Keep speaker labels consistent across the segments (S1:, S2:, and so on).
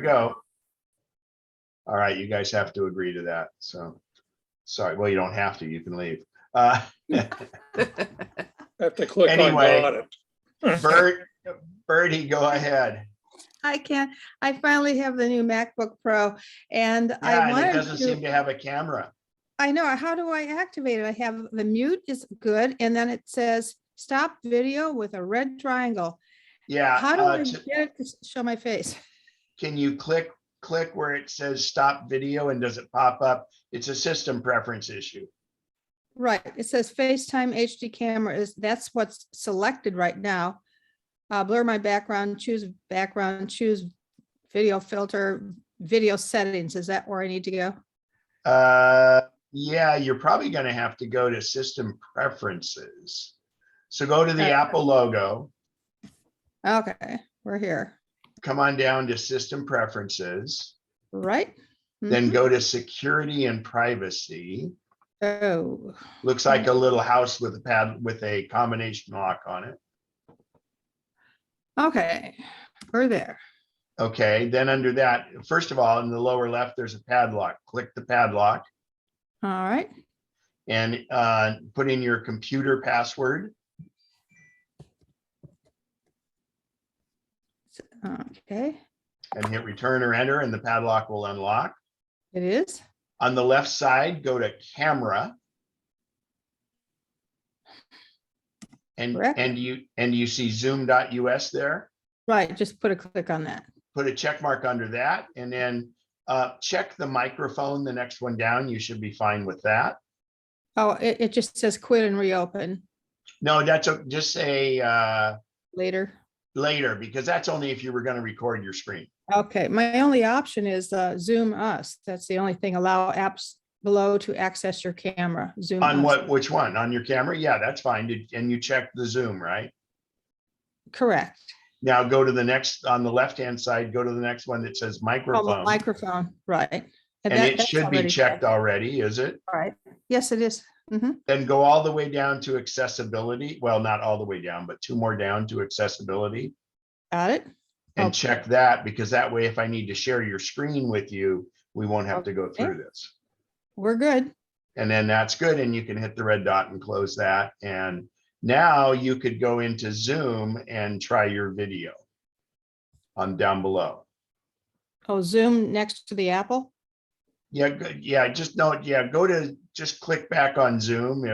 S1: we go. All right, you guys have to agree to that. So, sorry. Well, you don't have to. You can leave.
S2: I have to click
S1: Anyway.
S2: on it.
S1: Birdie, go ahead.
S3: I can. I finally have the new MacBook Pro, and
S1: Yeah,
S3: I
S1: and it
S3: wanted
S1: doesn't
S3: to.
S1: seem to have a camera.
S3: I know. How do I activate it? I have the mute is good, and then it says stop video with a red triangle.
S1: Yeah.
S3: How do I get it to show my face?
S1: Can you click where it says stop video, and does it pop up? It's a system preference issue.
S3: Right. It says FaceTime HD camera that's what's selected right now. Blur my background, choose video filter, video settings. Is that where I need to go?
S1: Yeah, you're probably going to have to go to system preferences. So go to the
S3: Okay.
S1: Apple logo,
S3: Okay, we're here.
S1: come on down to system preferences,
S3: Right?
S1: then
S3: Mhm.
S1: go to security and privacy.
S3: Oh,
S1: Looks like a little house with a combination lock on it.
S3: okay. We're there.
S1: Okay, then under that, first of all, in the lower left, there's a padlock. Click the padlock
S3: All right.
S1: and put in your computer password.
S3: Okay,
S1: And hit return or enter, and the padlock will unlock.
S3: it is.
S1: On the left side, go to camera.
S3: Correct.
S1: And you see zoom.us there.
S3: Right, just put a click on that.
S1: Put a check mark under that, and then check the microphone, the next one down. You should be fine with that.
S3: Oh, it just says quit and reopen
S1: No, just say
S3: later.
S1: later, because that's only if you were going to record your screen.
S3: Okay, my only option is Zoom Us. That's the only thing. Allow apps below to access your camera. Zoom
S1: On
S3: Us.
S1: which one? On your camera? Yeah, that's fine. And you check the zoom, right?
S3: Correct.
S1: Now go to the next, on the left-hand side, go to the next one that says
S3: Oh,
S1: microphone.
S3: microphone, right.
S1: And
S3: that-
S1: it
S3: that's
S1: should be
S3: already
S1: checked already, is it?
S3: Right. Yes, it is. Mhm.
S1: Then go all the way down to accessibility. Well, not all the way down, but two more down to accessibility.
S3: Got it.
S1: And
S3: Okay.
S1: check that, because that way, if I need to share your screen with you, we won't have to go
S3: Okay.
S1: through this.
S3: We're good.
S1: And then that's good. And you can hit the red dot and close that. And now you could go into Zoom and try your video on down below.
S3: Oh, Zoom next to the Apple.
S1: Yeah, good. Yeah, just just click back on Zoom.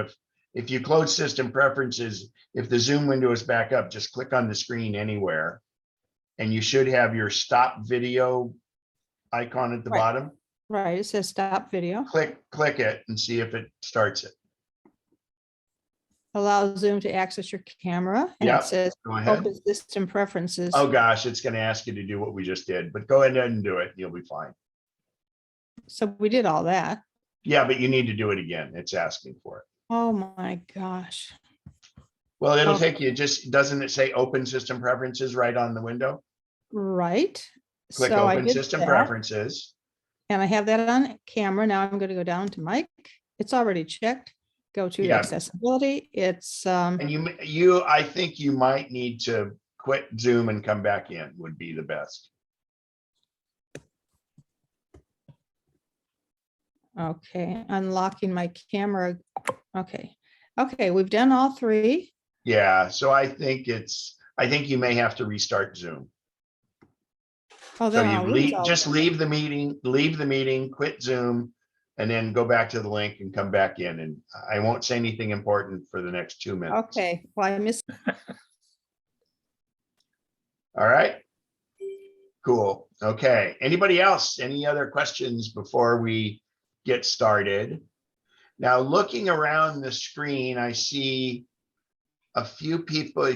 S1: If you close system preferences, if the Zoom window is back up, just click on the screen anywhere. And you should have your stop video icon at the
S3: Right.
S1: bottom.
S3: Right. It says stop video.
S1: Click it and see if it starts it.
S3: Allow Zoom to access your camera. And
S1: Yeah,
S3: it says
S1: go ahead.
S3: open system preferences.
S1: Oh gosh, it's going to ask you to do what we just did, but go ahead and do it. You'll be fine.
S3: So we did all that.
S1: Yeah, but you need to do it again. It's asking for it.
S3: Oh my gosh.
S1: Well, it'll
S3: Oh.
S1: take you, doesn't it say open system preferences right on the window?
S3: Right.
S1: Click
S3: So I
S1: open
S3: did
S1: system
S3: that,
S1: preferences.
S3: and I have that on camera. Now I'm going to go down to mic. It's already checked. Go to
S1: Yeah.
S3: accessibility. It's
S1: And I think you might need to quit Zoom and come back in would be the best.
S3: okay. Unlocking my camera. Okay. Okay. We've done all three.
S1: Yeah, so I think you may have to restart Zoom.
S3: Oh,
S1: So
S3: then
S1: you
S3: I'll lose all
S1: just
S3: of
S1: leave the meeting, quit Zoom, and then go back to the link and come back in. And I won't say anything important for the next 2
S3: them.
S1: minutes.
S3: Okay. Well, I missed.
S1: All right. Cool. Okay. Anybody else? Any other questions before we get started? Now, looking around the screen, I see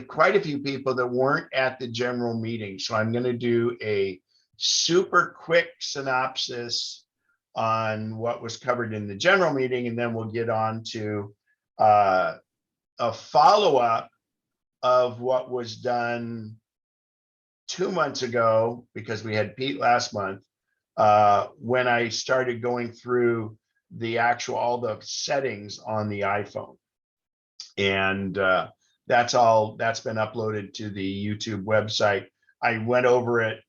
S1: quite a few people that weren't at the general meeting. So I'm going to do a super quick synopsis on what was covered in the general meeting, and then we'll get on to a follow-up of what was done 2 months ago, because we had Pete last month, when I started going through all the settings on the iPhone. And that's been uploaded to the YouTube website. I went over it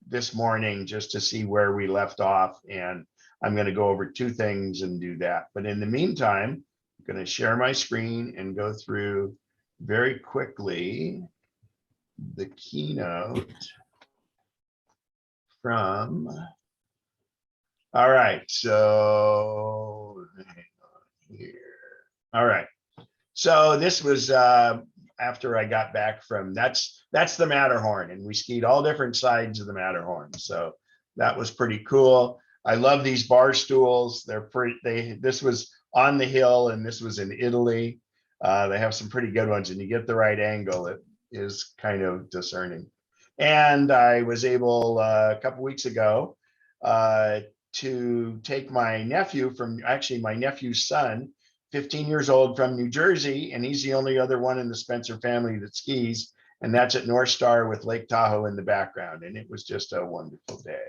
S1: this morning just to see where we left off. And I'm going to go over two things and do that. But in the meantime, I'm going to share my screen and go through very quickly the keynote from. All right, so hang on here. All right, so this was after I got back from that's the Matterhorn, and we skied all different sides of the Matterhorn. So that was pretty cool. I love these bar stools. They're pretty. This was on the hill, and this was in Italy. They have some pretty good ones, and you get the right angle. It is kind of discerning. And I was able a couple weeks ago to take my nephew from, actually my nephew's son, 15 years old, from New Jersey, and he's the only other one in the Spencer family that skis, and that's at North Star with Lake Tahoe in the background, and it was just a wonderful day.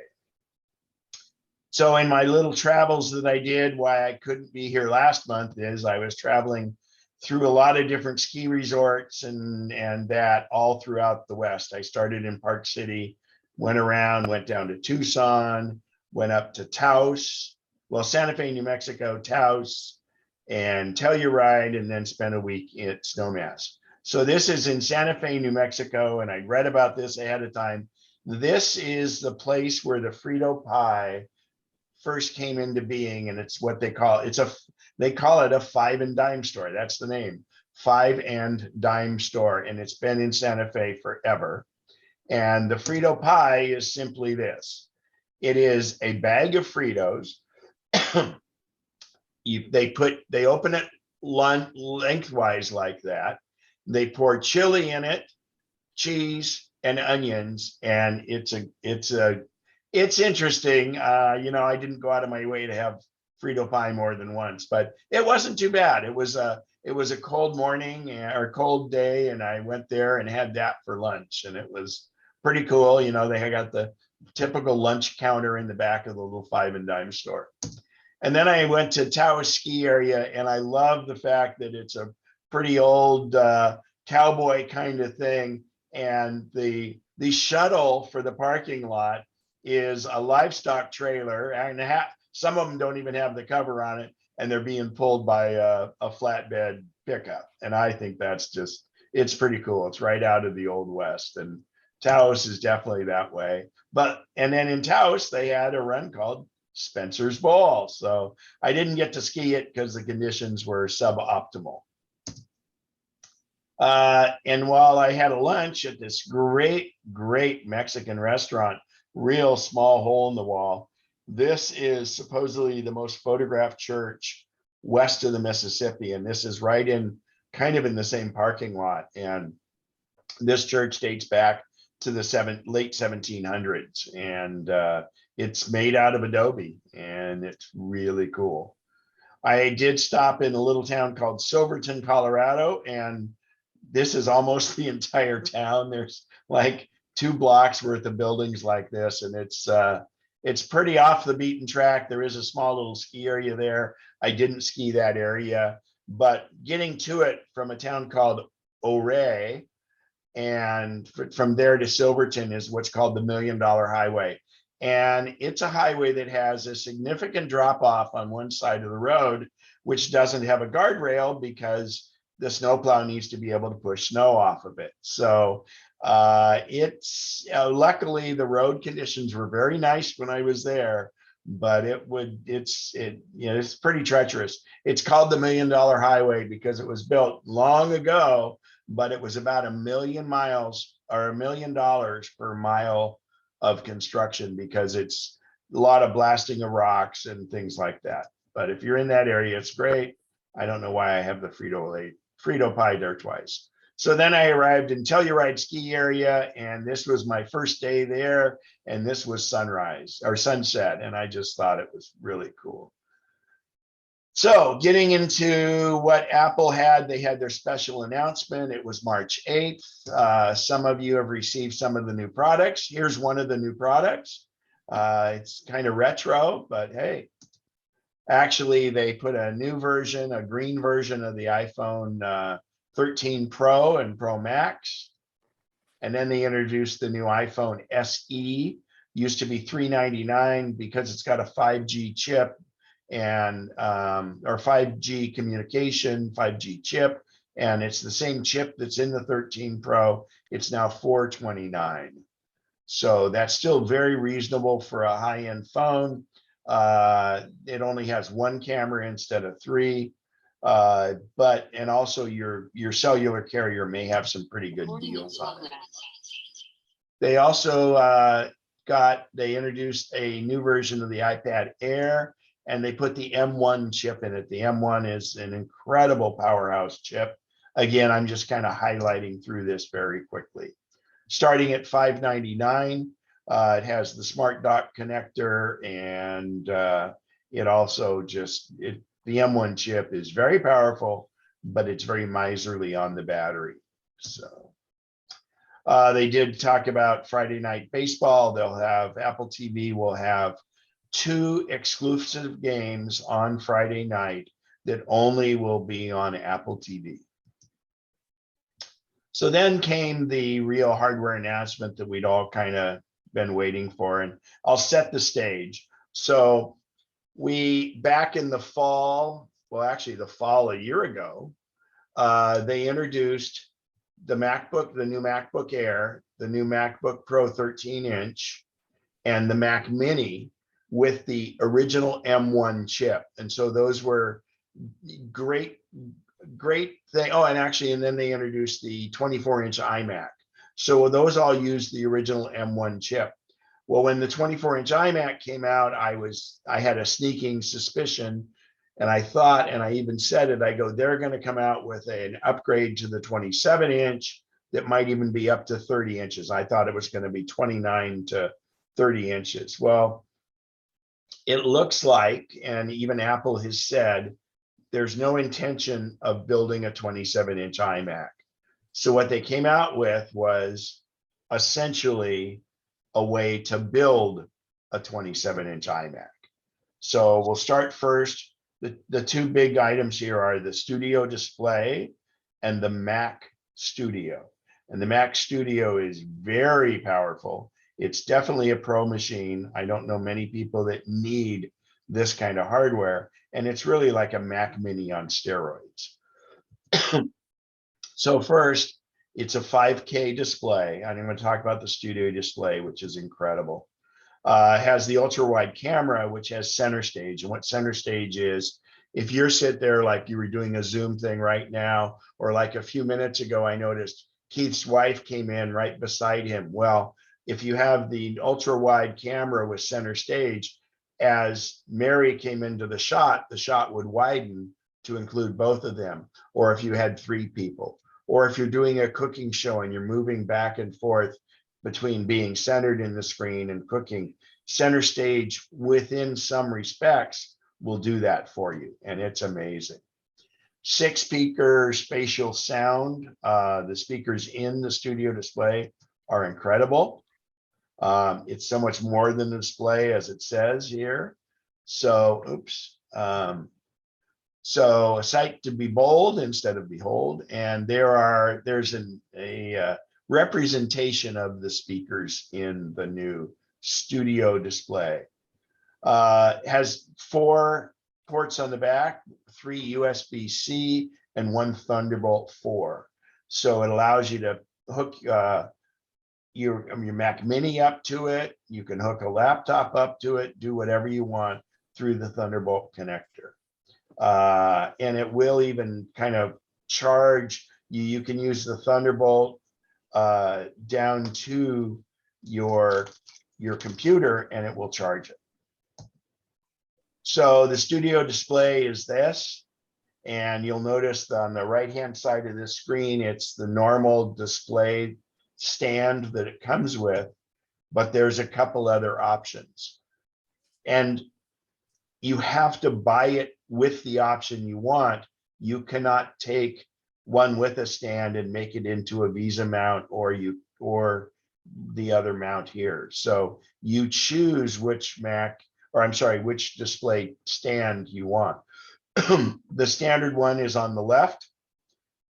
S1: So in my little travels that I did, why I couldn't be here last month is I was traveling through a lot of different ski resorts and that all throughout the West. I started in Park City, went around, went down to Tucson, went up to Taos, well, Santa Fe, New Mexico, Taos, and Telluride, and then spent a week at Snowmass. So this is in Santa Fe, New Mexico, and I read about this ahead of time. This is the place where the Frito pie first came into being, and it's what they call they call it a 5 and dime store. That's the name, 5 and dime store, and it's been in Santa Fe forever. And the Frito pie is simply this. It is a bag of Fritos. They open it lengthwise like that. They pour chili in it, cheese and onions, and it's interesting. I didn't go out of my way to have Frito pie more than once, but it wasn't too bad. It was a cold morning or cold day, and I went there and had that for lunch, and it was pretty cool. They got the typical lunch counter in the back of the little 5 and dime store. And then I went to Taos ski area, and I love the fact that it's a pretty old cowboy kind of thing. And the shuttle for the parking lot is a livestock trailer, and some of them don't even have the cover on it, and they're being pulled by a flatbed pickup. And I think it's pretty cool. It's right out of the Old West, and Taos is definitely that way. And then in Taos, they had a run called Spencer's Bowl. So I didn't get to ski it because the conditions were suboptimal. And while I had a lunch at this great Mexican restaurant, real small hole in the wall, this is supposedly the most photographed church west of the Mississippi. And this is right in kind of in the same parking lot. And this church dates back to the late 1700s. And it's made out of adobe, and it's really cool. I did stop in a little town called Silverton, Colorado, and this is almost the entire town. There's like 2 blocks worth of buildings like this, and it's pretty off the beaten track. There is a small little ski area there. I didn't ski that area, but getting to it from a town called Ouray, and from there to Silverton is what's called the $1 Million Highway. And it's a highway that has a significant drop off on one side of the road, which doesn't have a guardrail because the snowplow needs to be able to push snow off of it. So it's luckily the road conditions were very nice when I was there, but it's pretty treacherous. It's called the $1 Million Highway because it was built long ago, but it was about 1 million miles or $1 million per mile of construction because it's a lot of blasting of rocks and things like that. But if you're in that area, it's great. I don't know why I have the Frito pie there twice. So then I arrived in Telluride ski area, and this was my first day there, and this was sunrise or sunset, and I just thought it was really cool. So getting into what Apple had, they had their special announcement. It was March 8th. Some of you have received some of the new products. Here's one of the new products. It's kind of retro, but hey, actually they put a new version, a green version of the iPhone 13 Pro and Pro Max. And then they introduced the new iPhone SE. used to be $399 because it's got a 5G chip and or 5G communication, 5G chip, and it's the same chip that's in the 13 Pro. It's now $429. So that's still very reasonable for a high-end phone. It only has one camera instead of three. And also your cellular carrier may have some pretty good deals on it. They also they introduced a new version of the iPad Air, and they put the M1 chip in it. The M1 is an incredible powerhouse chip. Again, I'm just kind of highlighting through this very quickly. Starting at $599, it has the smart dock connector, and it also the M1 chip is very powerful, but it's very miserly on the battery. So they did talk about Friday Night Baseball. They'll have Apple TV will have 2 exclusive games on Friday night that only will be on Apple TV. So then came the real hardware announcement that we'd all kind of been waiting for, and I'll set the stage. So back in the fall, well, actually the fall a year ago, they introduced the new MacBook Air, the new MacBook Pro 13-inch, and the Mac Mini with the original M1 chip. And so those were great thing. Oh, and then they introduced the 24-inch iMac. So those all used the original M1 chip. Well, when the 24-inch iMac came out, I had a sneaking suspicion, and I thought, and I even said it, I go, they're going to come out with an upgrade to the 27-inch that might even be up to 30 inches. I thought it was going to be 29 to 30 inches. Well, it looks like, and even Apple has said, there's no intention of building a 27-inch iMac. So what they came out with was essentially a way to build a 27-inch iMac. So we'll start first. The 2 big items here are the Studio Display and the Mac Studio. And the Mac Studio is very powerful. It's definitely a pro machine. I don't know many people that need this kind of hardware, and it's really like a Mac Mini on steroids. So first, it's a 5K display. I'm going to talk about the Studio Display, which is incredible. It has the ultra wide camera, which has center stage. And what center stage is, if you're sit there like you were doing a Zoom thing right now, or like a few minutes ago, I noticed Keith's wife came in right beside him. Well, if you have the ultra wide camera with center stage, as Mary came into the shot would widen to include both of them. Or if you had 3 people, or if you're doing a cooking show and you're moving back and forth between being centered in the screen and cooking, center stage within some respects will do that for you. And it's amazing. 6-speaker spatial sound. The speakers in the Studio Display are incredible. It's so much more than the display, as it says here. So, so a sight to be bold instead of behold. And there's a representation of the speakers in the new Studio Display. Has 4 ports on the back, 3 USB-C and 1 Thunderbolt 4. So it allows you to hook your Mac Mini up to it. You can hook a laptop up to it, do whatever you want through the Thunderbolt connector. And it will even kind of charge you. You can use the Thunderbolt down to your computer and it will charge it. So the Studio Display is this, and you'll notice on the right-hand side of this screen, it's the normal display stand that it comes with, but there's a couple other options. And you have to buy it with the option you want. You cannot take one with a stand and make it into a Visa mount or the other mount here. So you choose which which display stand you want. The standard one is on the left.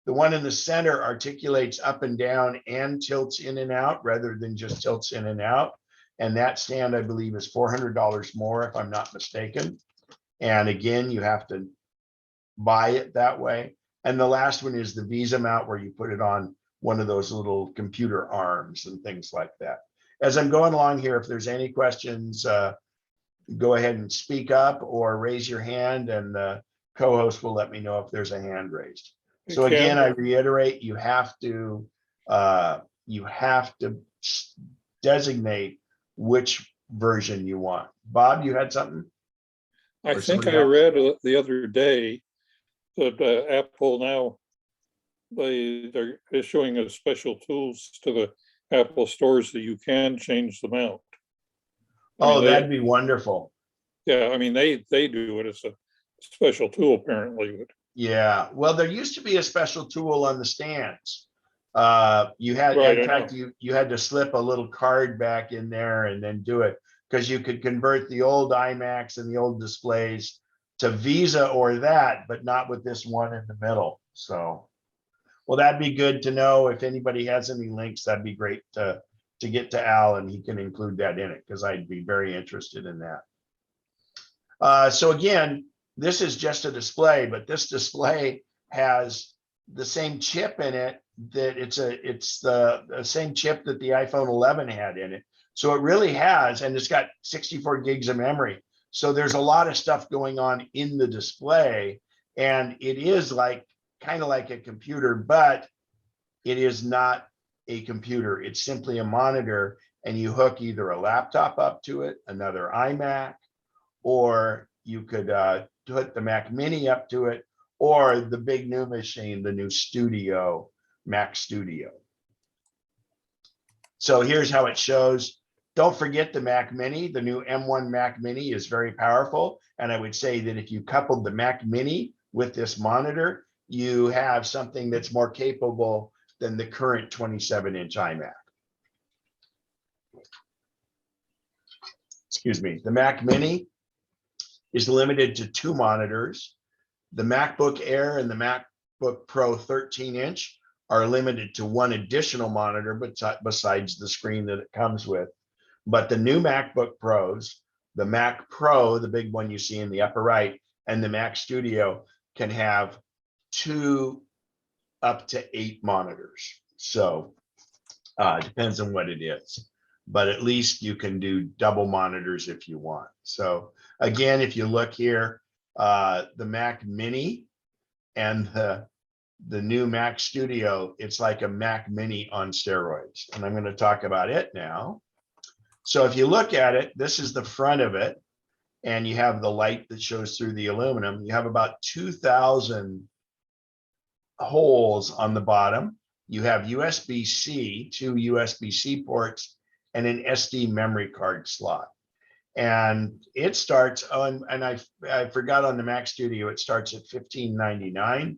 S1: The one in the center articulates up and down and tilts in and out rather than just tilts in and out. And that stand, I believe, is $400 more, if I'm not mistaken. And again, you have to buy it that way. And the last one is the Visa mount, where you put it on one of those little computer arms and things like that. As I'm going along here, if there's any questions, go ahead and speak up or raise your hand, and the co-host will let me know if there's a hand raised. So again, I reiterate, you have to designate which version you want. Bob, you had something?
S2: I think I read the other day that Apple now, they're issuing a special tools to the Apple stores that you can change the mount.
S1: Oh, that'd be wonderful.
S2: Yeah, I mean, they do it as a special tool apparently. But
S1: yeah, well, there used to be a special tool on the stands. You had,
S2: right,
S1: in fact, you had to slip a little card back in there and then do it, because you could convert the old iMacs and the old displays to Visa or that, but not with this one in the middle. So, well, that'd be good to know. If anybody has any links, that'd be great to get to Al, and he can include that in it, because I'd be very interested in that. So again, this is just a display, but this display has the same chip in it, that it's the same chip that the iPhone 11 had in it. So it really has, and it's got 64 gigs of memory. So there's a lot of stuff going on in the display, and it is kind of like a computer, but it is not a computer. It's simply a monitor, and you hook either a laptop up to it, another iMac, or you could put the Mac Mini up to it, or the big new machine, the new Studio, Mac Studio. So here's how it shows. Don't forget the Mac Mini. The new M1 Mac Mini is very powerful. And I would say that if you coupled the Mac Mini with this monitor, you have something that's more capable than the current 27-inch iMac. Excuse me. The Mac Mini is limited to 2 monitors. The MacBook Air and the MacBook Pro 13-inch are limited to 1 additional monitor, but besides the screen that it comes with. But the new MacBook Pros, the Mac Pro, the big one you see in the upper right, and the Mac Studio can have 2 up to 8 monitors. So it depends on what it is, but at least you can do double monitors if you want. So again, if you look here, the Mac Mini and the new Mac Studio, it's like a Mac Mini on steroids. And I'm going to talk about it now. So if you look at it, this is the front of it, and you have the light that shows through the aluminum. You have about 2,000 holes on the bottom. You have USB-C, 2 USB-C ports, and an SD memory card slot. And it starts on, and I forgot on the Mac Studio, it starts at $15.99.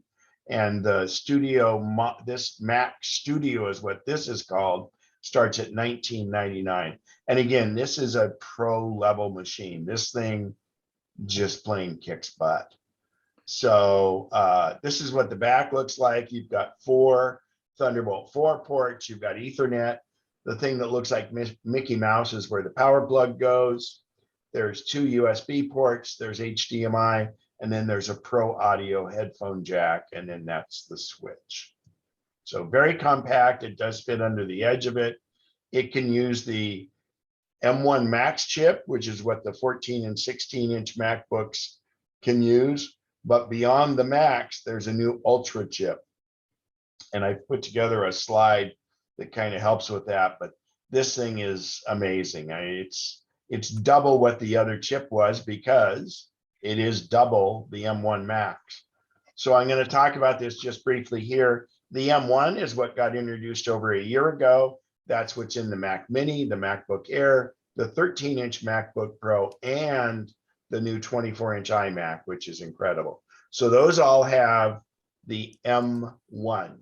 S1: And the Studio, this Mac Studio is what this is called, starts at $19.99. And again, this is a pro level machine. This thing just plain kicks butt. So this is what the back looks like. You've got 4 Thunderbolt 4 ports. You've got Ethernet. The thing that looks like Mickey Mouse is where the power plug goes. There's 2 USB ports. There's HDMI. And then there's a pro audio headphone jack. And then that's the switch. So very compact. It does fit under the edge of it. It can use the M1 Max chip, which is what the 14 and 16-inch MacBooks can use. But beyond the Max, there's a new Ultra chip. And I put together a slide that kind of helps with that. But this thing is amazing. It's double what the other chip was, because it is double the M1 Max. So I'm going to talk about this just briefly here. The M1 is what got introduced over a year ago. That's what's in the Mac Mini, the MacBook Air, the 13-inch MacBook Pro, and the new 24-inch iMac, which is incredible. So those all have the M1.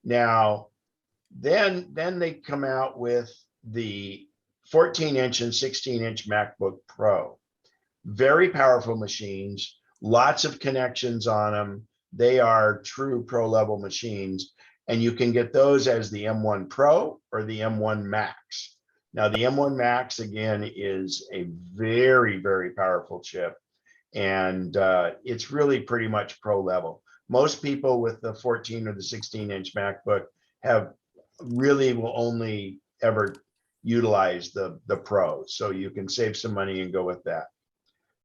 S1: Now, then they come out with the 14-inch and 16-inch MacBook Pro. Very powerful machines, lots of connections on them. They are true pro level machines, and you can get those as the M1 Pro or the M1 Max. Now, the M1 Max, again, is a very, very powerful chip. And it's really pretty much pro level. Most people with the 14 or the 16-inch MacBook have really will only ever utilize the Pro. So you can save some money and go with that.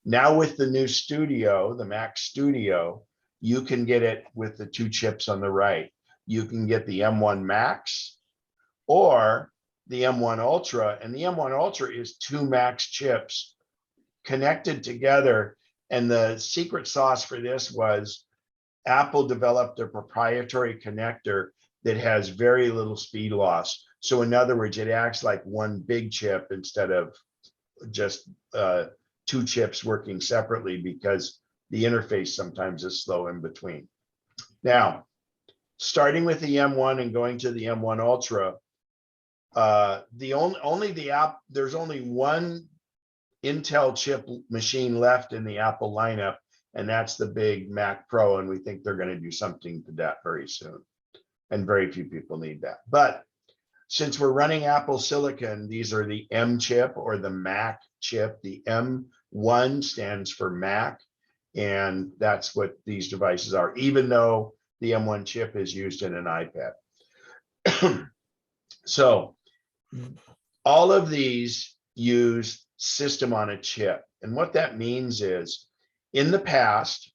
S1: Now with the new Studio, the Mac Studio, you can get it with the 2 chips on the right. You can get the M1 Max or the M1 Ultra, and the M1 Ultra is 2 Max chips connected together. And the secret sauce for this was Apple developed a proprietary connector that has very little speed loss. So in other words, it acts like one big chip instead of just 2 chips working separately, because the interface sometimes is slow in between. Now, starting with the M1 and going to the M1 Ultra, there's only one Intel chip machine left in the Apple lineup, and that's the big Mac Pro, and we think they're going to do something to that very soon. And very few people need that. But since we're running Apple Silicon, these are the M chip or the Mac chip. The M1 stands for Mac, and that's what these devices are, even though the M1 chip is used in an iPad. So all of these use system on a chip. And what that means is, in the past,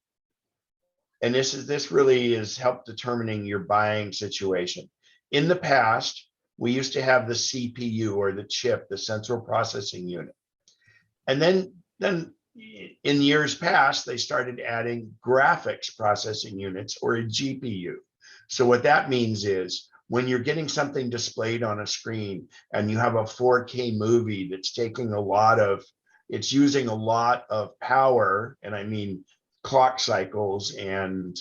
S1: and this really is help determining your buying situation. In the past, we used to have the CPU or the chip, the central processing unit. And then in years past, they started adding graphics processing units, or a GPU. So what that means is, when you're getting something displayed on a screen and you have a 4K movie that's taking it's using a lot of power, and I mean clock cycles and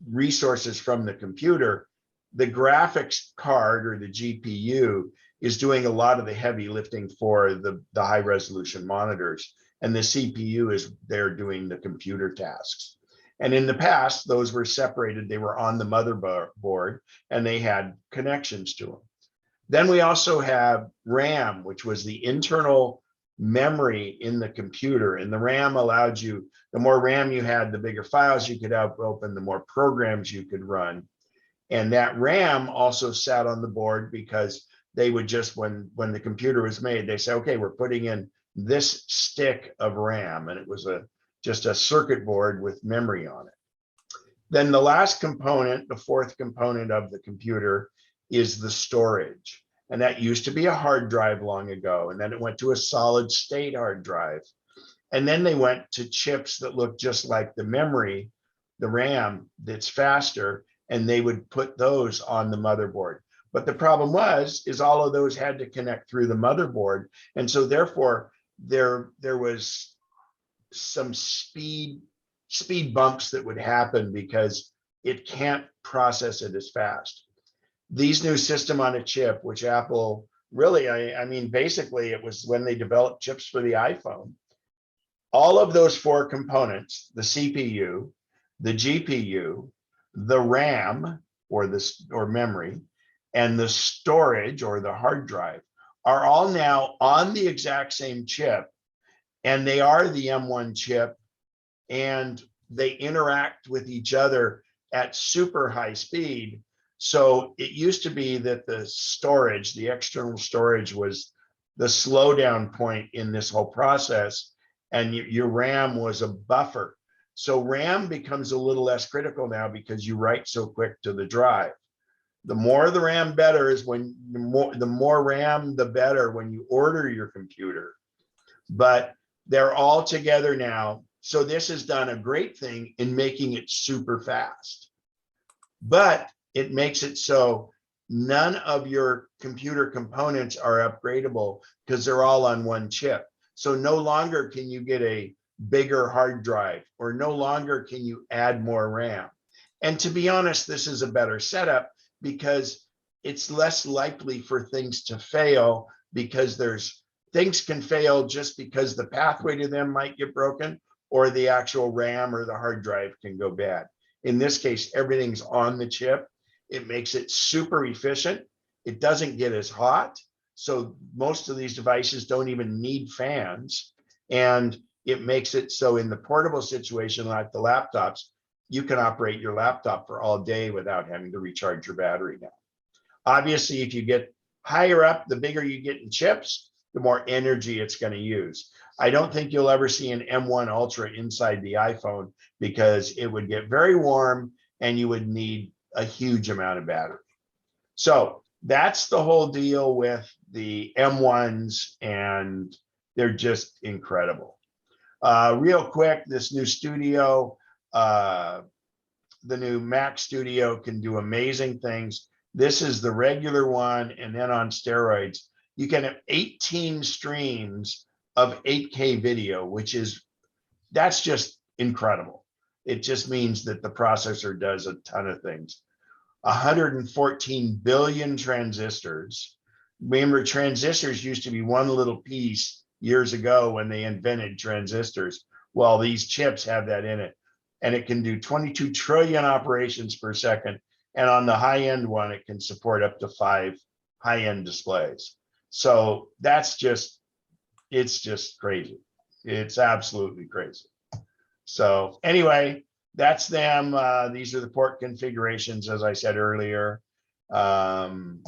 S1: resources from the computer, the graphics card or the GPU is doing a lot of the heavy lifting for the high resolution monitors, and the CPU is there doing the computer tasks. And in the past, those were separated. They were on the motherboard and they had connections to them. Then we also have RAM, which was the internal memory in the computer. And the RAM allowed you, the more RAM you had, the bigger files you could open, the more programs you could run. And that RAM also sat on the board because they would just, when the computer was made, they say, okay, we're putting in this stick of RAM. And it was just a circuit board with memory on it. Then the last component, the fourth component of the computer, is the storage. And that used to be a hard drive long ago. And then it went to a solid state hard drive. And then they went to chips that look just like the memory, the RAM, that's faster, and they would put those on the motherboard. But the problem is all of those had to connect through the motherboard. And so therefore, there was some speed bumps that would happen because it can't process it as fast. These new system on a chip, which Apple really, I mean, basically it was when they developed chips for the iPhone. All of those 4 components, the CPU, the GPU, the RAM or memory, and the storage or the hard drive, are all now on the exact same chip. And they are the M1 chip, and they interact with each other at super high speed. So it used to be that the storage, the external storage, was the slowdown point in this whole process, and your RAM was a buffer. So RAM becomes a little less critical now because you write so quick to the drive. The more the RAM better is when the more RAM, the better when you order your computer. But they're all together now. So this has done a great thing in making it super fast. But it makes it so none of your computer components are upgradable because they're all on one chip. So no longer can you get a bigger hard drive, or no longer can you add more RAM. And to be honest, this is a better setup because it's less likely for things to fail, because things can fail just because the pathway to them might get broken, or the actual RAM or the hard drive can go bad. In this case, everything's on the chip. It makes it super efficient. It doesn't get as hot. So most of these devices don't even need fans. And it makes it so in the portable situation, like the laptops, you can operate your laptop for all day without having to recharge your battery now. Obviously, if you get higher up, the bigger you get in chips, the more energy it's going to use. I don't think you'll ever see an M1 Ultra inside the iPhone because it would get very warm and you would need a huge amount of battery. So that's the whole deal with the M1s, and they're just incredible. Real quick, this new studio, the new Mac Studio can do amazing things. This is the regular one, and then on steroids, you can have 18 streams of 8K video, that's just incredible. It just means that the processor does a ton of things. 114 billion transistors. Remember, transistors used to be one little piece years ago when they invented transistors. Well, these chips have that in it, and it can do 22 trillion operations per second. And on the high-end one, it can support up to 5 high-end displays. So it's just crazy. It's absolutely crazy. So anyway, that's them. These are the port configurations, as I said earlier. And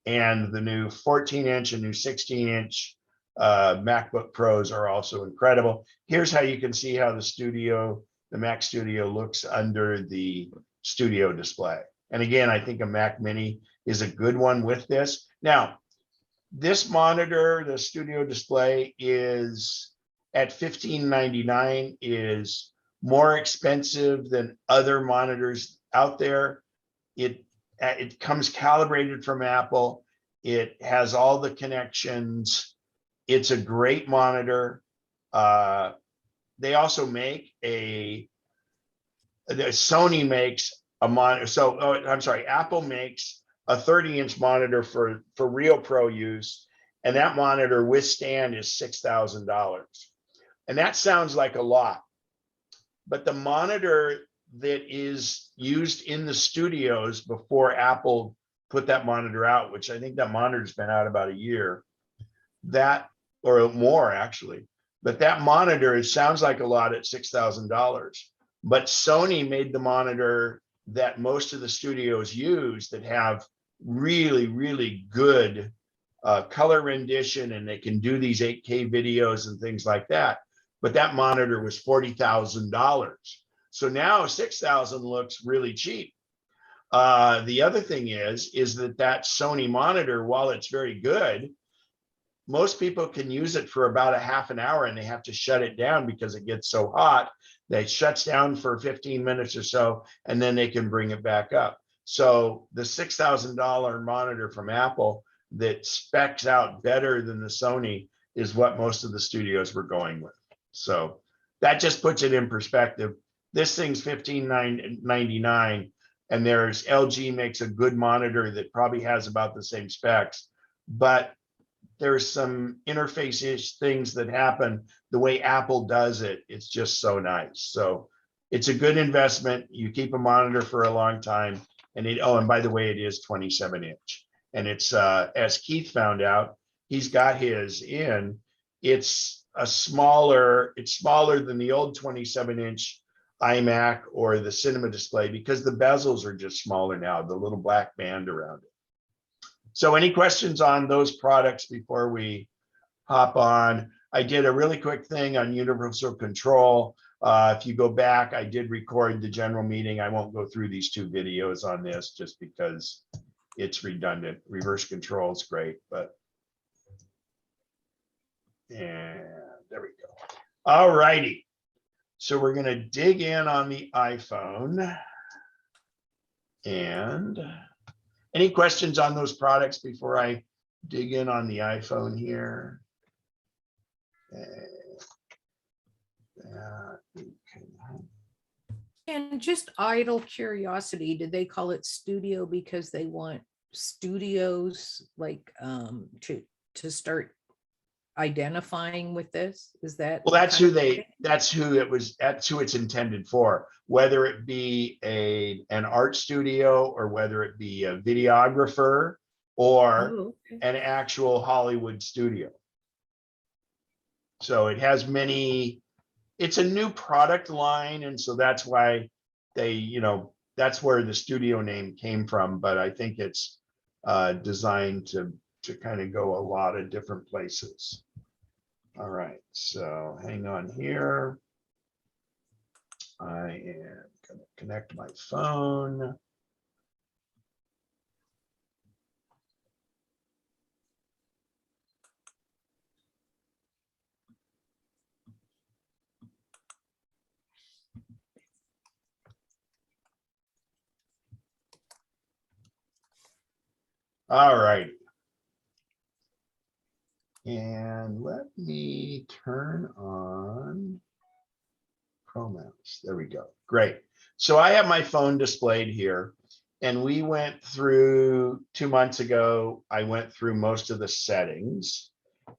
S1: the new 14-inch and new 16-inch MacBook Pros are also incredible. Here's how you can see how the Mac Studio looks under the Studio display. And again, I think a Mac Mini is a good one with this. Now, this monitor, the Studio display, is at $15.99, is more expensive than other monitors out there. It comes calibrated from Apple. It has all the connections. It's a great monitor. They also make Sony makes a monitor. So, I'm sorry, Apple makes a 30-inch monitor for real pro use, and that monitor with stand is $6,000. And that sounds like a lot, but the monitor that is used in the studios before Apple put that monitor out, which I think that monitor's been out about a year, or more actually, but that monitor, it sounds like a lot at $6,000, but Sony made the monitor that most of the studios use that have really, really good color rendition, and they can do these 8K videos and things like that. But that monitor was $40,000. So now $6,000 looks really cheap. The other thing is that Sony monitor, while it's very good, most people can use it for about a half an hour and they have to shut it down because it gets so hot that it shuts down for 15 minutes or so, and then they can bring it back up. So the $6,000 monitor from Apple that specs out better than the Sony is what most of the studios were going with. So that just puts it in perspective. This thing's $15.99, and there's LG makes a good monitor that probably has about the same specs, but there's some interface-ish things that happen the way Apple does it. It's just so nice. So it's a good investment. You keep a monitor for a long time, and and by the way, it is 27-inch, and it's as Keith found out, he's got his in. It's smaller than the old 27-inch iMac or the Cinema display because the bezels are just smaller now, the little black band around it. So any questions on those products before we hop on? I did a really quick thing on universal control. If you go back, I did record the general meeting. I won't go through these 2 videos on this just because it's redundant. Reverse control is great, but and there we go. All righty. So we're going to dig in on the iPhone. And any questions on those products before I dig in on the iPhone here?
S4: And just idle curiosity, did they call it Studio because they want studios like to start identifying with this? Is that
S1: well, that's who it's intended for, whether it be an art studio or whether it be a videographer. or
S4: Oh, okay.
S1: an actual Hollywood studio. So it has many, it's a new product line. And so that's why they, that's where the studio name came from. But I think it's designed to kind of go a lot of different places. All right, so hang on here. I am going to connect my phone. All right. And let me turn on Chromehouse. There we go. Great. So I have my phone displayed here, and we went through 2 months ago. I went through most of the settings,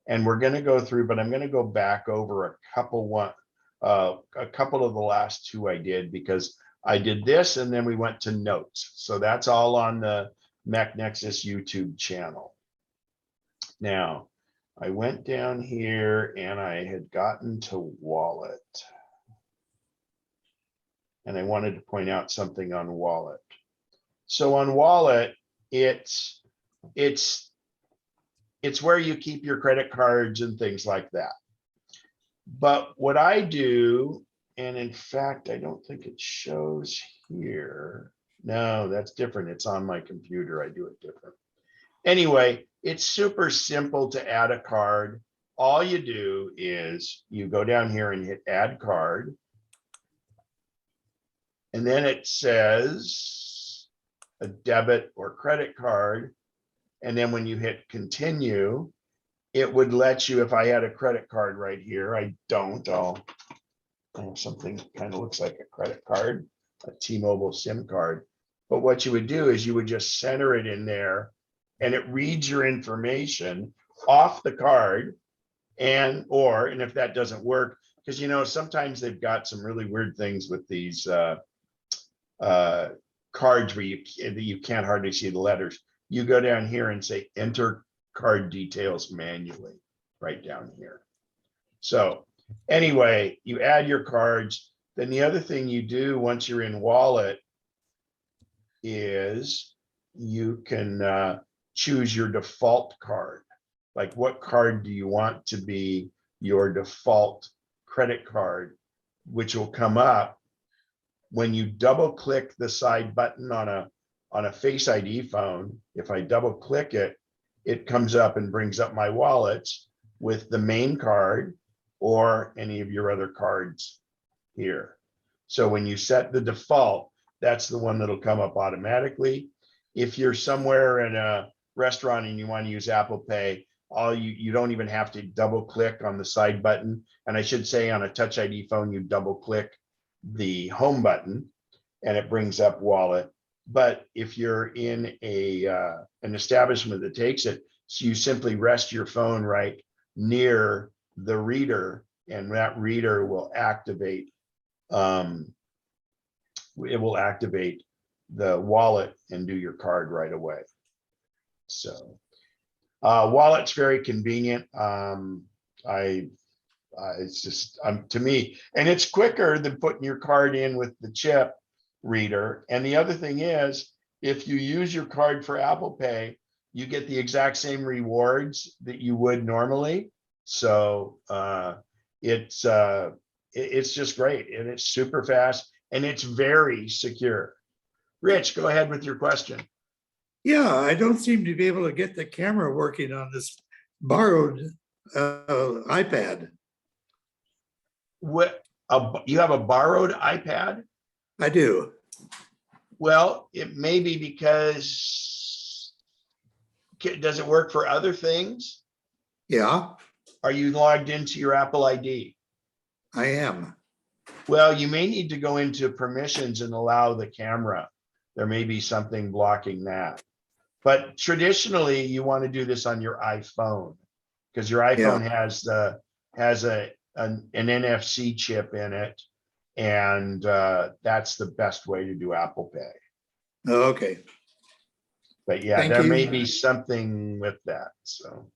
S1: and we're going to go through, but I'm going to go back over a couple of the last two I did, because I did this and then we went to notes. So that's all on the MacNexus YouTube channel. Now, I went down here and I had gotten to wallet. And I wanted to point out something on wallet. So on wallet, it's where you keep your credit cards and things like that. But what I do, and in fact, I don't think it shows here. No, that's different. It's on my computer. I do it different. Anyway, it's super simple to add a card. All you do is you go down here and hit add card. And then it says a debit or credit card. And then when you hit continue, it would let you, if I had a credit card right here, I don't, I have something that kind of looks like a credit card, a T-Mobile SIM card. But what you would do is you would just center it in there and it reads your information off the card. And if that doesn't work, because sometimes they've got some really weird things with these cards where you can't hardly see the letters. You go down here and say enter card details manually right down here. So anyway, you add your cards. Then the other thing you do once you're in wallet is you can choose your default card. Like, what card do you want to be your default credit card, which will come up when you double click the side button on a Face ID phone. If I double click it, it comes up and brings up my wallets with the main card or any of your other cards here. So when you set the default, that's the one that'll come up automatically. If you're somewhere in a restaurant and you want to use Apple Pay, you don't even have to double click on the side button. And I should say on a Touch ID phone, you double click the home button and it brings up wallet. But if you're in an establishment that takes it, so you simply rest your phone right near the reader, and that reader will activate. It will activate the wallet and do your card right away. So wallet's very convenient. It's just to me, and it's quicker than putting your card in with the chip reader. And the other thing is, if you use your card for Apple Pay, you get the exact same rewards that you would normally. So it's just great, and it's super fast, and it's very secure. Rich, go ahead with your question.
S5: Yeah, I don't seem to be able to get the camera working on this borrowed iPad.
S1: What, you have a borrowed iPad?
S5: I do.
S1: Well, it may be because, does it work for other things?
S5: Yeah,
S1: Are you logged into your Apple ID?
S5: I am.
S1: Well, you may need to go into permissions and allow the camera. There may be something blocking that. But traditionally, you want to do this on your iPhone, because your iPhone has an NFC chip in it, and that's the best way to do Apple Pay.
S5: Oh, okay.
S1: But yeah,
S5: Thank
S1: there
S5: you.
S1: may be something with that. So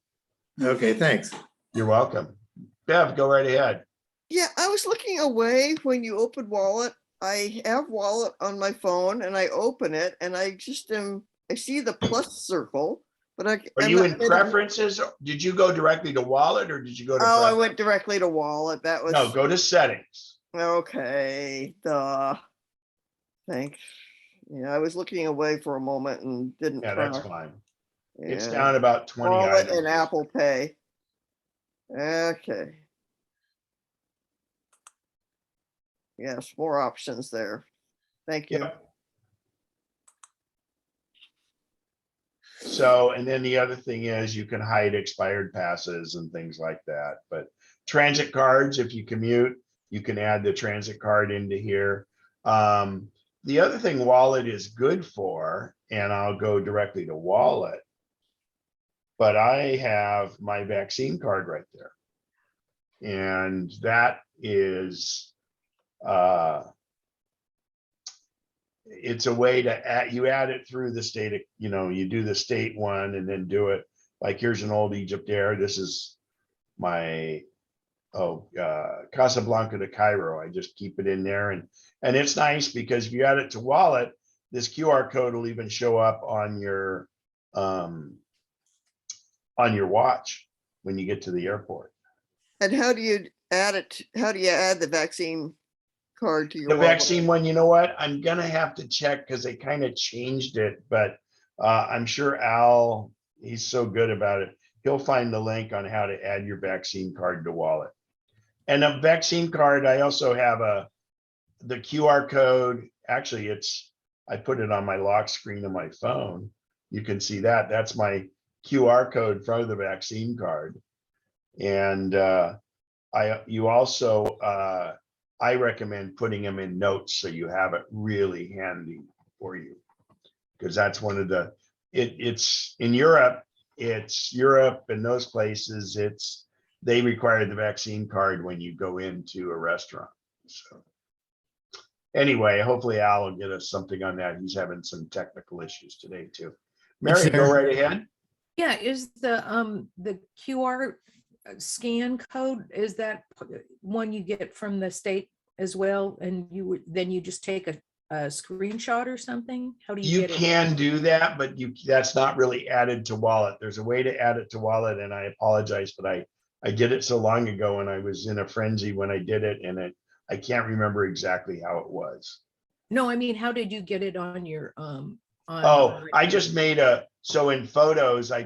S5: Okay, thanks.
S1: you're welcome. Bev, go right ahead.
S6: Yeah, I was looking away when you open Wallet. I have Wallet on my phone and I open it and I see the plus circle, but
S1: Are
S6: I'm
S1: you
S6: not
S1: in
S6: getting-
S1: preferences? Did you go directly to Wallet or did you go to?
S6: Oh, I
S1: preference?
S6: went directly to Wallet. That was.
S1: No, go to settings.
S6: Okay, thanks. Yeah, I was looking away for a moment and didn't
S1: Yeah,
S6: turn.
S1: that's fine. It's
S6: Yeah,
S1: down about 20
S6: Wallet
S1: items.
S6: and Apple Pay. Okay. Yes, more options there. Thank you.
S1: Yep. So, and then the other thing is you can hide expired passes and things like that. But transit cards, if you commute, you can add the transit card into here. The other thing Wallet is good for, and I'll go directly to Wallet, but I have my vaccine card right there. And that is, it's a way to add, you add it through the state, you do the state one and then do it. Like here's an old Egypt Air. This is my, Casablanca to Cairo. I just keep it in there and it's nice because if you add it to Wallet, this QR code will even show up on your watch when you get to the airport.
S6: And how do you add it? How do you add the vaccine card to your
S1: The
S6: wallet?
S1: vaccine one, you know what? I'm gonna have to check because they kind of changed it, but I'm sure Al, he's so good about it. He'll find the link on how to add your vaccine card to Wallet. And a vaccine card, I also have the QR code. Actually, I put it on my lock screen of my phone. You can see that. That's my QR code for the vaccine card. And I recommend putting them in notes so you have it really handy for you. Because that's one of it's in Europe, and those places, they require the vaccine card when you go into a restaurant. So anyway, hopefully Al will get us something on that. He's having some technical issues today too. Mary, go right ahead.
S4: Yeah, is the QR scan code, is that one you get from the state as well? And then you just take a screenshot or something? How do you
S1: You
S4: get it?
S1: can do that, but that's not really added to Wallet. There's a way to add it to Wallet, and I apologize, but I did it so long ago and I was in a frenzy when I did it, and I can't remember exactly how it was.
S4: No, I mean, how did you get it on your
S1: I just made so in photos, I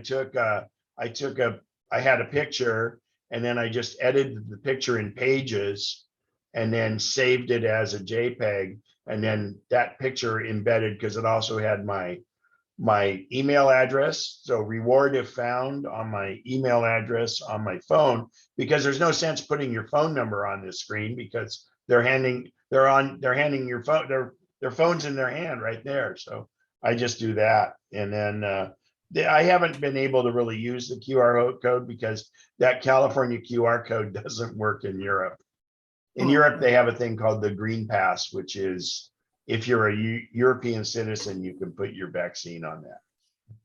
S1: had a picture and then I just edited the picture in Pages and then saved it as a JPEG. And then that picture embedded, because it also had my email address. So reward if found on my email address on my phone, because there's no sense putting your phone number on this screen because they're handing your phone, their phone's in their hand right there. So I just do that. And then I haven't been able to really use the QR code because that California QR code doesn't work in Europe. In Europe, they have a thing called the Green Pass, which is if you're a European citizen, you can put your vaccine on that.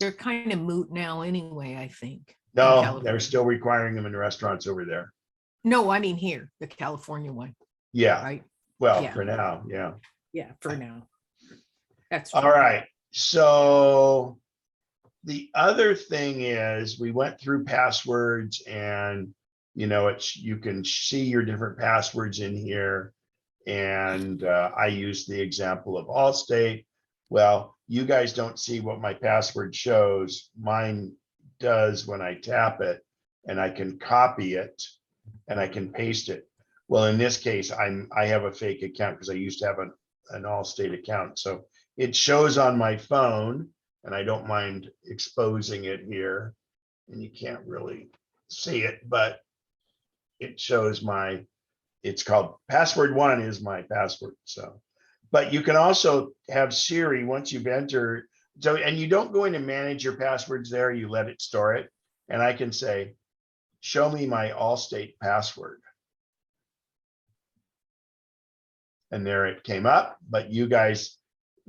S4: They're kind of moot now anyway, I think.
S1: No, they're still requiring them in restaurants over there.
S4: No, I mean here, the California one,
S1: Yeah,
S4: right?
S1: well,
S4: Yeah.
S1: for now, yeah.
S4: Yeah, for now. That's
S1: All right, so the other thing is we went through passwords and you can see your different passwords in here. And I used the example of Allstate. Well, you guys don't see what my password shows. Mine does when I tap it, and I can copy it and I can paste it. Well, in this case, I have a fake account because I used to have an Allstate account. So it shows on my phone, and I don't mind exposing it here. And you can't really see it, but it shows it's called password 1 is my password. So, but you can also have Siri once you've entered. So, and you don't go in and manage your passwords there, you let it store it. And I can say, show me my Allstate password. And there it came up, but you guys,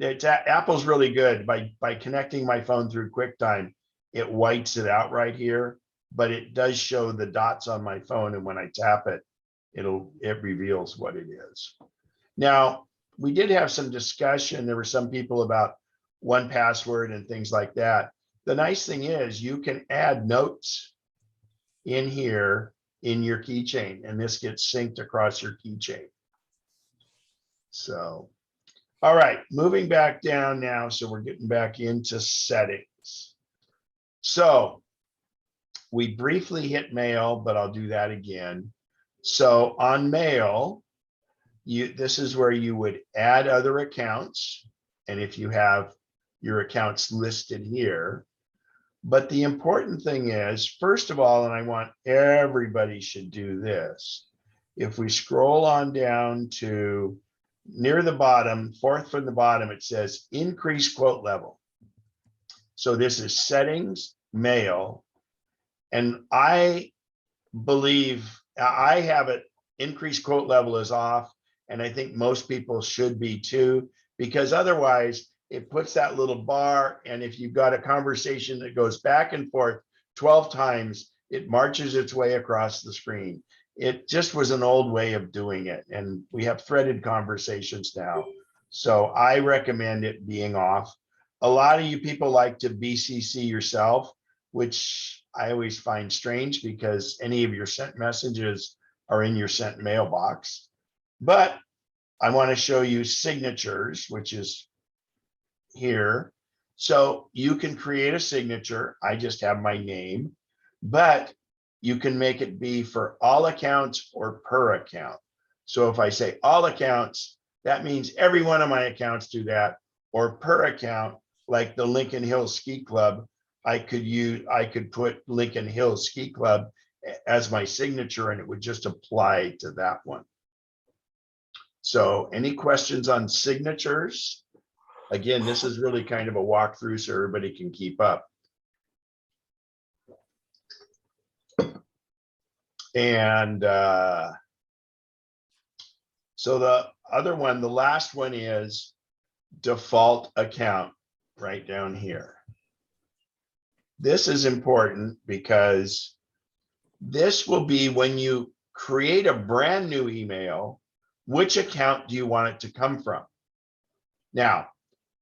S1: Apple's really good by connecting my phone through QuickTime. It whites it out right here, but it does show the dots on my phone. And when I tap it, it reveals what it is. Now, we did have some discussion. There were some people about 1Password and things like that. The nice thing is you can add notes in here in your keychain, and this gets synced across your keychain. So, all right, moving back down now. So we're getting back into settings. So we briefly hit mail, but I'll do that again. So on mail, this is where you would add other accounts. And if you have your accounts listed here, but the important thing is, first of all, and I want everybody should do this. If we scroll on down to near the bottom, fourth from the bottom, it says increase quote level. So this is settings, mail. And I believe I have it increase quote level is off. And I think most people should be too, because otherwise it puts that little bar. And if you've got a conversation that goes back and forth 12 times, it marches its way across the screen. It just was an old way of doing it. And we have threaded conversations now. So I recommend it being off. A lot of you people like to BCC yourself, which I always find strange because any of your sent messages are in your sent mailbox. But I want to show you signatures, which is here. So you can create a signature. I just have my name, but you can make it be for all accounts or per account. So if I say all accounts, that means every one of my accounts do that, or per account, like the Lincoln Hills Ski Club, I could put Lincoln Hills Ski Club as my signature and it would just apply to that one. So any questions on signatures? Again, this is really kind of a walkthrough so everybody can keep up. And so the other one, the last one is default account right down here. This is important because this will be when you create a brand new email, which account do you want it to come from? Now,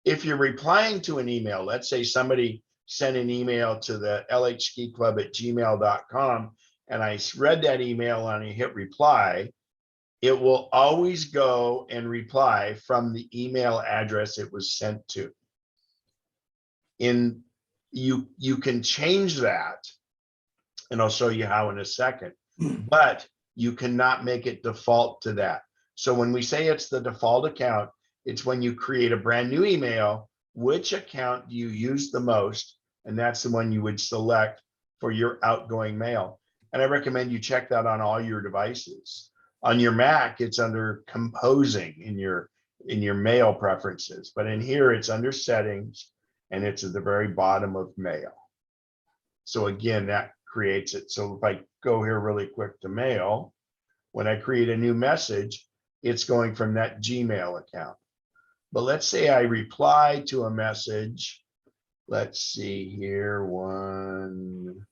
S1: if you're replying to an email, let's say somebody sent an email to the lhskiclub@gmail.com and I read that email and I hit reply, it will always go and reply from the email address it was sent to. You can change that, and I'll show you how in a second, but you cannot make it default to that. So when we say it's the default account, it's when you create a brand new email, which account do you use the most? And that's the one you would select for your outgoing mail. And I recommend you check that on all your devices. On your Mac, it's under composing in your mail preferences, but in here it's under settings and it's at the very bottom of mail. So again, that creates it. So if I go here really quick to mail, when I create a new message, it's going from that Gmail account. But let's say I reply to a message. Let's see here, one.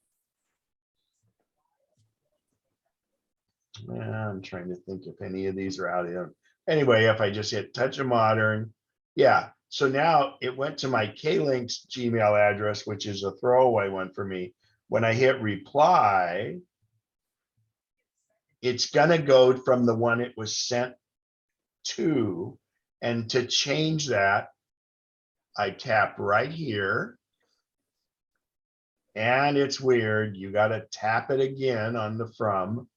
S1: I'm trying to think if any of these are out here. Anyway, if I just hit touch of modern, yeah. So now it went to my K-Link's Gmail address, which is a throwaway one for me. When I hit reply, it's gonna go from the one it was sent to, and to change that, I tap right here. And it's weird, you gotta tap it again on the from,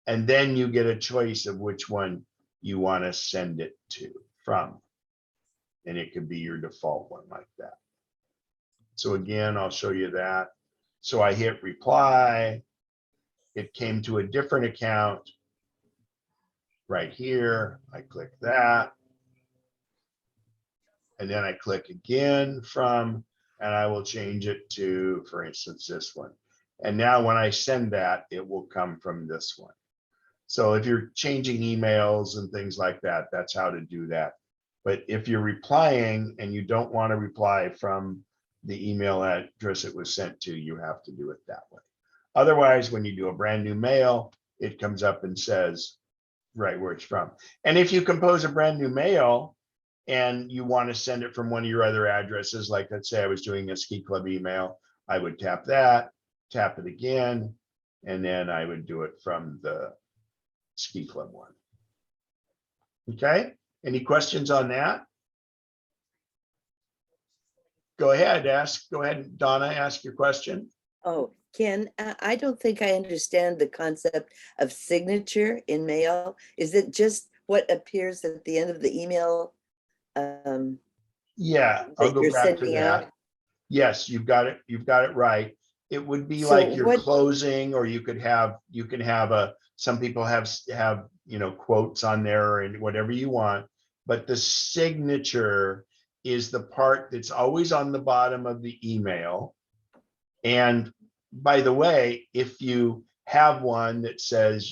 S1: and then you get a choice of which one you want to send it to from. And it could be your default one like that. So again, I'll show you that. So I hit reply. It came to a different account right here. I click that. And then I click again from, and I will change it to, for instance, this one. And now when I send that, it will come from this one. So if you're changing emails and things like that, that's how to do that But if you're replying and you don't want to reply from the email address it was sent to, you have to do it that way. Otherwise, when you do a brand new mail, it comes up and says right where it's from. And if you compose a brand new mail and you want to send it from one of your other addresses, like let's say I was doing a ski club email, I would tap that, tap it again, and then I would do it from the ski club one. Okay, any questions on that? Go ahead, Donna, ask your question.
S7: Oh, Ken, I don't think I understand the concept of signature in mail. Is it just what appears at the end of the email?
S1: Yeah, I'll
S7: that
S1: go
S7: you're
S1: back to
S7: sending
S1: that.
S7: out?
S1: Yes, you've got it right. It would be
S7: So
S1: like your
S7: what-
S1: closing, or you can have some people have quotes on there and whatever you want. But the signature is the part that's always on the bottom of the email. And by the way, if you have one that says,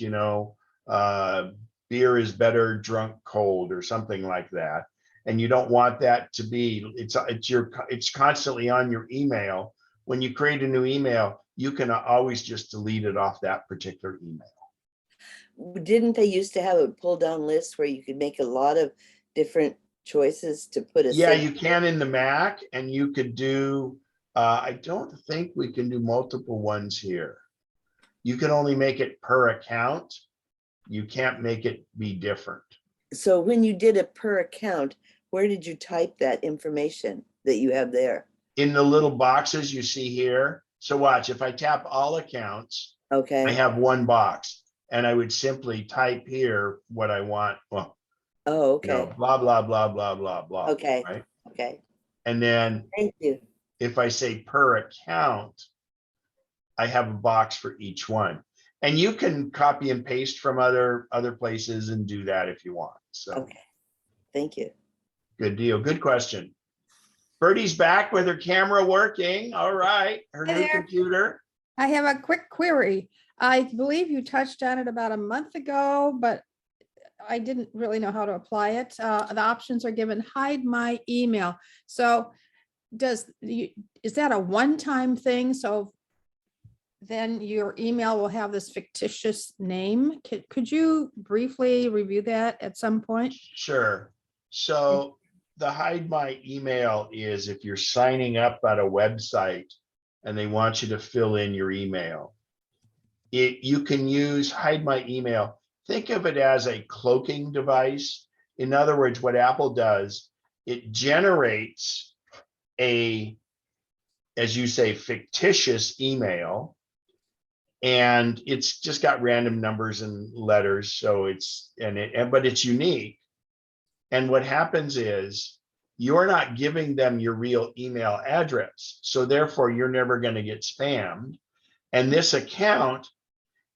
S1: beer is better drunk cold or something like that, and you don't want that to be, it's constantly on your email. When you create a new email, you can always just delete it off that particular email.
S7: Didn't they used to have a pull down list where you could make a lot of different choices to put a
S1: Yeah,
S7: sig-
S1: you can in the Mac, and you could do, I don't think we can do multiple ones here. You can only make it per account. You can't make it be different.
S7: So when you did it per account, where did you type that information that you have there?
S1: In the little boxes you see here. So watch, if I tap all accounts, I
S7: Okay.
S1: have one box, and I would simply type here what I want. Well,
S7: Oh, okay.
S1: blah, blah, blah, blah, blah, blah.
S7: Okay.
S1: Right.
S7: Okay.
S1: And then
S7: Thank you.
S1: if I say per account, I have a box for each one. And you can copy and paste from other places and do that if you want. So
S7: Okay. Thank you.
S1: good deal. Good question. Bertie's back with her camera working. All right. Her
S3: Hi
S1: new
S3: there.
S1: computer.
S3: I have a quick query. I believe you touched on it about a month ago, but I didn't really know how to apply it. The options are given, hide my email. So is that a one-time thing? So then your email will have this fictitious name. Could you briefly review that at some point?
S1: Sure. So the hide my email is if you're signing up at a website and they want you to fill in your email. You can use hide my email. Think of it as a cloaking device. In other words, what Apple does, it generates a, as you say, fictitious email. And it's just got random numbers and letters. So but it's unique. And what happens is you're not giving them your real email address. So therefore you're never going to get spammed. And this account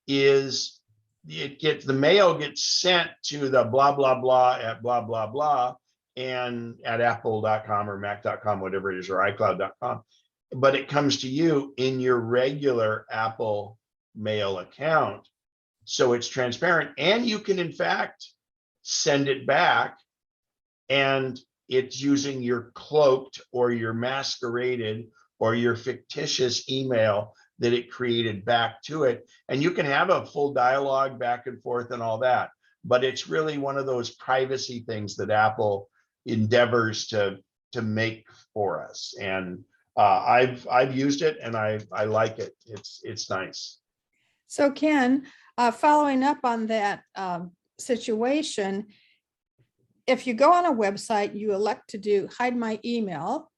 S1: is, the mail gets sent to the blah, blah, blah at blah, blah, blah, and at apple.com or mac.com, whatever it is, or iCloud.com. But it comes to you in your regular Apple mail account. So it's transparent, and you can in fact send it back, and it's using your cloaked or your masqueraded or your fictitious email that it created back to it. And you can have a full dialogue back and forth and all that, but it's really one of those privacy things that Apple endeavors to make for us. And I've used it, and I like it. It's nice.
S3: So Ken, following up on that situation, if you go on a website, you elect to do hide my email.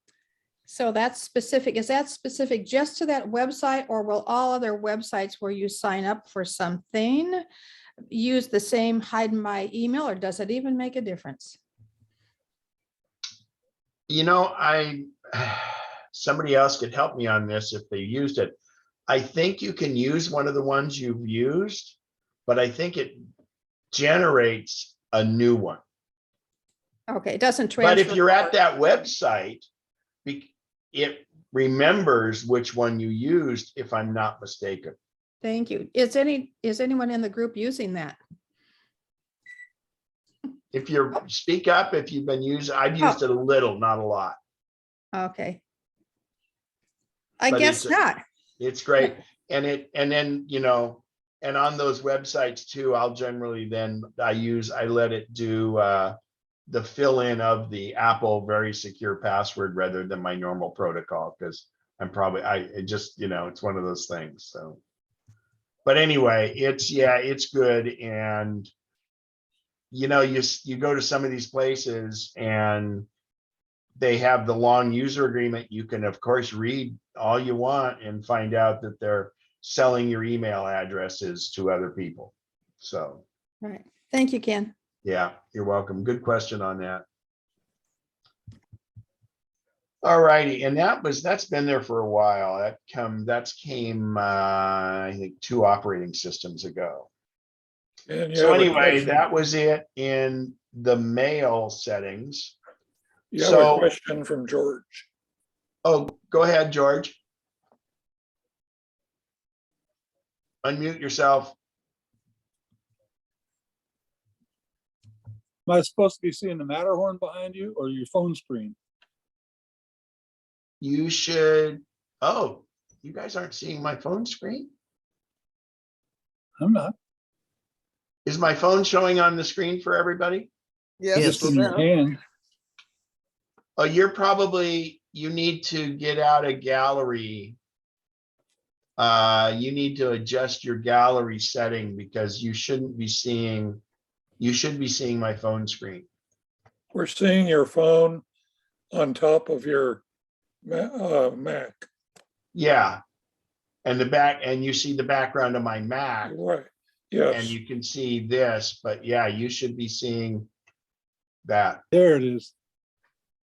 S3: So that's specific. Is that specific just to that website, or will all other websites where you sign up for something use the same hide my email, or does it even make a difference?
S1: Somebody else could help me on this if they used it. I think you can use one of the ones you've used, but I think it generates a new one.
S3: Okay, it doesn't transfer.
S1: But if you're at that website, it remembers which one you used, if I'm not mistaken.
S3: Thank you. Is anyone in the group using that?
S1: If you're, speak up if you've been using, I've used it a little, not a lot.
S3: Okay. I
S1: But
S3: guess not.
S1: It's great. And then, you know, and on those websites too, I'll generally then, I let it do the fill in of the Apple very secure password rather than my normal protocol, because it just, you know, it's one of those things, so. But anyway, it's good. And, you know, you go to some of these places and they have the long user agreement. You can, of course, read all you want and find out that they're selling your email addresses to other people. So,
S3: Right. Thank you, Ken.
S1: yeah, you're welcome. Good question on that. All righty, and that's been there for a while. That came I think 2 operating systems ago.
S2: And you
S1: So
S2: have a
S1: anyway,
S2: question.
S1: that was it in the mail settings.
S2: You have a
S1: So,
S2: question from George.
S1: oh, go ahead, George. Unmute yourself.
S8: Am I supposed to be seeing the Matterhorn behind you or your phone screen?
S1: You should, oh, you guys aren't seeing my phone screen?
S8: I'm not.
S1: Is my phone showing on the screen for everybody?
S6: Yes.
S8: Just in your
S6: sir.
S8: hand.
S1: Oh, you need to get out of gallery. You need to adjust your gallery setting because you should be seeing my phone screen.
S2: We're seeing your phone on top of your Mac.
S1: Yeah. And you see the background of my Mac
S2: Right.
S1: and
S2: Yes.
S1: you can see this, but yeah, you should be seeing that.
S8: There it is.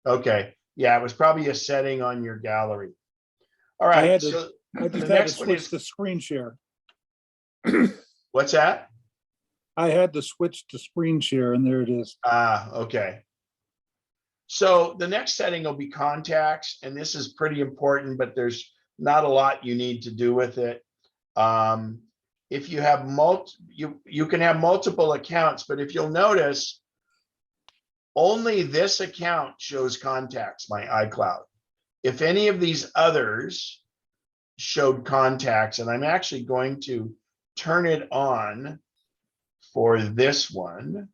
S1: Okay. Yeah, it was probably a setting on your gallery. All
S8: I
S1: right.
S8: had to-
S1: So
S8: I
S1: the
S8: just had to
S1: next one
S8: switch
S1: is,
S8: to screen share.
S1: what's that?
S8: I had to switch to screen share and there it is.
S1: Okay. So the next setting will be contacts, and this is pretty important, but there's not a lot you need to do with it. If you have you can have multiple accounts, but if you'll notice, only this account shows contacts, my iCloud. If any of these others showed contacts, and I'm actually going to turn it on for this one,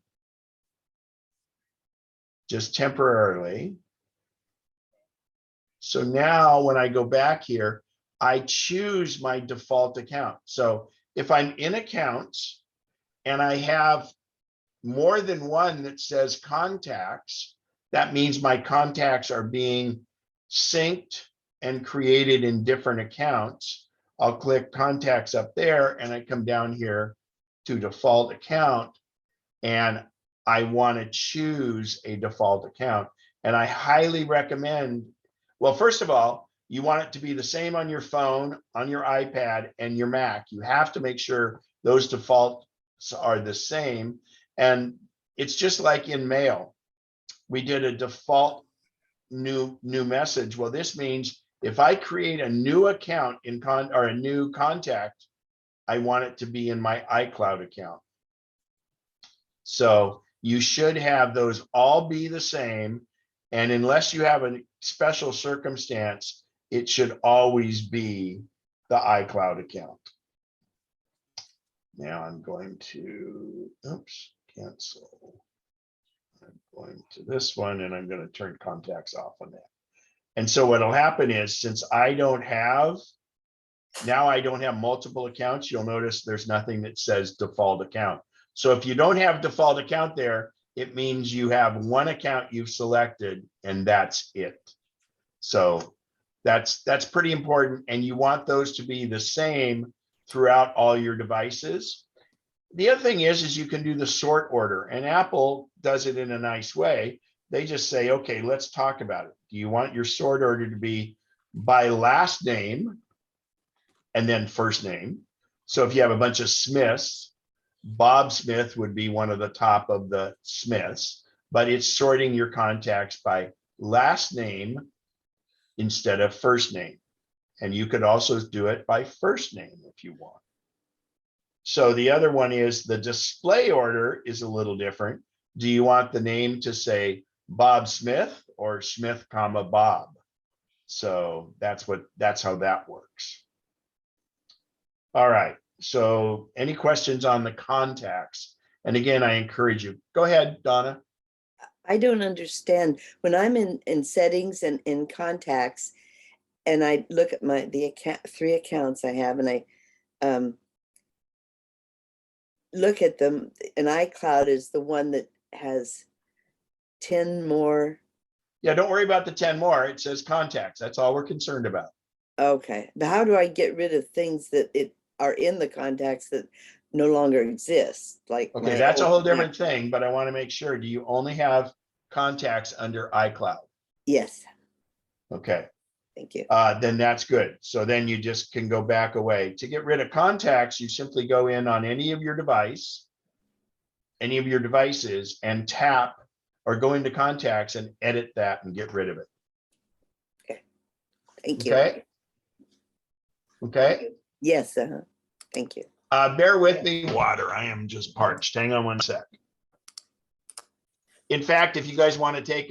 S1: just temporarily. So now when I go back here, I choose my default account. So if I'm in accounts and I have more than one that says contacts, that means my contacts are being synced and created in different accounts. I'll click contacts up there and I come down here to default account and I want to choose a default account. And I highly recommend, well, first of all, you want it to be the same on your phone, on your iPad, and your Mac. You have to make sure those defaults are the same. And it's just like in mail. We did a default new message. Well, this means if I create a new account or a new contact, I want it to be in my iCloud account. So you should have those all be the same. And unless you have a special circumstance, it should always be the iCloud account. Now I'm going to, oops, cancel. I'm going to this one and I'm going to turn contacts off on that. And so what'll happen is, since I don't have multiple accounts, you'll notice there's nothing that says default account. So if you don't have default account there, it means you have one account you've selected and that's it. So that's pretty important. And you want those to be the same throughout all your devices. The other thing is you can do the sort order, and Apple does it in a nice way. They just say, okay, let's talk about it. Do you want your sort order to be by last name and then first name? So if you have a bunch of Smiths, Bob Smith would be one of the top of the Smiths, but it's sorting your contacts by last name instead of first name. And you could also do it by first name if you want. So the other one is the display order is a little different. do you want the name to say Bob Smith or Smith, comma, Bob? So that's how that works. All right, so any questions on the contacts? And again, I encourage you, go ahead, Donna.
S7: I don't understand. When I'm in settings and in contacts, and I look at the 3 accounts I have, and I look at them, and iCloud is the one that has 10 more.
S1: Yeah, don't worry about the 10 more. It says contacts. That's all we're concerned about.
S7: Okay, but how do I get rid of things that are in the contacts that no longer exist? Like,
S1: Okay,
S7: my
S1: that's a
S7: old
S1: whole different
S7: Mac-
S1: thing, but I want to make sure, do you only have contacts under iCloud?
S7: Yes,
S1: Okay,
S7: thank you.
S1: then that's good. So then you just can go back away. To get rid of contacts, you simply go in on any of your devices and tap or go into contacts and edit that and get rid of it.
S7: Thank you.
S1: Okay. Okay.
S7: Yes, thank you.
S1: Bear with me, water. I am just parched. Hang on one sec. In fact, if you guys want to take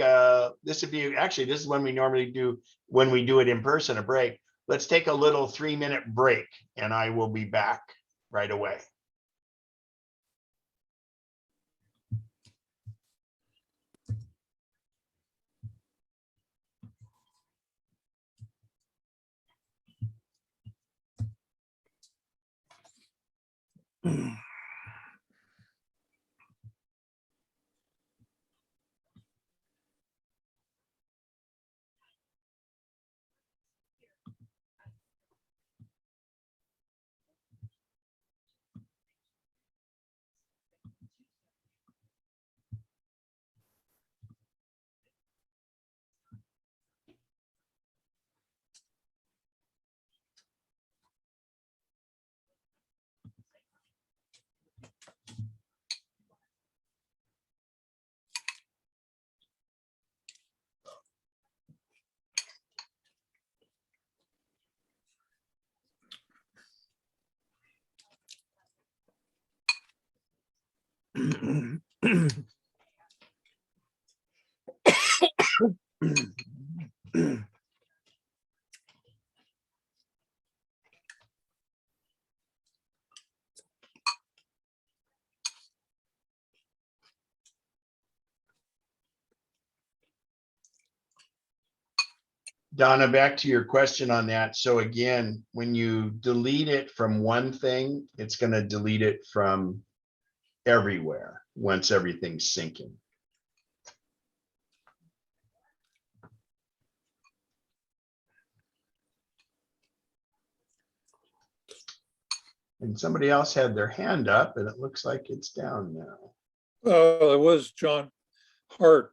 S1: this would be actually, this is when we normally do, when we do it in person, a break. Let's take a little 3-minute break and I will be back right away. Donna, back to your question on that. So again, when you delete it from one thing, it's going to delete it from everywhere once everything's syncing. And somebody else had their hand up and it looks like it's down now.
S2: It was John Hart.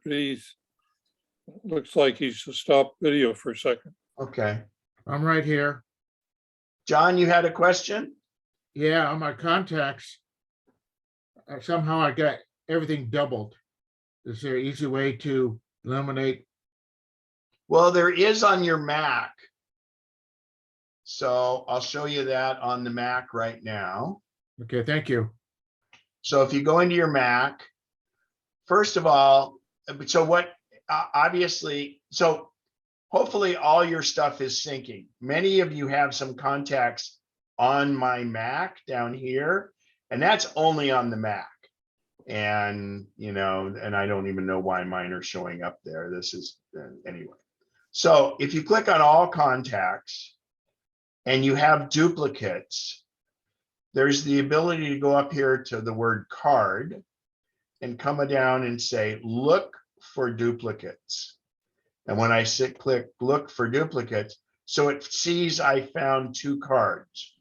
S2: Looks like he's stopped video for a second.
S1: Okay.
S9: I'm right here.
S1: John, you had a question?
S9: Yeah, on my contacts. Somehow I got everything doubled. Is there an easy way to eliminate?
S1: Well, there is on your Mac. So I'll show you that on the Mac right now.
S9: Okay, thank you.
S1: So if you go into your Mac, first of all, so what obviously, so hopefully all your stuff is syncing. Many of you have some contacts on my Mac down here, and that's only on the Mac. And, you know, and I don't even know why mine are showing up there. This is anyway. So if you click on all contacts and you have duplicates, there's the ability to go up here to the word card and come down and say, look for duplicates. And when I click look for duplicates, so it sees I found 2 cards.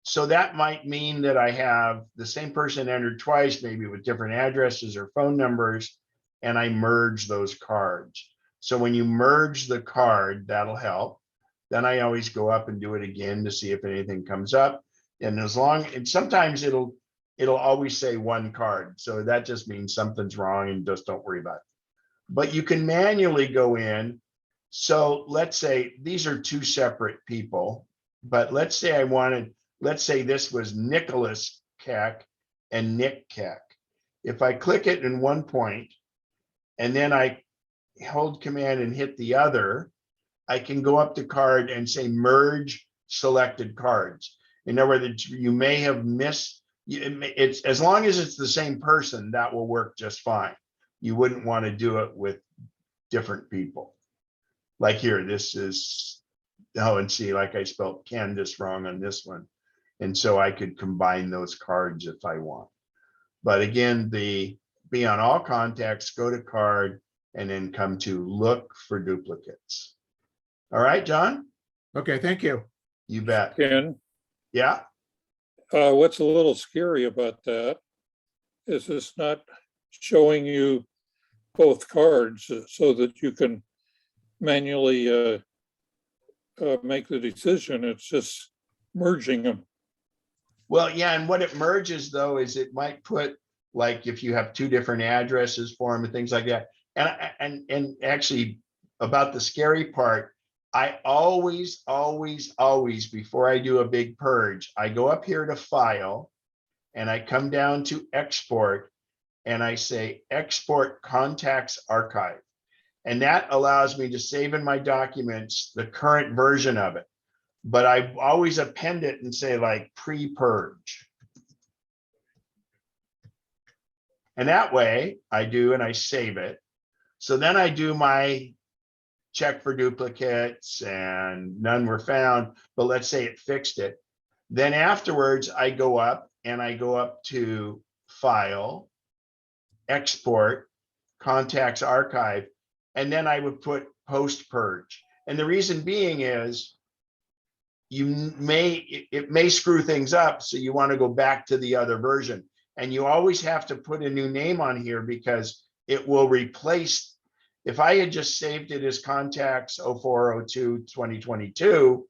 S1: So that might mean that I have the same person entered twice, maybe with different addresses or phone numbers, and I merge those cards. So when you merge the card, that'll help. Then I always go up and do it again to see if anything comes up. And and sometimes it'll always say 1 card. So that just means something's wrong and just don't worry about it. But you can manually go in. So let's say these are 2 separate people, but let's say let's say this was Nicholas Keck and Nick Keck. if I click it in one point and then I hold command and hit the other, I can go up to card and say merge selected cards. In other words, you may have missed, it's as long as it's the same person, that will work just fine. You wouldn't want to do it with different people. Like here, this is, oh, and see, like I spelled Candace wrong on this one. And so I could combine those cards if I want. But again, the be on all contacts, go to card, and then come to look for duplicates. All right, John?
S9: Okay, thank you.
S1: You bet.
S2: Ken,
S1: Yeah.
S2: what's a little scary about that is it's not showing you both cards so that you can manually make the decision. It's just merging them.
S1: Well, yeah, and what it merges though is it might put, like, if you have two different addresses for them and things like that. And actually, about the scary part, I always, before I do a big purge, I go up here to File, and I come down to Export, and I say Export Contacts Archive. And that allows me to save in my documents the current version of it. But I always append it and say like pre-purge. And that way I do, and I save it. So then I do my check for duplicates and none were found, but let's say it fixed it. Then afterwards I go up and I go up to File, Export, Contacts Archive, and then I would put post purge. And the reason being is it may screw things up. So you want to go back to the other version, and you always have to put a new name on here because it will replace. If I had just saved it as contacts 04/02/2022,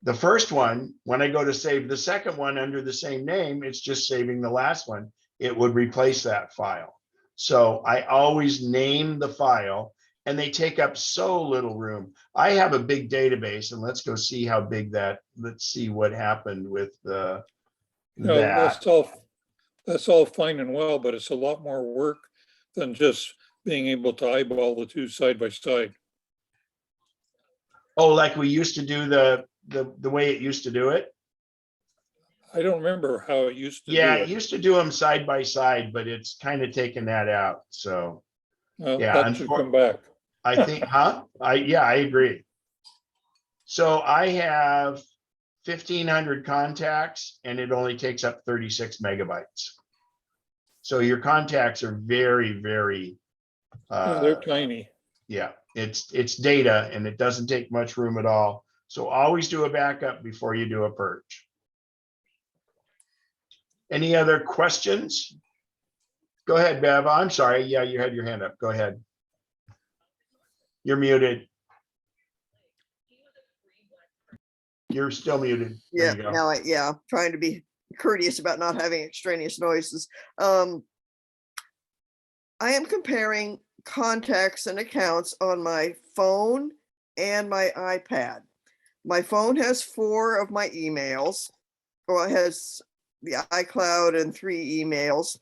S1: the first one, when I go to save the second one under the same name, it's just saving the last one. It would replace that file. So I always name the file, and they take up so little room. I have a big database, and let's go see how big that, let's see what happened with that.
S2: That's all fine and well, but it's a lot more work than just being able to eyeball the two side by side.
S1: Oh, like we used to do the way it used to do it?
S2: I don't remember how it used to do
S1: Yeah,
S2: it.
S1: it used to do them side by side, but it's kind of taken that out. So
S2: Well,
S1: yeah,
S2: that should come back.
S1: I think, yeah, I agree. So I have 1,500 contacts and it only takes up 36 megabytes. So your contacts are very, very,
S2: Yeah, they're tiny.
S1: yeah, it's data and it doesn't take much room at all. So always do a backup before you do a purge. Any other questions? Go ahead, Bev. I'm sorry. Yeah, you had your hand up. Go ahead. You're muted. You're still muted. There
S6: Yeah,
S1: you go.
S6: now trying to be courteous about not having extraneous noises. I am comparing contacts and accounts on my phone and my iPad. My phone has 4 of my emails, or it has the iCloud and 3 emails,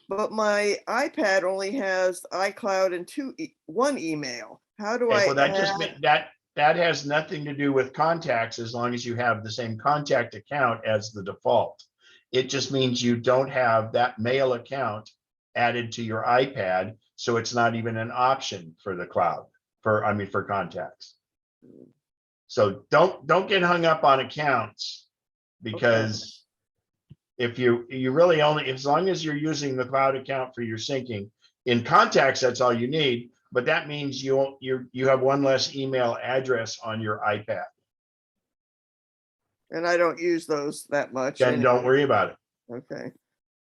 S6: but my iPad only has iCloud and 1 email. How do I
S1: Well, that just that has nothing to do with contacts as long as you have the same contact account as the default. It just means you don't have that mail account added to your iPad, so it's not even an option for the cloud, for contacts. So don't get hung up on accounts, because if you really only, as long as you're using the cloud account for your syncing, in contacts, that's all you need. But that means you have one less email address on your iPad.
S6: And I don't use those that much.
S1: Then don't
S6: anyway.
S1: worry about it.
S6: Okay.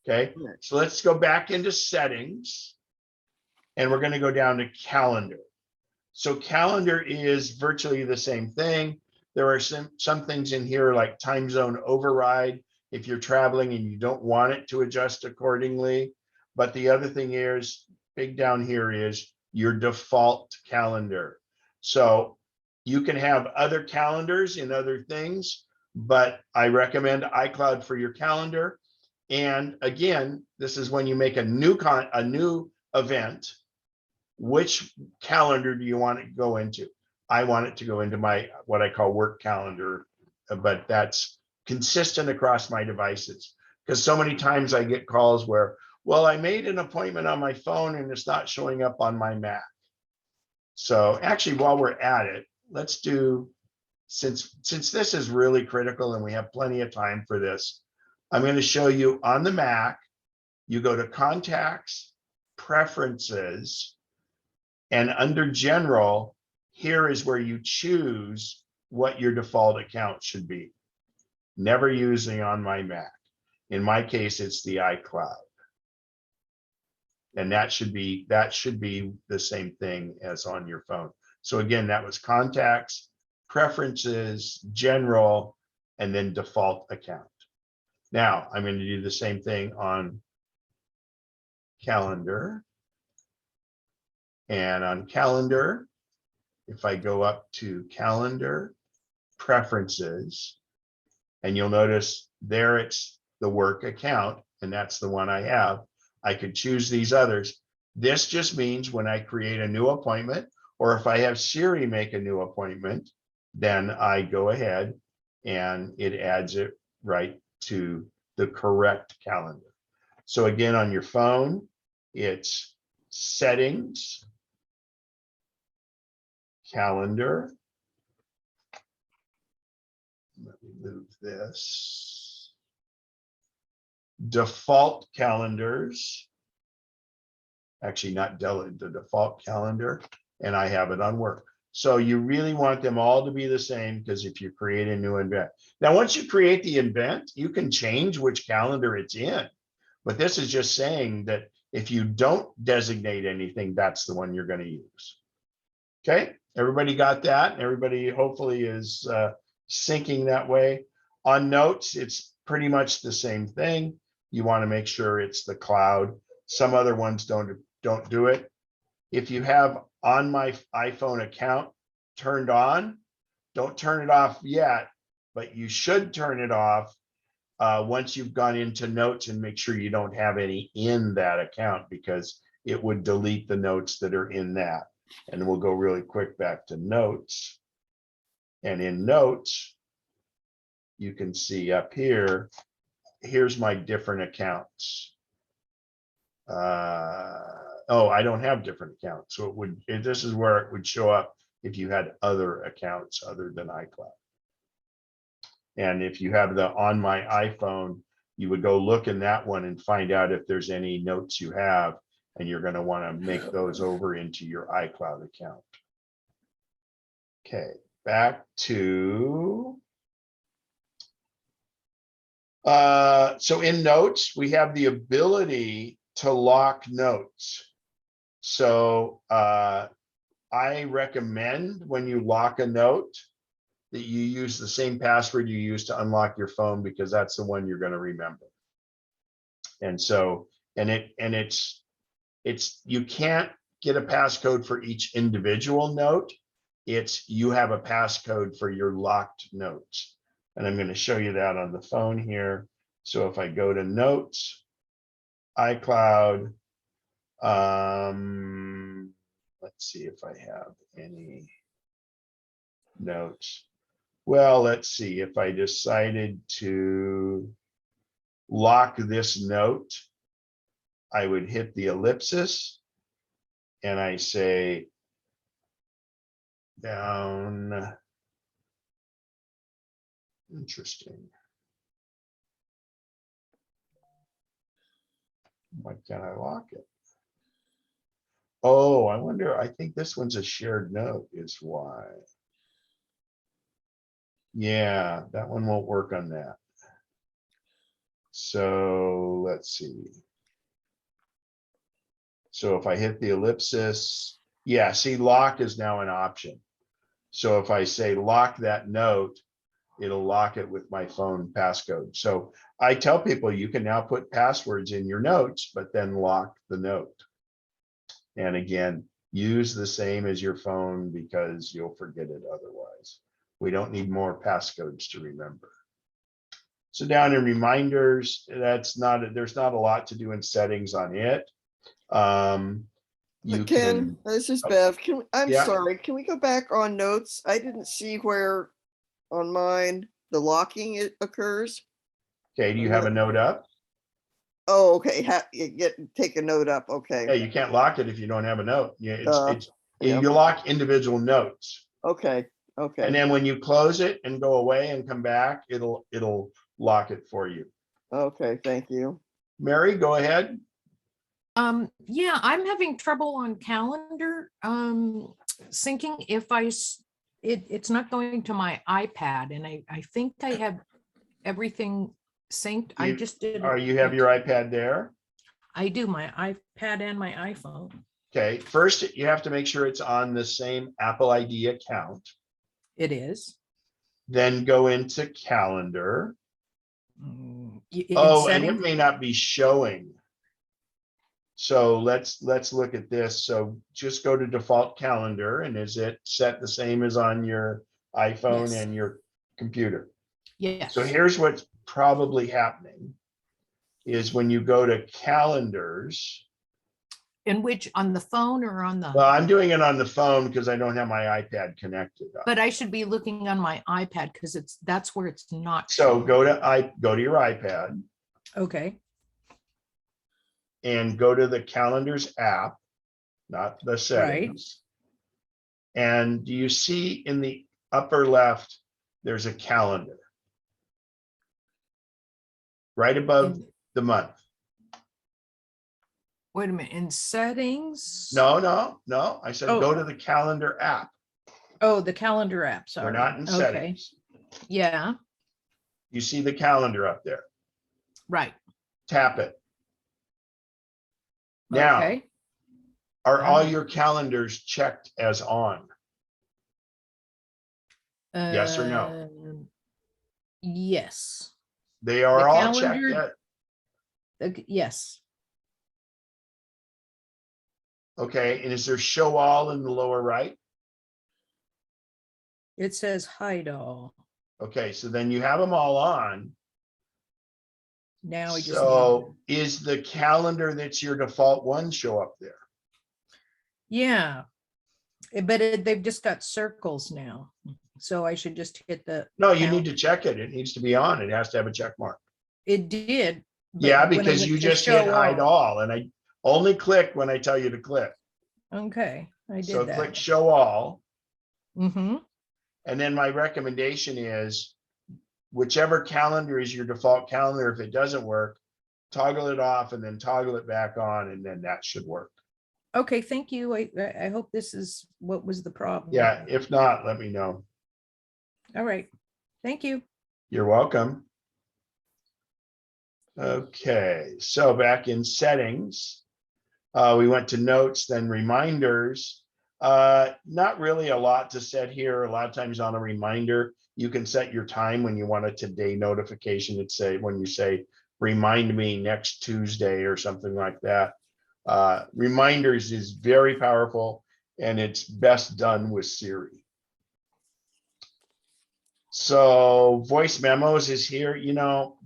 S1: Okay. So let's go back into settings, and we're going to go down to calendar. So calendar is virtually the same thing. There are some things in here like time zone override if you're traveling and you don't want it to adjust accordingly. But the other thing is, big down here is your default calendar. So you can have other calendars in other things, but I recommend iCloud for your calendar. And again, this is when you make a new event. Which calendar do you want it to go into? I want it to go into my, what I call work calendar, but that's consistent across my devices. Because so many times I get calls where, well, I made an appointment on my phone and it's not showing up on my Mac. So actually, while we're at it, let's do, since this is really critical and we have plenty of time for this, I'm going to show you on the Mac, you go to Contacts, Preferences, and under General, here is where you choose what your default account should be. Never using on my Mac. In my case, it's the iCloud. And that should be the same thing as on your phone. So again, that was Contacts, Preferences, General, and then Default Account. Now I'm going to do the same thing on Calendar. And on Calendar, if I go up to Calendar, Preferences, and you'll notice there it's the work account, and that's the one I have. I could choose these others. This just means when I create a new appointment, or if I have Siri make a new appointment, then I go ahead and it adds it right to the correct calendar. So again, on your phone, it's Settings, Calendar. Let me move this. Default calendars. Actually, not delete the default calendar, and I have it on work. So you really want them all to be the same, because if you create a new event. Now, once you create the event, you can change which calendar it's in. But this is just saying that if you don't designate anything, that's the one you're going to use. Okay, everybody got that? Everybody hopefully is syncing that way. On Notes, it's pretty much the same thing. You want to make sure it's the cloud. Some other ones don't do it. If you have On My iPhone account turned on, don't turn it off yet, but you should turn it off once you've gone into Notes and make sure you don't have any in that account, because it would delete the notes that are in that. And we'll go really quick back to Notes. And in Notes, you can see up here, here's my different accounts. Oh, I don't have different accounts. So this is where it would show up if you had other accounts other than iCloud. And if you have the On My iPhone, you would go look in that one and find out if there's any notes you have, and you're going to want to make those over into your iCloud account. Okay, back to so in Notes, we have the ability to lock notes. So I recommend when you lock a note that you use the same password you use to unlock your phone, because that's the one you're going to remember. And so, it's you can't get a passcode for each individual note. It's you have a passcode for your locked notes. And I'm going to show you that on the phone here. So if I go to Notes, iCloud, let's see if I have any notes. Well, let's see if I decided to lock this note, I would hit the ellipsis and I say down. Interesting. Why can't I lock it? Oh, I wonder, I think this one's a shared note is why. Yeah, that one won't work on that. So let's see. So if I hit the ellipsis, yeah, see, lock is now an option. So if I say lock that note, it'll lock it with my phone passcode. So I tell people you can now put passwords in your notes, but then lock the note. And again, use the same as your phone because you'll forget it otherwise. We don't need more passcodes to remember. So down in reminders, there's not a lot to do in settings on it. You
S6: Ken,
S1: can,
S6: this is Bev. I'm
S1: yeah.
S6: sorry, can we go back on notes? I didn't see where on mine the locking occurs.
S1: okay, do you have a note up?
S6: Oh, okay, take a note up,
S1: Yeah,
S6: okay.
S1: you can't lock it if you don't have a note. Yeah,
S6: Yeah.
S1: you lock individual notes.
S6: Okay,
S1: And
S6: okay,
S1: then when you close it and go away and come back, it'll lock it for you.
S6: okay, thank you.
S1: Mary, go ahead.
S4: Yeah, I'm having trouble on calendar, syncing it's not going to my iPad, and I think I have everything synced. I just did.
S1: You have your iPad there?
S4: I do, my iPad and my iPhone.
S1: Okay, first you have to make sure it's on the same Apple ID account.
S4: It is.
S1: Then go into calendar.
S4: In
S1: Oh, and it
S4: settings?
S1: may not be showing. So let's look at this. So just go to default calendar, and is it set the same as on your iPhone
S4: Yes.
S1: and your computer?
S4: Yes.
S1: So here's what's probably happening is when you go to calendars.
S4: In which, on the phone or on the?
S1: Well, I'm doing it on the phone because I don't have my iPad connected.
S4: But I should be looking on my iPad because that's where it's not.
S1: So
S4: showing.
S1: go to your iPad
S4: Okay.
S1: and go to the calendars app, not the settings. And do you see in the upper left, there's a calendar right above the month?
S4: Wait a minute, in settings?
S1: No. I said,
S4: Oh.
S1: go to the calendar app.
S4: Oh, the calendar app,
S1: We're
S4: sorry.
S1: not in
S4: Okay.
S1: settings.
S4: Yeah,
S1: You see the calendar up there.
S4: right.
S1: Tap it. Now,
S4: Okay.
S1: are all your calendars checked as on? Yes or no?
S4: Yes.
S1: They are
S4: The
S1: all checked.
S4: calendar- Yes.
S1: Okay, and is there show all in the lower right?
S4: It says hide all.
S1: Okay, so then you have them all on.
S4: Now we just.
S1: So is the calendar that's your default one show up there?
S4: Yeah. But they've just got circles now. So I should just hit the.
S1: No, you need to check it. It needs to be on. It has to have a check mark.
S4: It did. but
S1: Yeah,
S4: when I
S1: because
S4: went
S1: you
S4: to
S1: just
S4: show
S1: hit hide all, and I only click when I tell you to click.
S4: Okay, I
S1: So
S4: did
S1: click
S4: that.
S1: show all.
S4: Mm-hmm.
S1: And then my recommendation is whichever calendar is your default calendar, if it doesn't work, toggle it off and then toggle it back on, and then that should work.
S4: Okay, thank you. I hope this is what was the problem.
S1: Yeah, if not, let me know.
S4: All right. Thank you.
S1: You're welcome. Okay, so back in settings, we went to notes, then reminders. Not really a lot to set here. A lot of times on a reminder, you can set your time when you want a today notification. It'd say when you say, remind me next Tuesday or something like that. Reminders is very powerful, and it's best done with Siri. So voice memos is here. You know,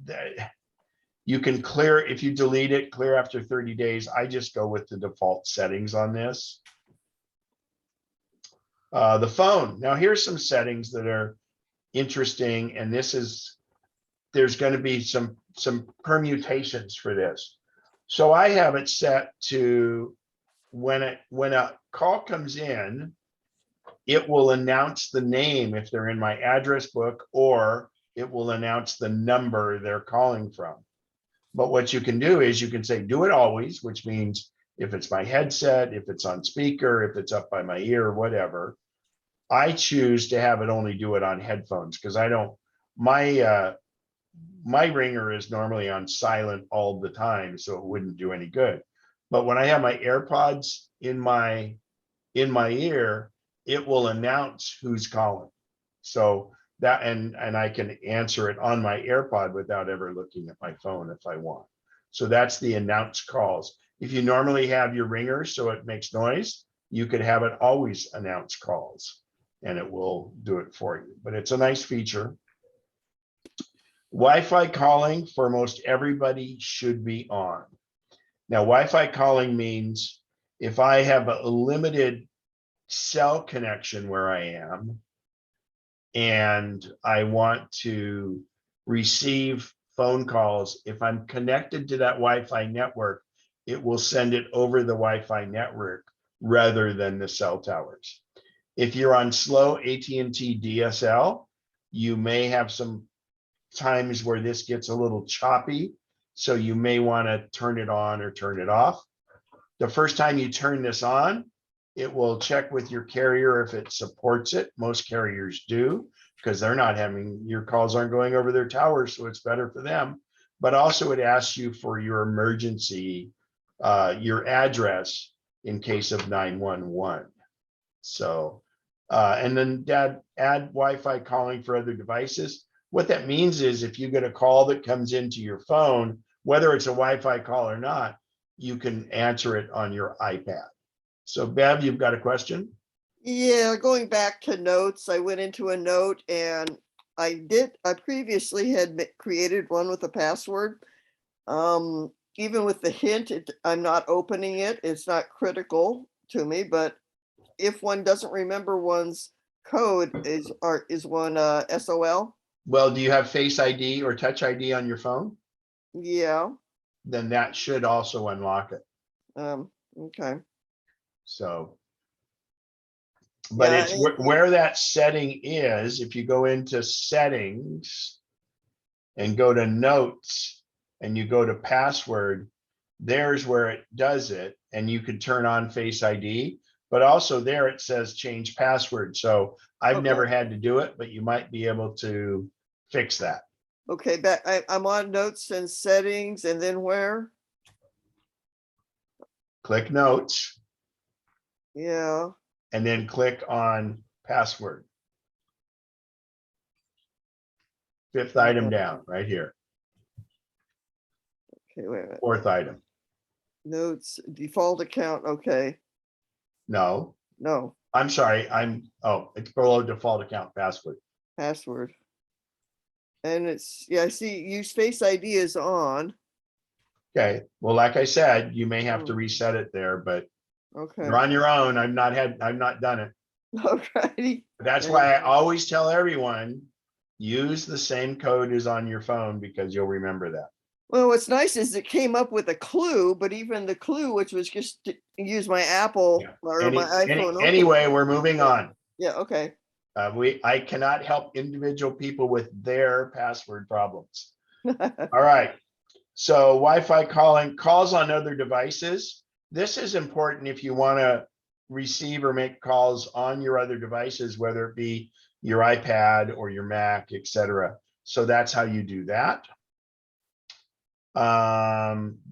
S1: you can clear, if you delete it, clear after 30 days. I just go with the default settings on this. The phone. Now here's some settings that are interesting, and there's going to be some permutations for this. So I have it set to when a call comes in, it will announce the name if they're in my address book, or it will announce the number they're calling from. But what you can do is you can say, do it always, which means if it's my headset, if it's on speaker, if it's up by my ear, whatever. I choose to have it only do it on headphones because I don't, my ringer is normally on silent all the time, so it wouldn't do any good. But when I have my AirPods in my ear, it will announce who's calling. So that, and I can answer it on my AirPod without ever looking at my phone if I want. So that's the announce calls. If you normally have your ringer so it makes noise, you could have it always announce calls and it will do it for you. But it's a nice feature. Wi-Fi calling for most everybody should be on. Now, Wi-Fi calling means if I have a limited cell connection where I am and I want to receive phone calls, if I'm connected to that Wi-Fi network, it will send it over the Wi-Fi network rather than the cell towers. If you're on slow AT&T DSL, you may have some times where this gets a little choppy, so you may want to turn it on or turn it off. The first time you turn this on, it will check with your carrier if it supports it. Most carriers do, because they're not having, your calls aren't going over their towers, so it's better for them. But also it asks you for your emergency, your address in case of 911. So, and then add Wi-Fi calling for other devices. What that means is if you get a call that comes into your phone, whether it's a Wi-Fi call or not, you can answer it on your iPad. So Bev, you've got a question?
S6: Yeah, going back to notes, I went into a note and I previously had created one with a password. Even with the hint, I'm not opening it. It's not critical to me, but if one doesn't remember one's code, is one SOL?
S1: Well, do you have Face ID or Touch ID on your phone?
S6: Yeah.
S1: Then that should also unlock it.
S6: Okay.
S1: So, but
S6: Yeah,
S1: it's where that setting is. If you go into settings and go to notes and you go to password, there's where it does it. And you can turn on Face ID, but also there it says change password. So I've
S6: Okay.
S1: never had to do it, but you might be able to fix that.
S6: Okay, I'm on notes and settings, and then where?
S1: Click notes
S6: Yeah.
S1: and then click on password. Fifth item down, right here.
S6: Okay, wait a minute.
S1: Fourth item.
S6: Notes, default account. Okay.
S1: No,
S6: No,
S1: I'm sorry. It's below default account password.
S6: password. And it's, yeah, I see use Face ID is on.
S1: Okay, well, like I said, you may have to reset it there, but
S6: Okay.
S1: you're on your own. I've not done it.
S6: Okay.
S1: That's why I always tell everyone, use the same code as on your phone because you'll remember that.
S6: Well, what's nice is it came up with a clue, but even the clue, which was just to use my Apple
S1: Yeah.
S6: or my iPhone. Okay.
S1: Anyway, we're moving on.
S6: Yeah, okay.
S1: I cannot help individual people with their password problems. All right. So Wi-Fi calls on other devices. This is important if you want to receive or make calls on your other devices, whether it be your iPad or your Mac, etc. So that's how you do that.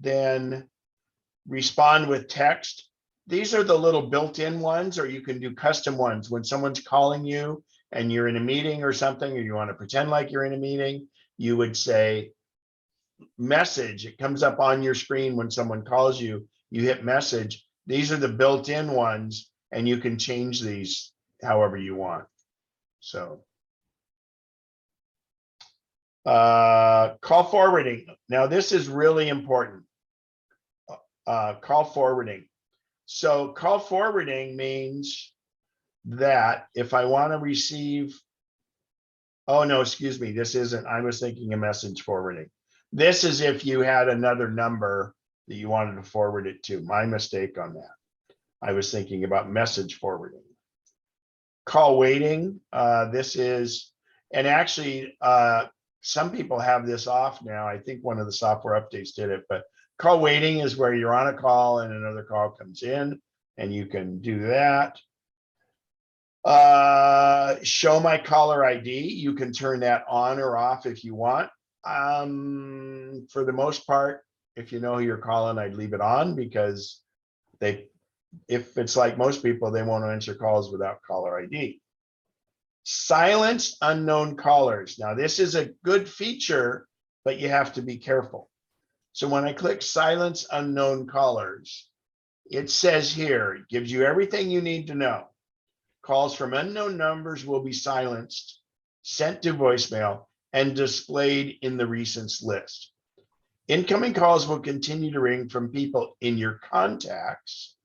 S1: Then respond with text. These are the little built-in ones, or you can do custom ones. When someone's calling you and you're in a meeting or something, or you want to pretend like you're in a meeting, you would say message. It comes up on your screen when someone calls you, you hit message. These are the built-in ones, and you can change these however you want. So call forwarding. Now this is really important. Call forwarding. So call forwarding means that if I want to receive, oh no, excuse me, this isn't, I was thinking of message forwarding. This is if you had another number that you wanted to forward it to. My mistake on that. I was thinking about message forwarding. Call waiting, this is, and actually some people have this off now. I think one of the software updates did it, but call waiting is where you're on a call and another call comes in, and you can do that. Show my caller ID. You can turn that on or off if you want. For the most part, if you know who you're calling, I'd leave it on because if it's like most people, they won't answer calls without caller ID. Silence unknown callers. Now, this is a good feature, but you have to be careful. So when I click silence unknown callers, it says here, it gives you everything you need to know. Calls from unknown numbers will be silenced, sent to voicemail, and displayed in the recents list. Incoming calls will continue to ring from people in your contacts.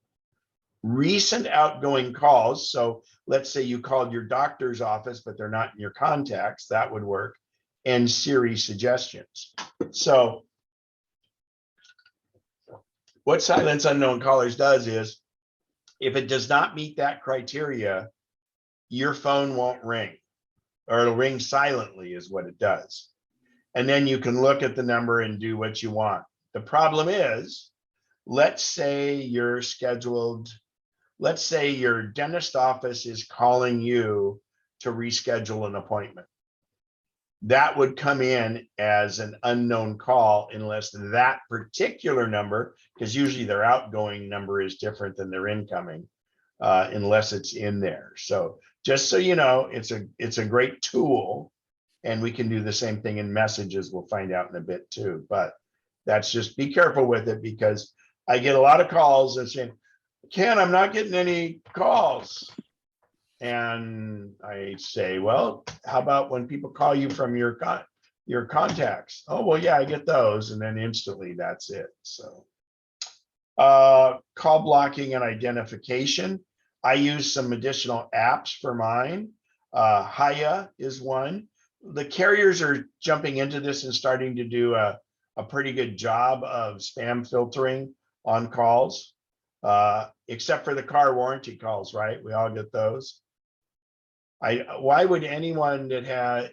S1: Recent outgoing calls, so let's say you called your doctor's office, but they're not in your contacts, that would work, and Siri suggestions. So what Silence Unknown Callers does is, if it does not meet that criteria, your phone won't ring, or it'll ring silently is what it does. And then you can look at the number and do what you want. The problem is, let's say you're scheduled, let's say your dentist office is calling you to reschedule an appointment. That would come in as an unknown call unless that particular number, because usually their outgoing number is different than their incoming, unless it's in there. So just so you know, it's a great tool, and we can do the same thing in messages. We'll find out in a bit too, but that's just, be careful with it, because I get a lot of calls that say, Ken, I'm not getting any calls. And I say, well, how about when people call you from your contacts? Oh, well, yeah, I get those. And then instantly that's it. So call blocking and identification. I use some additional apps for mine. Hiya is one. The carriers are jumping into this and starting to do a pretty good job of spam filtering on calls, except for the car warranty calls, right? We all get those. Why would anyone that had,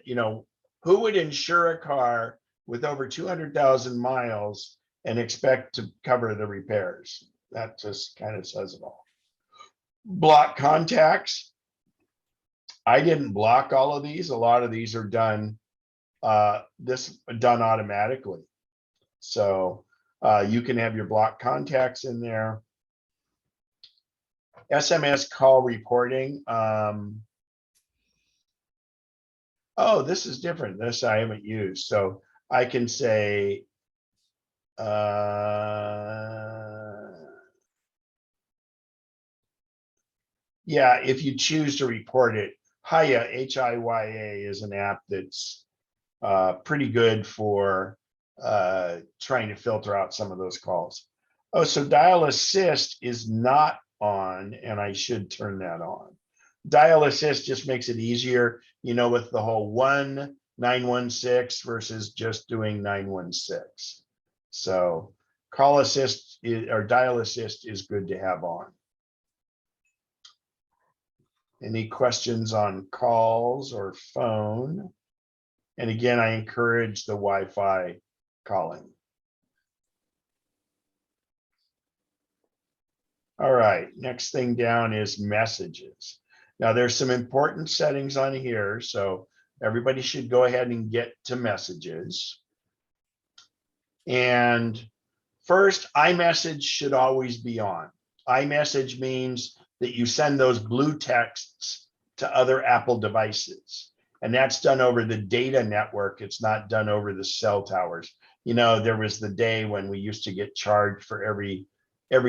S1: who would insure a car with over 200,000 miles and expect to cover the repairs? That just kind of says it all. Block contacts. I didn't block all of these. A lot of these are done, done automatically. So you can have your block contacts in there. SMS call reporting. Oh, this is different. This I haven't used. So I can say, yeah, if you choose to report it, Hiya, H-I-Y-A, is an app that's pretty good for trying to filter out some of those calls. Oh, so dial assist is not on, and I should turn that on. Dial assist just makes it easier, with the whole 1-916 versus just doing 916. So call assist or dial assist is good to have on. Any questions on calls or phone? And again, I encourage the Wi-Fi calling. All right, next thing down is messages. Now there's some important settings on here, so everybody should go ahead and get to messages. And first, iMessage should always be on. iMessage means that you send those blue texts to other Apple devices. And that's done over the data network. It's not done over the cell towers. There was the day when we used to get charged for every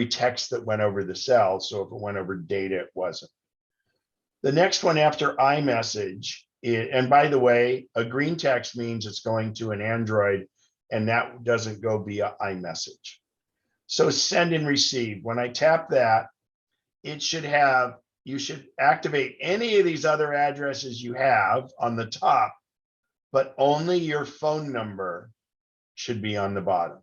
S1: text that went over the cell. So if it went over data, it wasn't. The next one after iMessage, and by the way, a green text means it's going to an Android, and that doesn't go via iMessage. So send and receive. When I tap that, it should have, you should activate any of these other addresses you have on the top, but only your phone number should be on the bottom.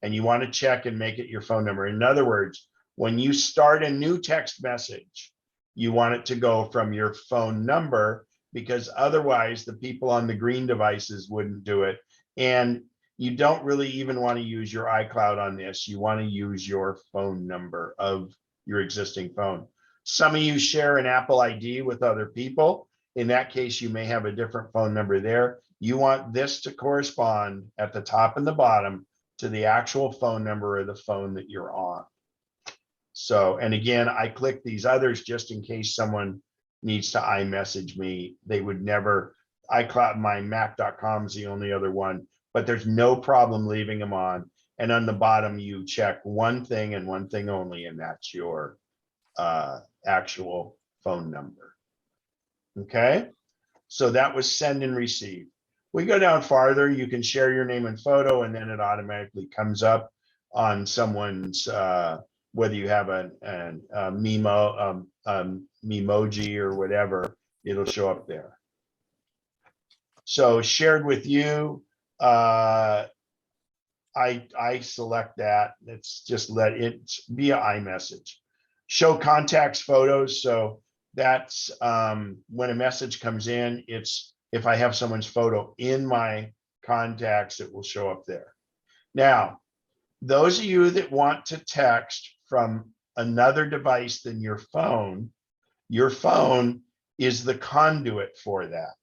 S1: And you want to check and make it your phone number. In other words, when you start a new text message, you want it to go from your phone number, because otherwise the people on the green devices wouldn't do it. And you don't really even want to use your iCloud on this. You want to use your phone number of your existing phone. Some of you share an Apple ID with other people. In that case, you may have a different phone number there. You want this to correspond at the top and the bottom to the actual phone number of the phone that you're on. So, and again, I click these others just in case someone needs to iMessage me. They would never, iCloud, my Mac.com is the only other one, but there's no problem leaving them on. And on the bottom, you check one thing and one thing only, and that's your actual phone number. Okay. So that was send and receive. We go down farther, you can share your name and photo, and then it automatically comes up on someone's, whether you have a Memoji or whatever, it'll show up there. So shared with you, I select that. It's just let it via iMessage. Show contacts photos. So that's when a message comes in, it's if I have someone's photo in my contacts, it will show up there. Now, those of you that want to text from another device than your phone is the conduit for that.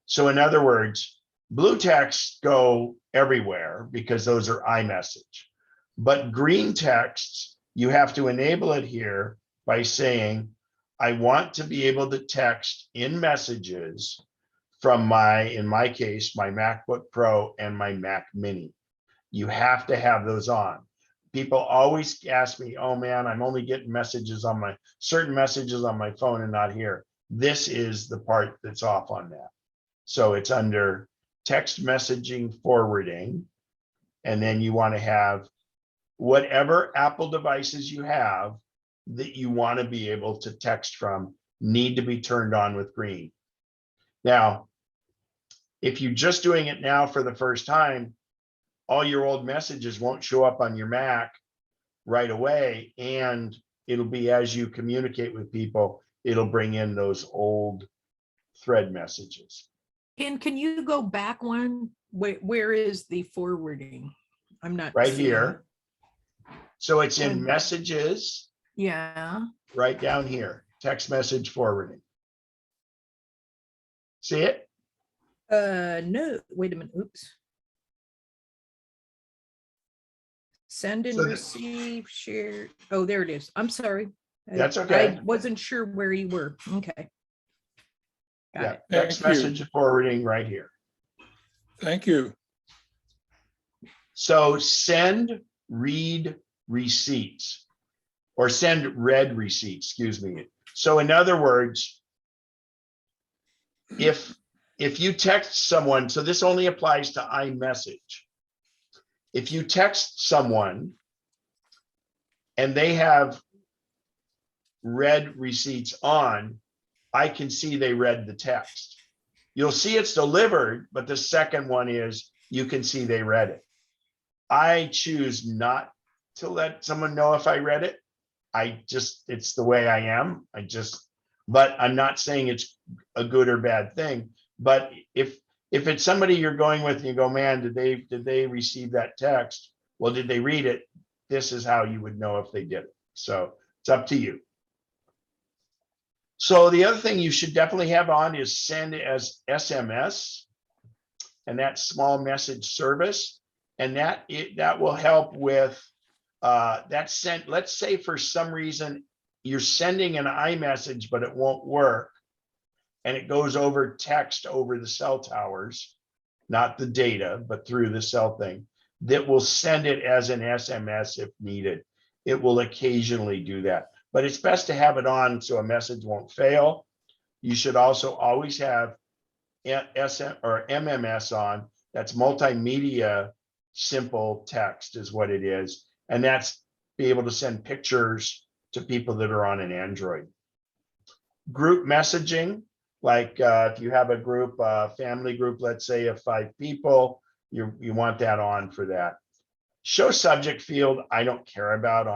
S1: So in other words, blue texts go everywhere because those are iMessage. But green texts, you have to enable it here by saying, I want to be able to text in messages from in my case, my MacBook Pro and my Mac Mini. You have to have those on. People always ask me, oh man, I'm only getting messages on certain messages on my phone and not here. This is the part that's off on that. So it's under text messaging forwarding. And then you want to have whatever Apple devices you have that you want to be able to text from need to be turned on with green. Now, if you're just doing it now for the first time, all your old messages won't show up on your Mac right away. And it'll be as you communicate with people, it'll bring in those old thread messages.
S4: And can you go back one? Where is the forwarding? I'm not
S1: Right
S4: seeing
S1: here. So it's in
S4: it.
S1: messages,
S4: Yeah.
S1: right down here, text message forwarding. See it?
S4: No, wait a minute. Oops. Send and
S1: So
S4: receive, share. Oh, there it is. I'm sorry.
S1: That's okay.
S4: I wasn't sure where you were. Okay. Got
S1: Yeah,
S4: it.
S1: text
S2: Thank you.
S1: message forwarding right here.
S2: Thank you.
S1: So send, read receipts, or send read receipts, excuse me. So in other words, if you text someone, so this only applies to iMessage. If you text someone and they have read receipts on, I can see they read the text. You'll see it's delivered, but the second one is you can see they read it. I choose not to let someone know if I read it. It's the way I am. But I'm not saying it's a good or bad thing. But if it's somebody you're going with and you go, man, did they receive that text? Well, did they read it? This is how you would know if they did it. So it's up to you. So the other thing you should definitely have on is send as SMS, and that's small message service. And that will help with that sent. Let's say for some reason you're sending an iMessage, but it won't work. And it goes over text over the cell towers, not the data, but through the cell thing, that will send it as an SMS if needed. It will occasionally do that, but it's best to have it on so a message won't fail. You should also always have SM or MMS on. That's multimedia simple text is what it is. And that's be able to send pictures to people that are on an Android. Group messaging, like if you have a group, family group, let's say of 5 people, you want that on for that. Show subject field, I don't care about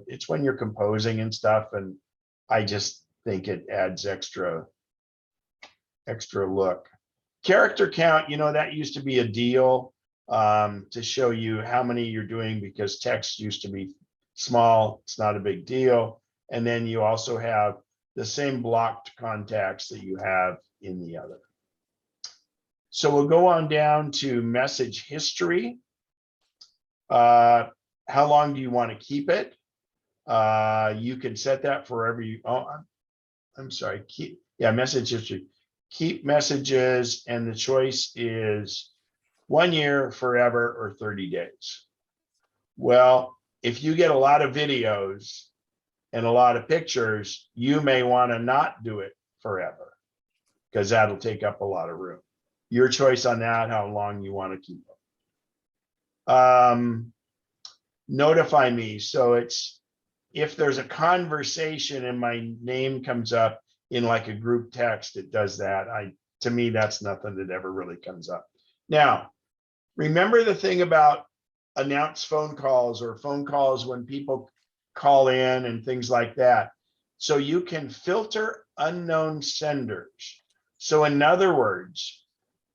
S1: it's when you're composing and stuff. And I just think it adds extra look. Character count, that used to be a deal to show you how many you're doing because text used to be small. It's not a big deal. And then you also have the same blocked contacts that you have in the other. So we'll go on down to message history. How long do you want to keep it? You can set that forever you, I'm sorry, message history. Keep messages, and the choice is 1 year, forever, or 30 days. Well, if you get a lot of videos and a lot of pictures, you may want to not do it forever. because that'll take up a lot of room. Your choice on that, how long you want to keep them. Notify me. So it's, if there's a conversation and my name comes up in like a group text, it does that. To me, that's nothing that ever really comes up. Now, remember the thing about announced phone calls or phone calls when people call in and things like that. So you can filter unknown senders. So in other words,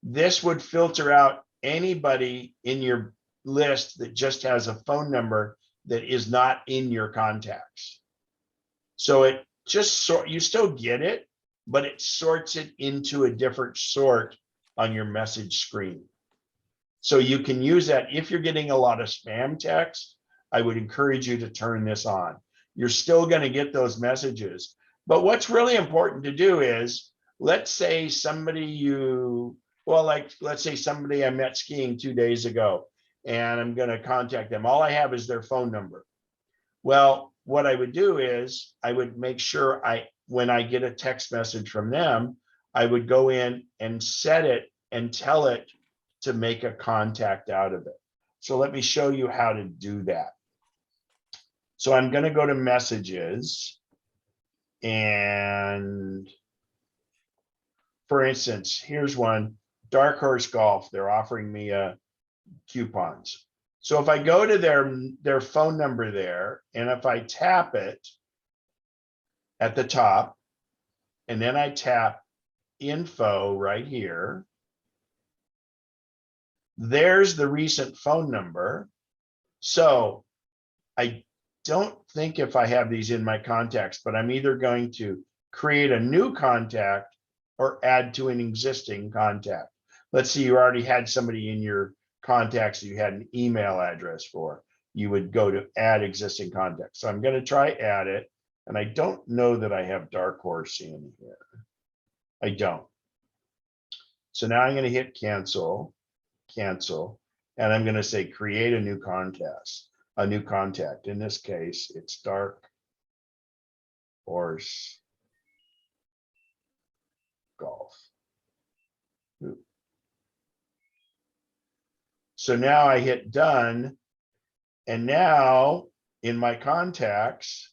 S1: this would filter out anybody in your list that just has a phone number that is not in your contacts. So it just you still get it, but it sorts it into a different sort on your message screen. So you can use that if you're getting a lot of spam text. I would encourage you to turn this on. You're still going to get those messages. But what's really important to do is, let's say somebody let's say somebody I met skiing 2 days ago, and I'm going to contact them. All I have is their phone number. Well, what I would do is I would make sure when I get a text message from them, I would go in and set it and tell it to make a contact out of it. So let me show you how to do that. So I'm going to go to messages, and for instance, here's one, Dark Horse Golf. They're offering me coupons. So if I go to their phone number there, and if I tap it at the top, and then I tap info right here, there's the recent phone number. So I don't think if I have these in my contacts, but I'm either going to create a new contact or add to an existing contact. Let's see, you already had somebody in your contacts you had an email address for. You would go to add existing contacts. So I'm going to try add it. And I don't know that I have Dark Horse in here. I don't. So now I'm going to hit cancel, and I'm going to say create a new contact. In this case, it's Dark Horse Golf. So now I hit done, and now in my contacts,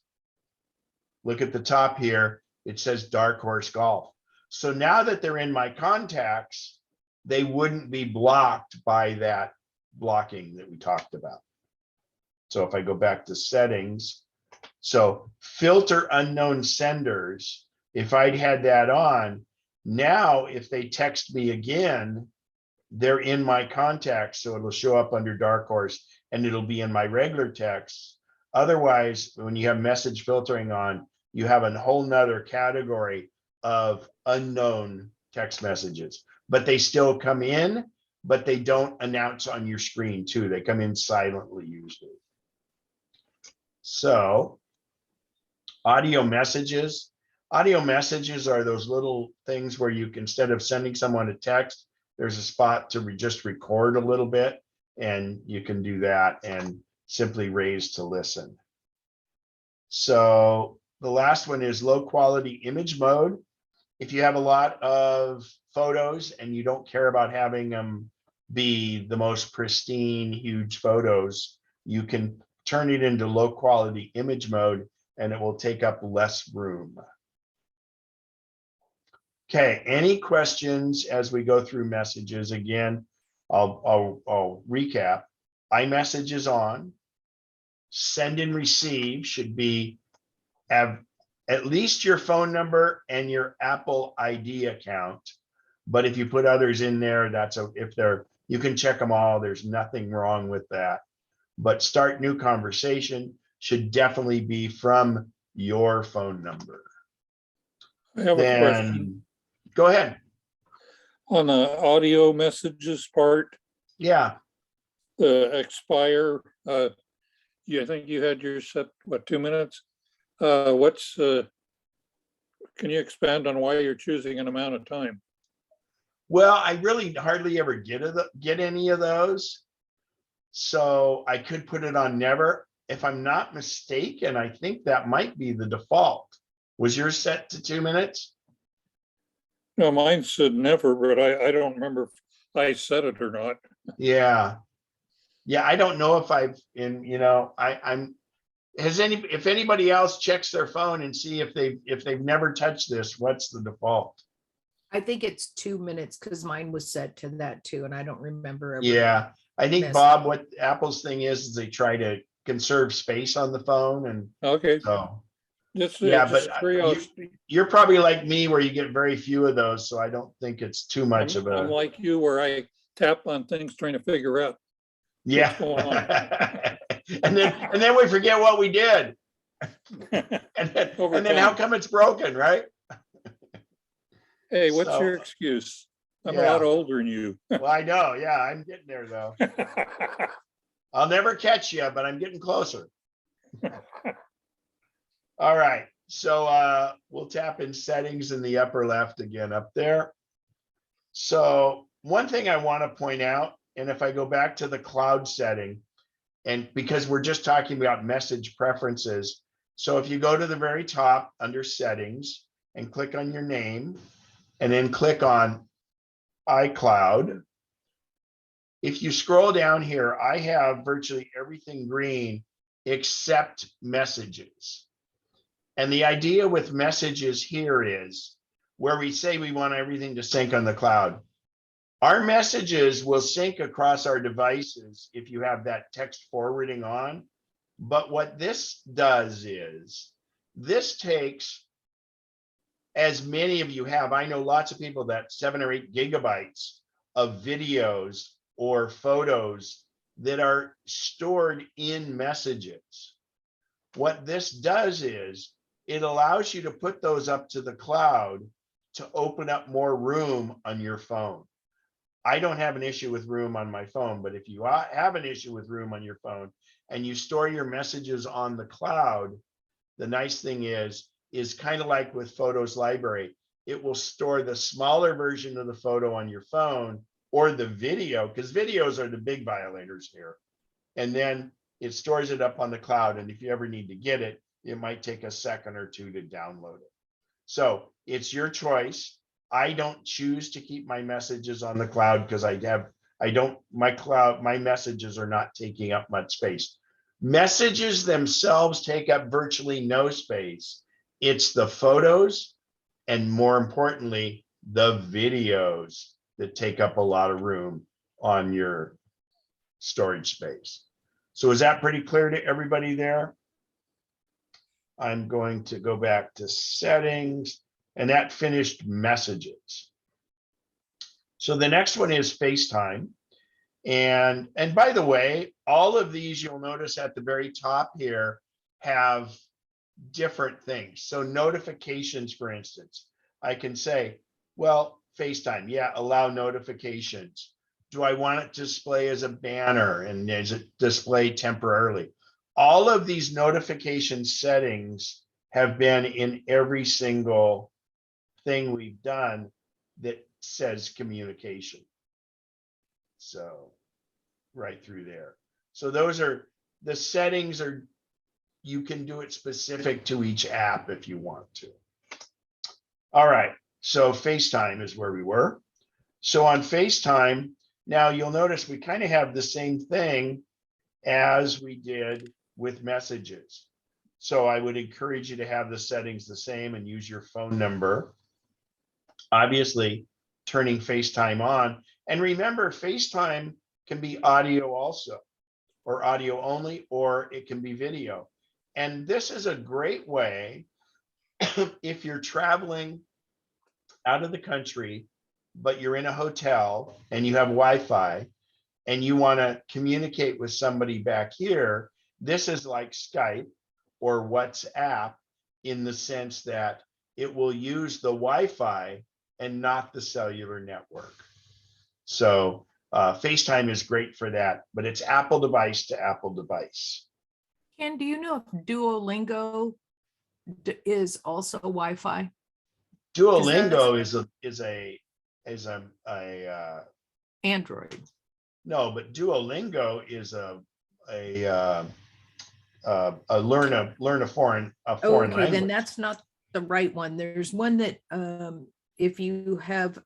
S1: look at the top here, it says Dark Horse Golf. So now that they're in my contacts, they wouldn't be blocked by that blocking that we talked about. So if I go back to settings, so filter unknown senders, if I'd had that on, now if they text me again, they're in my contacts, so it'll show up under Dark Horse and it'll be in my regular texts. Otherwise, when you have message filtering on, you have a whole nother category of unknown text messages, but they still come in, but they don't announce on your screen too. They come in silently usually. So audio messages are those little things where you can, instead of sending someone a text, there's a spot to just record a little bit, and you can do that and simply raise to listen. So the last one is low quality image mode. If you have a lot of photos and you don't care about having them be the most pristine, huge photos, you can turn it into low quality image mode and it will take up less room. Okay, any questions as we go through messages? Again, I'll recap. iMessage is on. Send and receive should have at least your phone number and your Apple ID account. But if you put others in there, you can check them all. There's nothing wrong with that. But start new conversation should definitely be from your phone number.
S2: I have a question.
S1: Go ahead.
S2: On the audio messages part,
S1: Yeah.
S2: the expire, I think you had yours set, 2 minutes? Can you expand on why you're choosing an amount of time?
S1: Well, I really hardly ever get any of those. So I could put it on never. If I'm not mistaken, I think that might be the default. Was yours set to 2 minutes?
S2: No, mine said never, but I don't remember if I said it or not.
S1: Yeah. Yeah, I don't know if I've, I'm, if anybody else checks their phone and see if they've never touched this, what's the default?
S4: I think it's 2 minutes because mine was set to that too, and I don't remember. ever
S1: Yeah, I think
S4: messing.
S1: Bob, what Apple's thing is they try to conserve space on the phone and
S2: Okay,
S1: so,
S2: just,
S1: yeah,
S2: just
S1: but
S2: curiosity.
S1: you're probably like me where you get very few of those, so I don't think it's too much of
S2: I'm
S1: a,
S2: like you where I tap on things trying to figure out
S1: yeah.
S2: going on.
S1: And then we forget what we did.
S2: Over
S1: And then how
S2: time.
S1: come it's broken, right?
S2: Hey, what's
S1: So,
S2: your excuse? I'm a
S1: yeah.
S2: lot older than you.
S1: Well, I know, yeah, I'm getting there though. I'll never catch you, but I'm getting closer. All right, so we'll tap in settings in the upper left again up there. So one thing I want to point out, and if I go back to the cloud setting, and because we're just talking about message preferences, so if you go to the very top under settings and click on your name, and then click on iCloud. If you scroll down here, I have virtually everything green except messages. And the idea with messages here is where we say we want everything to sync on the cloud. Our messages will sync across our devices if you have that text forwarding on. But what this does is this takes, as many of you have, I know lots of people that 7 or 8 gigabytes of videos or photos that are stored in messages. What this does is it allows you to put those up to the cloud to open up more room on your phone. I don't have an issue with room on my phone, but if you have an issue with room on your phone and you store your messages on the cloud, the nice thing is kind of like with Photos Library, it will store the smaller version of the photo on your phone or the video, because videos are the big violators here. And then it stores it up on the cloud. And if you ever need to get it, it might take a second or two to download it. So it's your choice. I don't choose to keep my messages on the cloud because my messages are not taking up much space. Messages themselves take up virtually no space. It's the photos and, more importantly, the videos that take up a lot of room on your storage space. So is that pretty clear to everybody there? I'm going to go back to settings, and that finished messages. So the next one is FaceTime. And by the way, all of these you'll notice at the very top here have different things. So notifications, for instance, I can say, well, FaceTime, yeah, allow notifications. Do I want it to display as a banner and is it display temporarily? All of these notification settings have been in every single thing we've done that says communication. So right through there. So those are the settings. Are you can do it specific to each app if you want to. All right, so FaceTime is where we were. So on FaceTime, now you'll notice we kind of have the same thing as we did with messages. So I would encourage you to have the settings the same and use your phone number. Obviously, turning FaceTime on. And remember, FaceTime can be audio also, or audio only, or it can be video. And this is a great way if you're traveling out of the country, but you're in a hotel and you have Wi-Fi and you want to communicate with somebody back here. This is like Skype or WhatsApp in the sense that it will use the Wi-Fi and not the cellular network. So FaceTime is great for that, but it's Apple device to Apple device.
S4: Ken, do you know if Duolingo is also Wi-Fi?
S1: Duolingo is a
S4: Android.
S1: no, but Duolingo is a learn a foreign
S4: Okay,
S1: language.
S4: then that's not the right one. There's one that if you have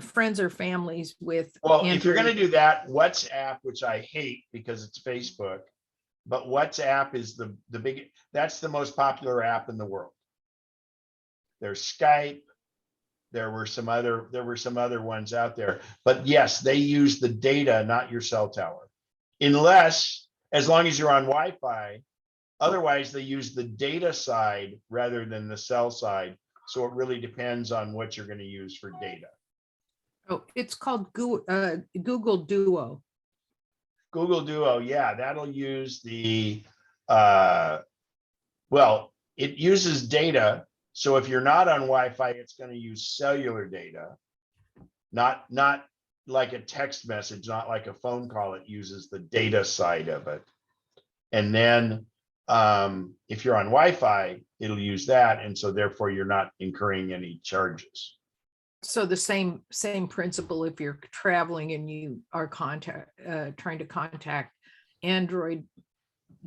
S4: friends or families with
S1: Well, if you're gonna
S4: Android.
S1: do that, WhatsApp, which I hate because it's Facebook, but WhatsApp is that's the most popular app in the world. There's Skype. There were some other ones out there, but yes, they use the data, not your cell tower. As long as you're on Wi-Fi, otherwise they use the data side rather than the cell side. So it really depends on what you're going to use for data.
S4: Oh, it's called Google Duo.
S1: Google Duo, yeah, that'll use it uses data. So if you're not on Wi-Fi, it's going to use cellular data, not like a text message, not like a phone call. It uses the data side of it. And then if you're on Wi-Fi, it'll use that. And so therefore you're not incurring any charges.
S4: So the same principle, if you're traveling and you are trying to contact Android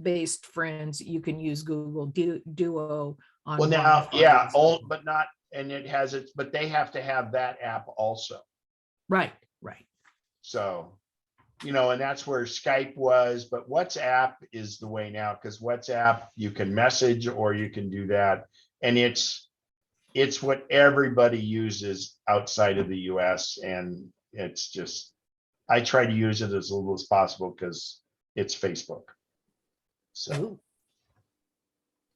S4: based friends, you can use Google Duo on
S1: Well, now,
S4: Wi-Fi
S1: yeah,
S4: as well.
S1: but not, and it has it, but they have to have that app also.
S4: Right.
S1: So, and that's where Skype was, but WhatsApp is the way now, because WhatsApp, you can message or you can do that. And it's what everybody uses outside of the US. And it's just, I try to use it as little as possible because it's Facebook. So,
S4: Ooh.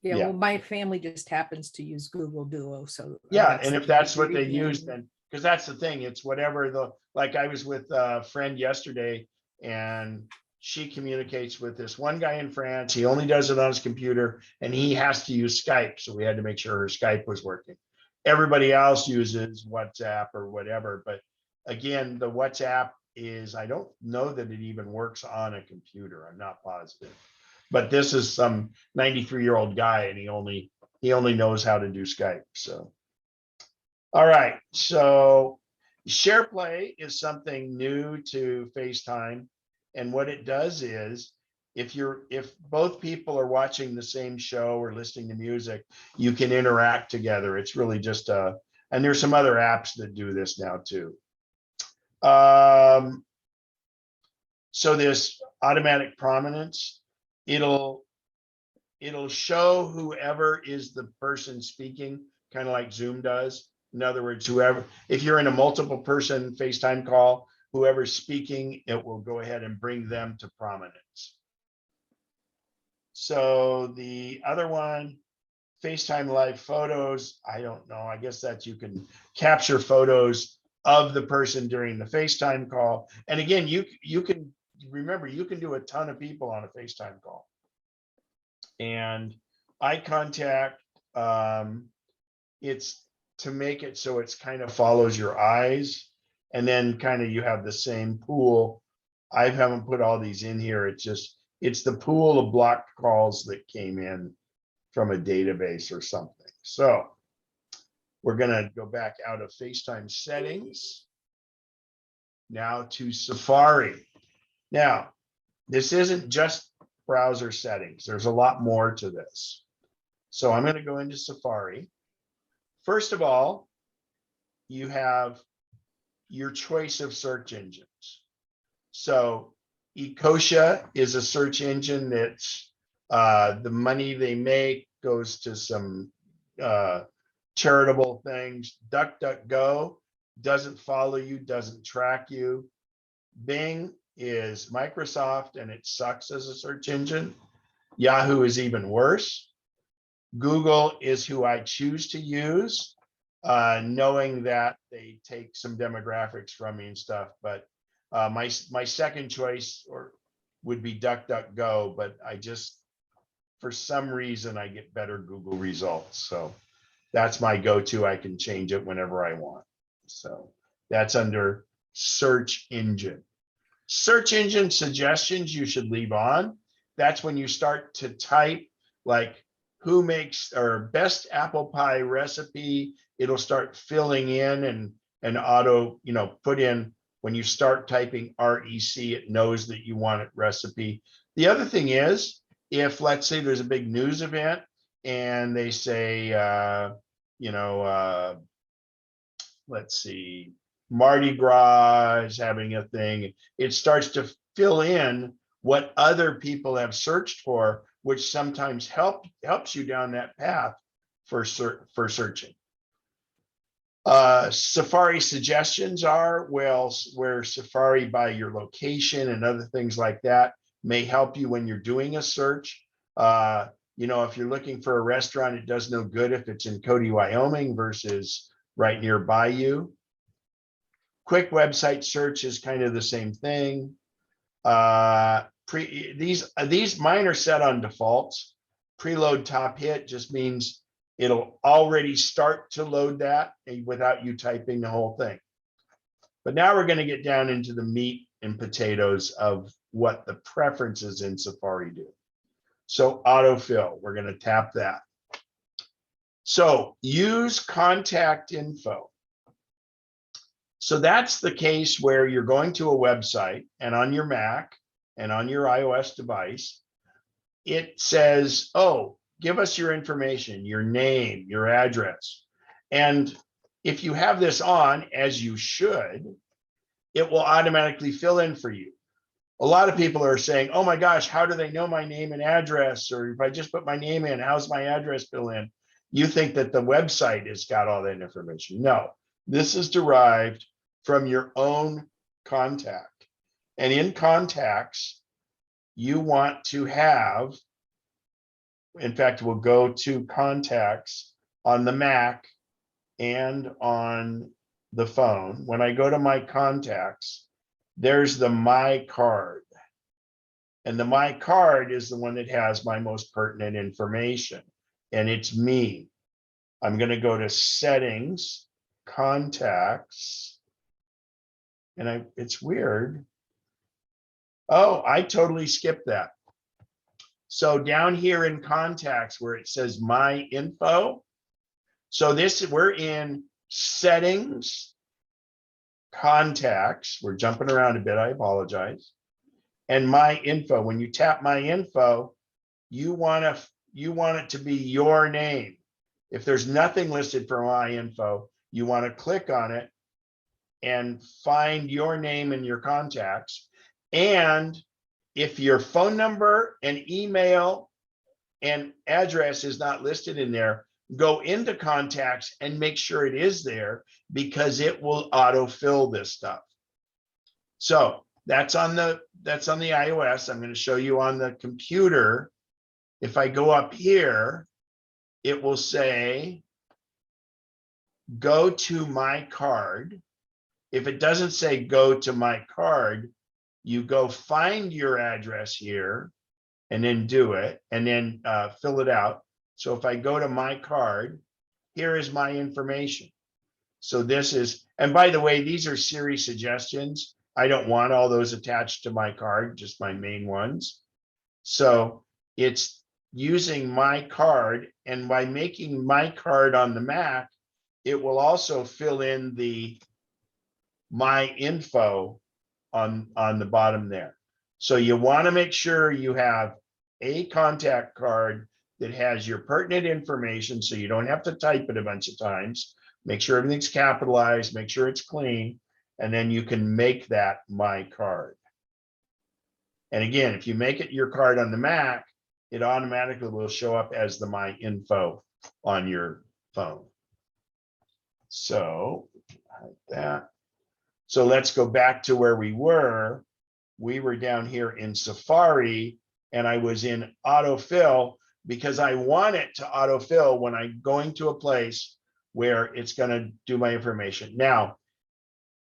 S4: Yeah, well, my family just happens to use Google Duo, so.
S1: yeah, and if that's what they use, then, because that's the thing, it's whatever like I was with a friend yesterday and she communicates with this one guy in France. He only does it on his computer and he has to use Skype. So we had to make sure her Skype was working. Everybody else uses WhatsApp or whatever. But again, the WhatsApp I don't know that it even works on a computer. I'm not positive. But this is some 93-year-old guy and he only knows how to do Skype. So, all right. So SharePlay is something new to FaceTime. And what it does is if both people are watching the same show or listening to music, you can interact together. It's really just and there's some other apps that do this now too. So this automatic prominence, it'll show whoever is the person speaking, kind of like Zoom does. In other words, if you're in a multiple person FaceTime call, whoever's speaking, it will go ahead and bring them to prominence. So the other one, FaceTime live photos, I don't know. I guess that you can capture photos of the person during the FaceTime call. And again, you can remember, you can do a ton of people on a FaceTime call. And eye contact, it's to make it so it's kind of follows your eyes, and then kind of you have the same pool. I haven't put all these in here. It's the pool of blocked calls that came in from a database or something. So we're gonna go back out of FaceTime settings now to Safari. Now, this isn't just browser settings. There's a lot more to this. So I'm going to go into Safari. First of all, you have your choice of search engines. So Ecosia is a search engine that's the money they make goes to some charitable things. DuckDuckGo doesn't follow you, doesn't track you. Bing is Microsoft and it sucks as a search engine. Yahoo is even worse. Google is who I choose to use, knowing that they take some demographics from me and stuff. But my second choice would be DuckDuckGo, but for some reason, I get better Google results. So that's my go-to. I can change it whenever I want. So that's under search engine. Search engine suggestions you should leave on. That's when you start to type like who makes or best apple pie recipe. It'll start filling in and auto, put in when you start typing REC, it knows that you want it recipe. The other thing is, if let's say there's a big news event and they say, let's see, Mardi Gras is having a thing. It starts to fill in what other people have searched for, which sometimes helps you down that path for searching. Safari suggestions are, well, where Safari by your location and other things like that may help you when you're doing a search. If you're looking for a restaurant, it does no good if it's in Cody, Wyoming versus right nearby you. Quick website search is kind of the same thing. These mine are set on defaults. Preload top hit just means it'll already start to load that without you typing the whole thing. But now we're going to get down into the meat and potatoes of what the preferences in Safari do. So autofill, we're going to tap that. So use contact info. So that's the case where you're going to a website and on your Mac and on your iOS device, it says, oh, give us your information, your name, your address. And if you have this on, as you should, it will automatically fill in for you. A lot of people are saying, oh my gosh, how do they know my name and address? Or if I just put my name in, how's my address fill in? You think that the website has got all that information. No, this is derived from your own contact. And in contacts, you want to have, in fact, we'll go to contacts on the Mac and on the phone. When I go to my contacts, there's the My Card. And the My Card is the one that has my most pertinent information. And it's me. I'm going to go to settings, contacts. And it's weird. Oh, I totally skipped that. So down here in contacts where it says my info. So we're in settings, contacts. We're jumping around a bit, I apologize. And my info. When you tap my info, you want it to be your name. If there's nothing listed for my info, you want to click on it and find your name in your contacts. And if your phone number and email and address is not listed in there, go into contacts and make sure it is there, because it will autofill this stuff. So that's on the iOS. I'm going to show you on the computer. If I go up here, it will say, go to my card. If it doesn't say go to my card, you go find your address here and then do it and then fill it out. So if I go to my card, here is my information. So this is, and by the way, these are Siri suggestions. I don't want all those attached to my card, just my main ones. So it's using my card, and by making my card on the Mac, it will also fill in the my info on the bottom there. So you want to make sure you have a contact card that has your pertinent information, so you don't have to type it a bunch of times. Make sure everything's capitalized, make sure it's clean, and then you can make that my card. And again, if you make it your card on the Mac, it automatically will show up as the my info on your phone. So like that. So let's go back to where we were. We were down here in Safari, and I was in autofill because I want it to autofill when I'm going to a place where it's going to do my information. Now,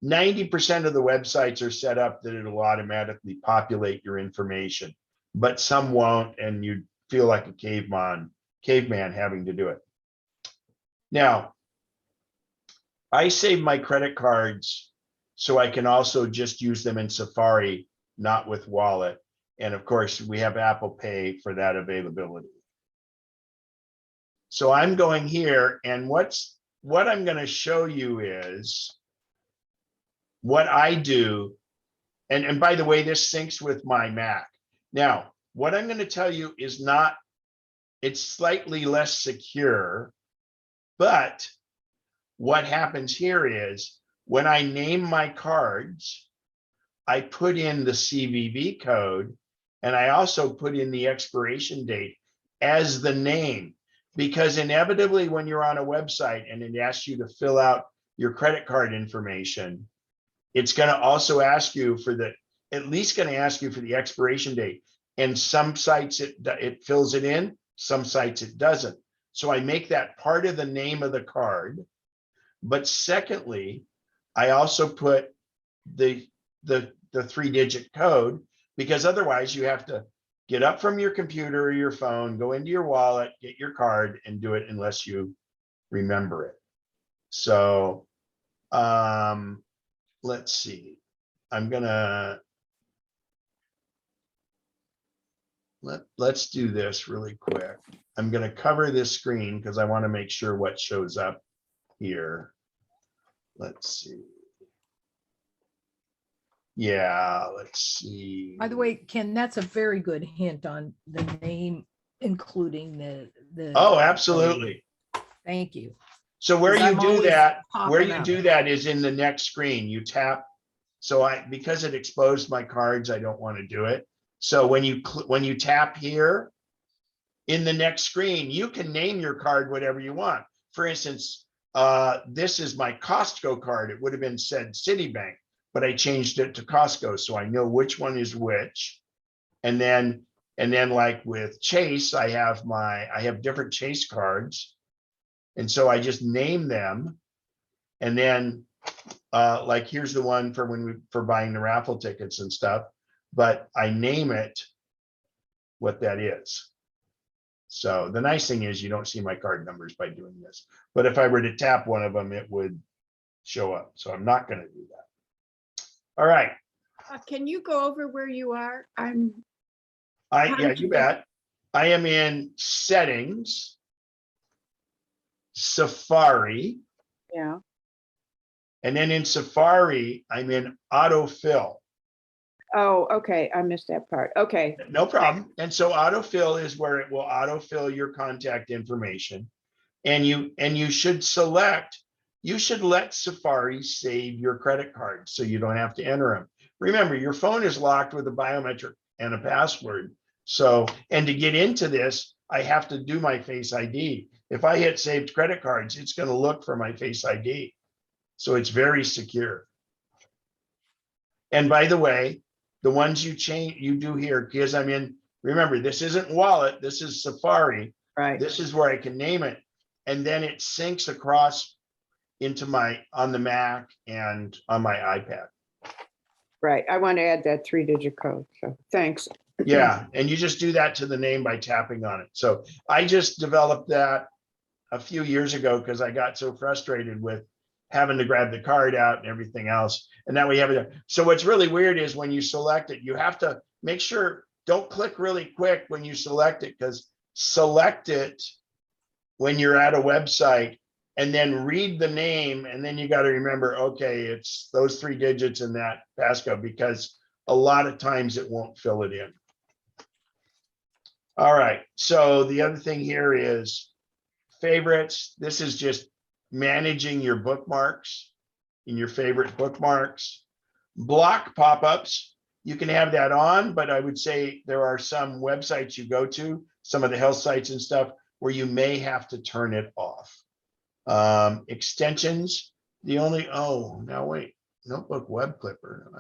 S1: 90% of the websites are set up that it'll automatically populate your information, but some won't, and you feel like a caveman having to do it. Now, I save my credit cards so I can also just use them in Safari, not with Wallet. And of course, we have Apple Pay for that availability. So I'm going here, and what I'm going to show you is what I do. And by the way, this syncs with my Mac. Now, what I'm going to tell you is it's slightly less secure, but what happens here is when I name my cards, I put in the CVV code and I also put in the expiration date as the name, because inevitably when you're on a website and it asks you to fill out your credit card information, it's going to also ask you for at least going to ask you for the expiration date. And some sites it fills it in, some sites it doesn't. So I make that part of the name of the card. But secondly, I also put the 3-digit code, because otherwise you have to get up from your computer or your phone, go into your wallet, get your card and do it unless you remember it. So let's see. Let's do this really quick. I'm gonna cover this screen because I want to make sure what shows up here. Let's see. Yeah, let's see.
S4: By the way, Ken, that's a very good hint on the name, including the.
S1: Oh, absolutely.
S4: Thank you.
S1: So where
S4: 'Cause
S1: you
S4: I'm
S1: do
S4: always
S1: that, where
S4: popping
S1: you
S4: up.
S1: do that is in the next screen. You tap. So because it exposed my cards, I don't want to do it. So when you tap here in the next screen, you can name your card whatever you want. For instance, this is my Costco card. It would have been said Citibank, but I changed it to Costco, so I know which one is which. And then like with Chase, I have different Chase cards. And so I just name them. And then like here's the one for buying the raffle tickets and stuff, but I name it what that is. So the nice thing is you don't see my card numbers by doing this, but if I were to tap one of them, it would show up. So I'm not going to do that. All right.
S3: Can you go over where you are?
S1: Yeah, you bet. I am in settings, Safari.
S3: Yeah.
S1: And then in Safari, I'm in autofill.
S3: Oh, okay. I missed that part. Okay.
S1: No problem. And so autofill is where it will autofill your contact information. And you should let Safari save your credit card so you don't have to enter them. Remember, your phone is locked with a biometric and a password. So, and to get into this, I have to do my Face ID. If I hit saved credit cards, it's going to look for my Face ID. So it's very secure. And by the way, the ones you do here, because I'm in, remember, this isn't Wallet, this is Safari.
S3: Right.
S1: This is where I can name it. And then it syncs across into on the Mac and on my iPad.
S10: Right. I want to add that 3-digit code. So thanks.
S1: Yeah. And you just do that to the name by tapping on it. So I just developed that a few years ago because I got so frustrated with having to grab the card out and everything else. And now we have it. So what's really weird is when you select it, you have to make sure, don't click really quick when you select it, because select it when you're at a website and then read the name. And then you got to remember, okay, it's those 3 digits in that passcode, because a lot of times it won't fill it in. All right. So the other thing here is favorites. This is just managing your bookmarks in your favorite bookmarks. Block pop-ups, you can have that on, but I would say there are some websites you go to, some of the health sites and stuff, where you may have to turn it off. Extensions, now wait, Notebook Web Clipper.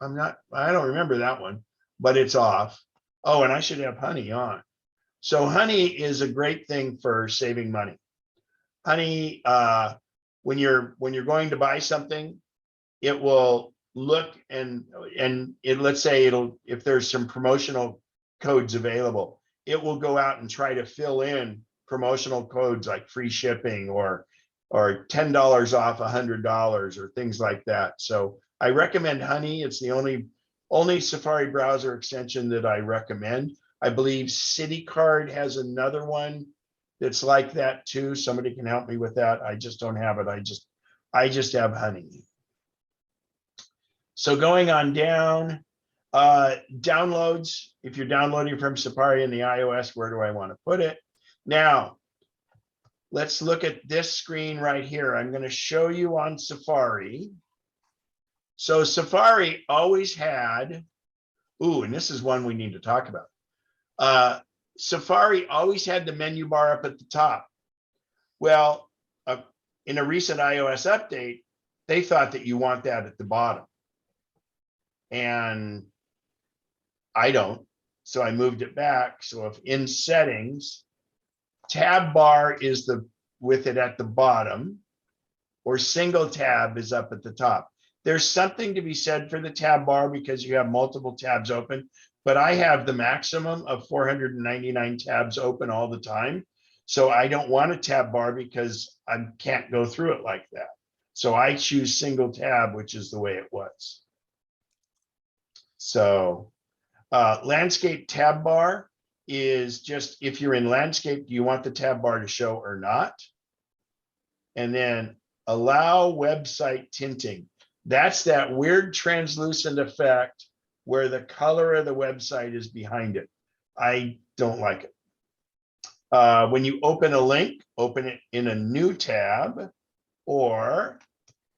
S1: I don't remember that one, but it's off. Oh, and I should have Honey on. So Honey is a great thing for saving money. Honey, when you're going to buy something, it will look and let's say if there's some promotional codes available, it will go out and try to fill in promotional codes like free shipping or $10 off $100 or things like that. So I recommend Honey. It's the only Safari browser extension that I recommend. I believe CityCard has another one that's like that too. Somebody can help me with that. I just don't have it. I just have Honey. So going on down, downloads. If you're downloading from Safari in the iOS, where do I want to put it? Now, let's look at this screen right here. I'm going to show you on Safari. So Safari always had, ooh, and this is one we need to talk about. Safari always had the menu bar up at the top. Well, in a recent iOS update, they thought that you want that at the bottom. And I don't, so I moved it back. So if in settings, tab bar is with it at the bottom, or single tab is up at the top. There's something to be said for the tab bar because you have multiple tabs open, but I have the maximum of 499 tabs open all the time. So I don't want a tab bar because I can't go through it like that. So I choose single tab, which is the way it was. So landscape tab bar is just if you're in landscape, do you want the tab bar to show or not? And then allow website tinting. That's that weird translucent effect where the color of the website is behind it. I don't like it. When you open a link, open it in a new tab or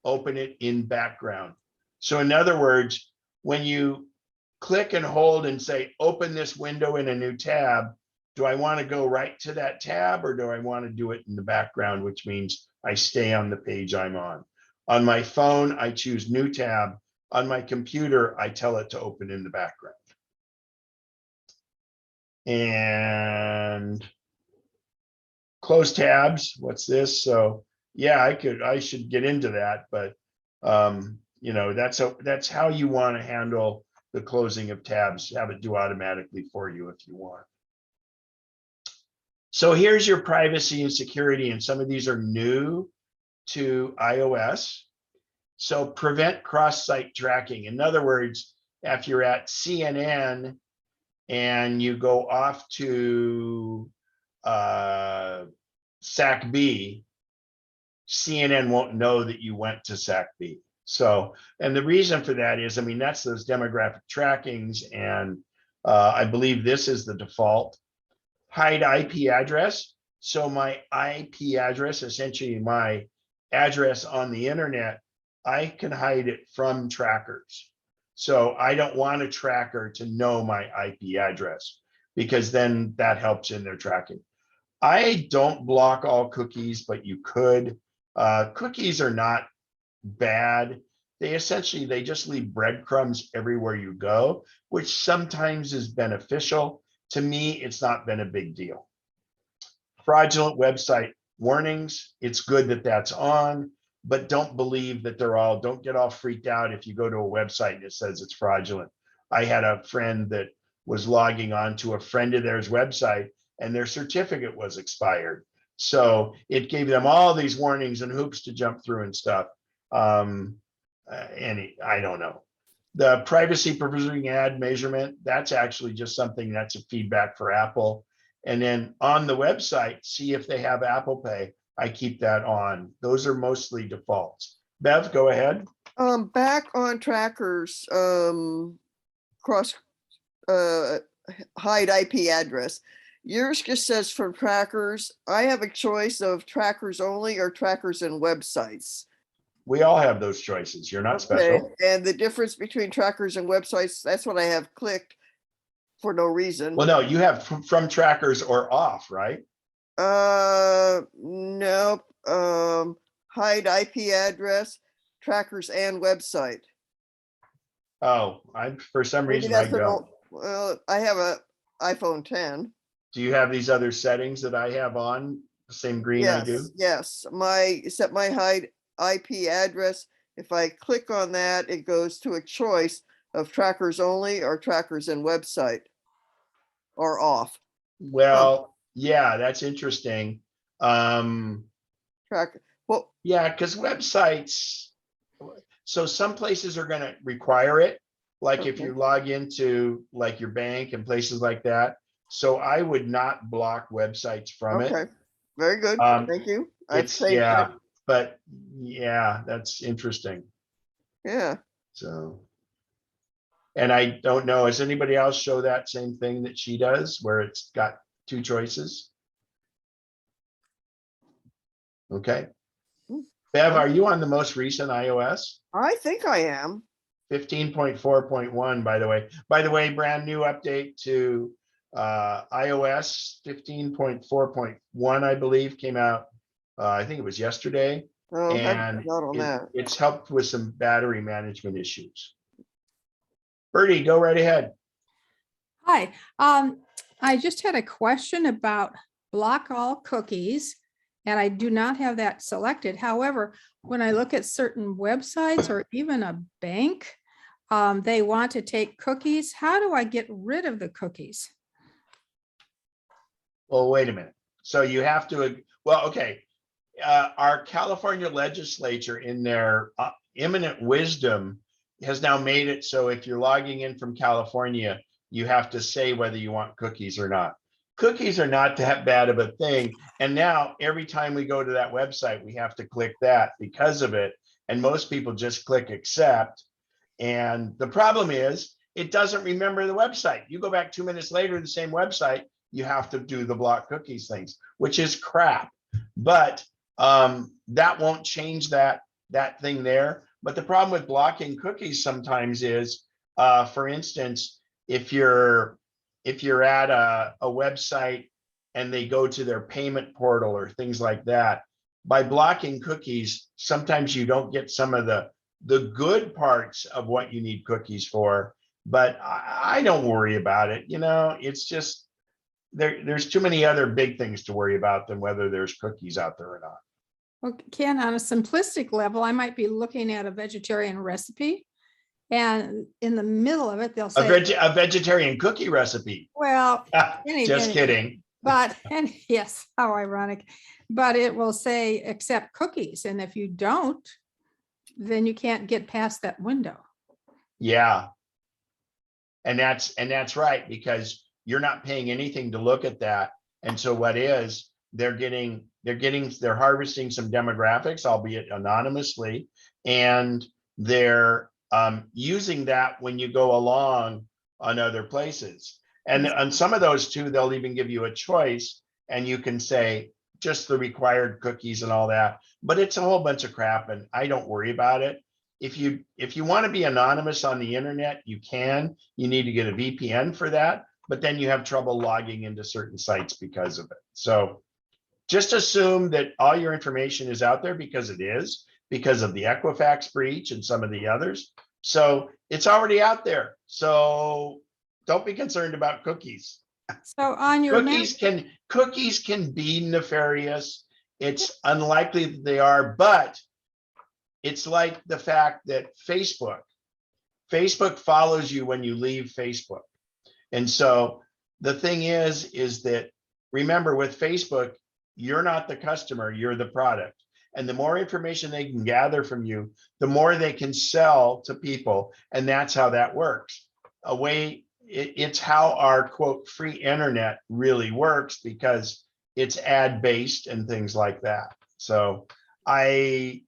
S1: open it in background. So in other words, when you click and hold and say, open this window in a new tab, do I want to go right to that tab or do I want to do it in the background, which means I stay on the page I'm on. On my phone, I choose new tab. On my computer, I tell it to open in the background. And close tabs, what's this? So yeah, I should get into that, but you know, that's how you want to handle the closing of tabs, have it do automatically for you if you want. So here's your privacy and security, and some of these are new to iOS. So prevent cross-site tracking. In other words, if you're at CNN and you go off to SAC-B, CNN won't know that you went to SAC-B. So, and the reason for that is, I mean, that's those demographic trackings, and I believe this is the default. Hide IP address. So my IP address, essentially my address on the internet, I can hide it from trackers. So I don't want a tracker to know my IP address because then that helps in their tracking. I don't block all cookies, but you could. Cookies are not bad. They just leave breadcrumbs everywhere you go, which sometimes is beneficial. To me, it's not been a big deal. Fraudulent website warnings, it's good that that's on, but don't believe that don't get all freaked out if you go to a website and it says it's fraudulent. I had a friend that was logging on to a friend of theirs website and their certificate was expired. So it gave them all these warnings and hoops to jump through and stuff. I don't know. The privacy provisioning ad measurement, that's actually just something that's a feedback for Apple. And then on the website, see if they have Apple Pay. I keep that on. Those are mostly defaults. Bev, go ahead.
S6: Back on trackers, hide IP address. Yours just says from trackers. I have a choice of trackers only or trackers and websites.
S1: We all have those choices. You're not
S6: Okay,
S1: special.
S6: and the difference between trackers and websites, that's what I have clicked for no reason.
S1: Well, no, you have from trackers or off, right?
S6: Nope. Hide IP address, trackers and website.
S1: Oh, for some
S6: Maybe
S1: reason I
S6: that's
S1: don't.
S6: well, I have a iPhone 10.
S1: Do you have these other settings that I have on the same green I do?
S6: Yes, set my hide IP address. If I click on that, it goes to a choice of trackers only or trackers and website or off.
S1: Well, yeah, that's interesting.
S6: Tracker. Well,
S1: Yeah, because websites, so some places are going to require it, like if
S6: Okay.
S1: you log into like your bank and places like that. So I would not block websites from it.
S6: okay, very good.
S1: Um,
S6: Thank you. I've
S1: It's,
S6: saved
S1: yeah,
S6: it.
S1: but yeah, that's interesting.
S6: Yeah.
S1: So, and I don't know, does anybody else show that same thing that she does, where it's got two choices? Okay.
S6: Hmm.
S1: Bev, are you on the most recent iOS?
S6: I think I am.
S1: 15.4.1, by the way. By the way, brand new update to iOS 15.4.1, I believe, came out. I think it was yesterday,
S6: Oh,
S1: and
S6: not on that.
S1: it's helped with some battery management issues. Bertie, go right ahead.
S3: Hi, I just had a question about block all cookies. And I do not have that selected. However, when I look at certain websites or even a bank, they want to take cookies. How do I get rid of the cookies?
S1: Well, wait a minute. So you have to, well, okay. Our California legislature, in their imminent wisdom, has now made it so if you're logging in from California, you have to say whether you want cookies or not. Cookies are not that bad of a thing. And now every time we go to that website, we have to click that because of it. And most people just click accept. And the problem is it doesn't remember the website. You go back 2 minutes later, the same website, you have to do the block cookies things, which is crap. But that won't change that thing there. But the problem with blocking cookies sometimes is, for instance, if you're at a website and they go to their payment portal or things like that, by blocking cookies, sometimes you don't get some of the good parts of what you need cookies for. But I don't worry about it. You know, it's just there's too many other big things to worry about than whether there's cookies out there or not.
S3: Well, Ken, on a simplistic level, I might be looking at a vegetarian recipe. And in the middle of it, they'll say,
S1: A vegetarian cookie recipe.
S3: well,
S1: Just kidding.
S3: But, and yes, how ironic, but it will say accept cookies. And if you don't, then you can't get past that window.
S1: Yeah. And that's right, because you're not paying anything to look at that. And so what is, they're harvesting some demographics, albeit anonymously, and they're using that when you go along on other places. And on some of those too, they'll even give you a choice and you can say just the required cookies and all that, but it's a whole bunch of crap and I don't worry about it. If you want to be anonymous on the internet, you need to get a VPN for that, but then you have trouble logging into certain sites because of it. So just assume that all your information is out there, because it is, because of the Equifax breach and some of the others. So it's already out there. So don't be concerned about cookies.
S3: So on your
S1: Cookies can be nefarious. It's unlikely that they are, but it's like the fact that Facebook follows you when you leave Facebook. And so the thing is that, remember, with Facebook, you're not the customer, you're the product. And the more information they can gather from you, the more they can sell to people. And that's how that works. It's how our quote free internet really works, because it's ad based and things like that. So I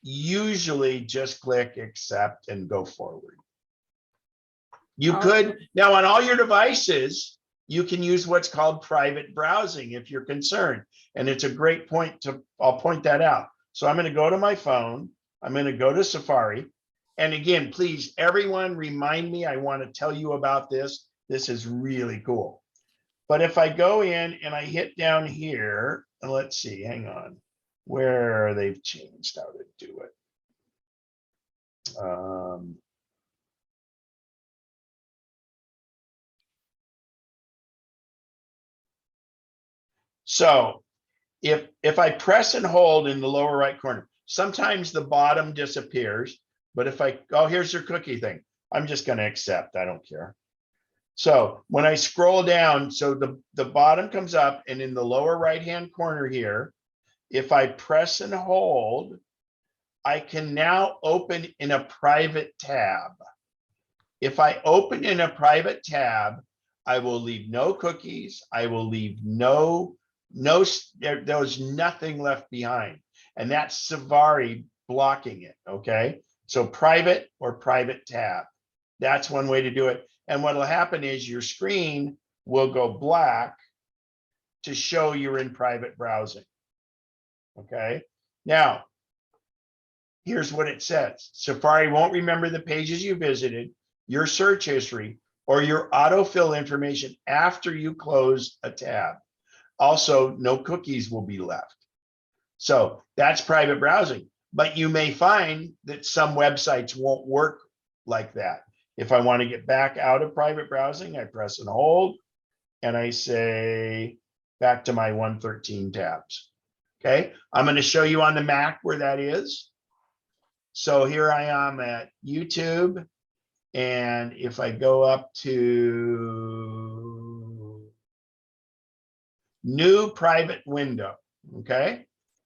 S1: usually just click accept and go forward. You could now on all your devices, you can use what's called private browsing if you're concerned. And it's a great point I'll point that out. So I'm going to go to my phone. I'm going to go to Safari. And again, please, everyone remind me, I want to tell you about this. This is really cool. But if I go in and I hit down here, and let's see, hang on, where they've changed how to do it. So if I press and hold in the lower right corner, sometimes the bottom disappears, but if here's your cookie thing. I'm just going to accept, I don't care. So when I scroll down, so the bottom comes up, and in the lower right-hand corner here, if I press and hold, I can now open in a private tab. If I open in a private tab, I will leave no cookies. I will leave there's nothing left behind. And that's Safari blocking it, okay? So private or private tab. That's one way to do it. And what will happen is your screen will go black to show you're in private browsing. Okay, now here's what it says. Safari won't remember the pages you visited, your search history, or your autofill information after you close a tab. Also, no cookies will be left. So that's private browsing, but you may find that some websites won't work like that. If I want to get back out of private browsing, I press and hold, and I say back to my 113 tabs. Okay, I'm going to show you on the Mac where that is. So here I am at YouTube, and if I go up to new private window, okay?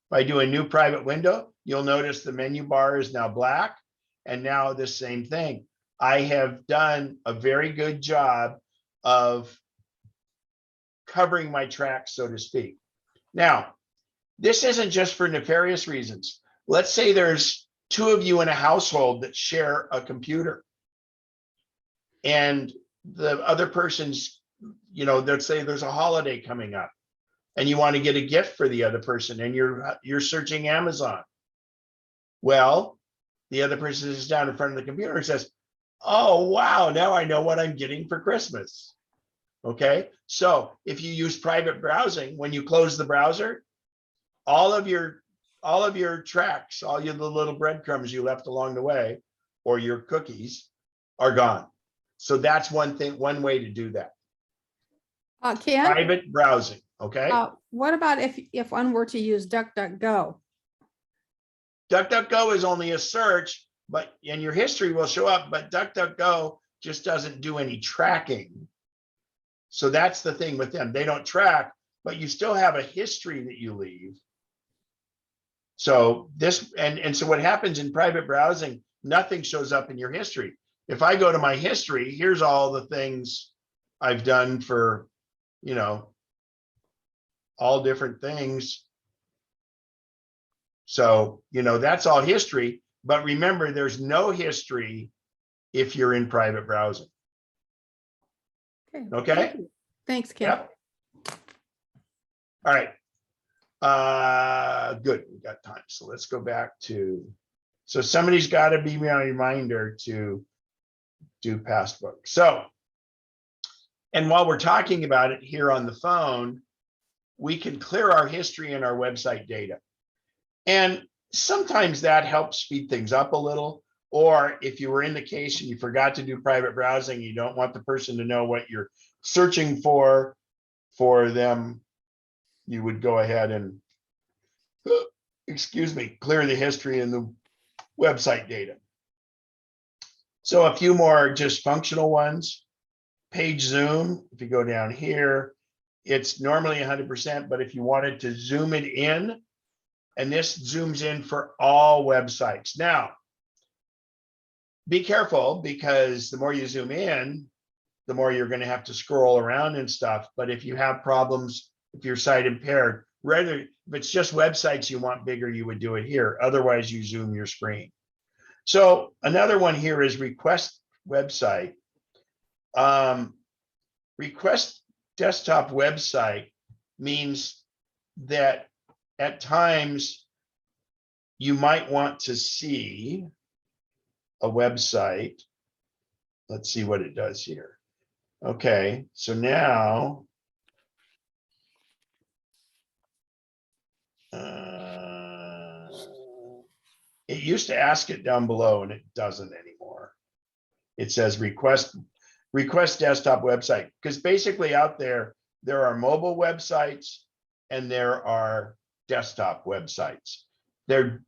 S1: If I do a new private window, you'll notice the menu bar is now black, and now the same thing. I have done a very good job of covering my tracks, so to speak. Now, this isn't just for nefarious reasons. Let's say there's 2 of you in a household that share a computer, and the other person's, let's say there's a holiday coming up and you want to get a gift for the other person, and you're searching Amazon. Well, the other person is down in front of the computer and says, oh, wow, now I know what I'm getting for Christmas. Okay, so if you use private browsing, when you close the browser, all of your tracks, all the little breadcrumbs you left along the way, or your cookies, are gone. So that's one way to do that.
S3: Ken,
S1: Private browsing, okay?
S3: what about if one were to use DuckDuckGo?
S1: DuckDuckGo is only a search, and your history will show up, but DuckDuckGo just doesn't do any tracking. So that's the thing with them. They don't track, but you still have a history that you leave. So this, and so what happens in private browsing, nothing shows up in your history. If I go to my history, here's all the things I've done for, all different things. So, that's all history, but remember, there's no history if you're in private browsing. Okay?
S3: Thank you. Thanks, Ken.
S1: Yep. All right. Good, we got time. So let's go back to, so somebody's got to be a reminder to do passbook. So, and while we're talking about it here on the phone, we can clear our history and our website data. And sometimes that helps speed things up a little. Or if you were in the case and you forgot to do private browsing, you don't want the person to know what you're searching for them, you would go ahead and, clear the history and the website data. So a few more just functional ones. Page zoom, if you go down here, it's normally 100%, but if you wanted to zoom it in, and this zooms in for all websites. Now, be careful, because the more you zoom in, the more you're going to have to scroll around and stuff. But if you have problems, if you're sight impaired, rather, if it's just websites you want bigger, you would do it here. Otherwise, you zoom your screen. So another one here is request website. Request desktop website means that at times you might want to see a website. Let's see what it does here. Okay, so now it used to ask it down below, and it doesn't anymore. It says request desktop website, because basically out there are mobile websites and there are desktop websites. They're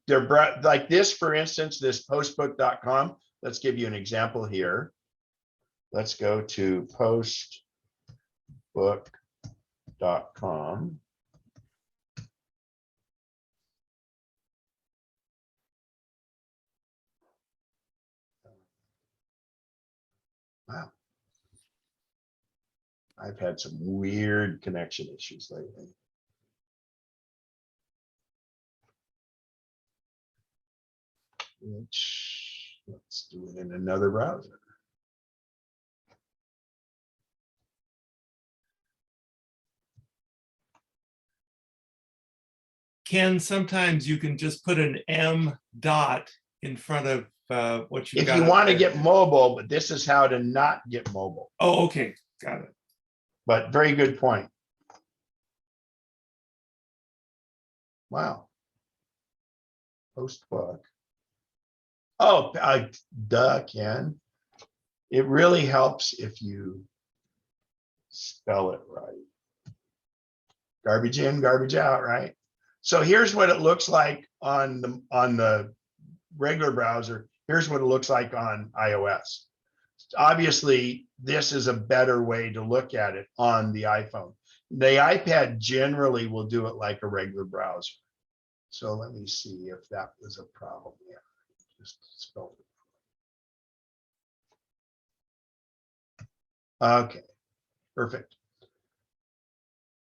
S1: like this, for instance, this postbook.com. Let's give you an example here. Let's go to postbook.com. Wow. I've had some weird connection issues lately. Let's do it in another browser.
S11: Ken, sometimes you can just put an M dot in front of what you've
S1: If
S11: got.
S1: you
S11: up
S1: want to
S11: there.
S1: get mobile, but this is how to not get mobile.
S11: Oh, okay, got it.
S1: But very good point. Wow. Post book. Oh, duh, Ken. It really helps if you spell it right. Garbage in, garbage out, right? So here's what it looks like on the regular browser. Here's what it looks like on iOS. Obviously, this is a better way to look at it on the iPhone. The iPad generally will do it like a regular browser. So let me see if that was a problem. Yeah, just spelled it. Okay, perfect.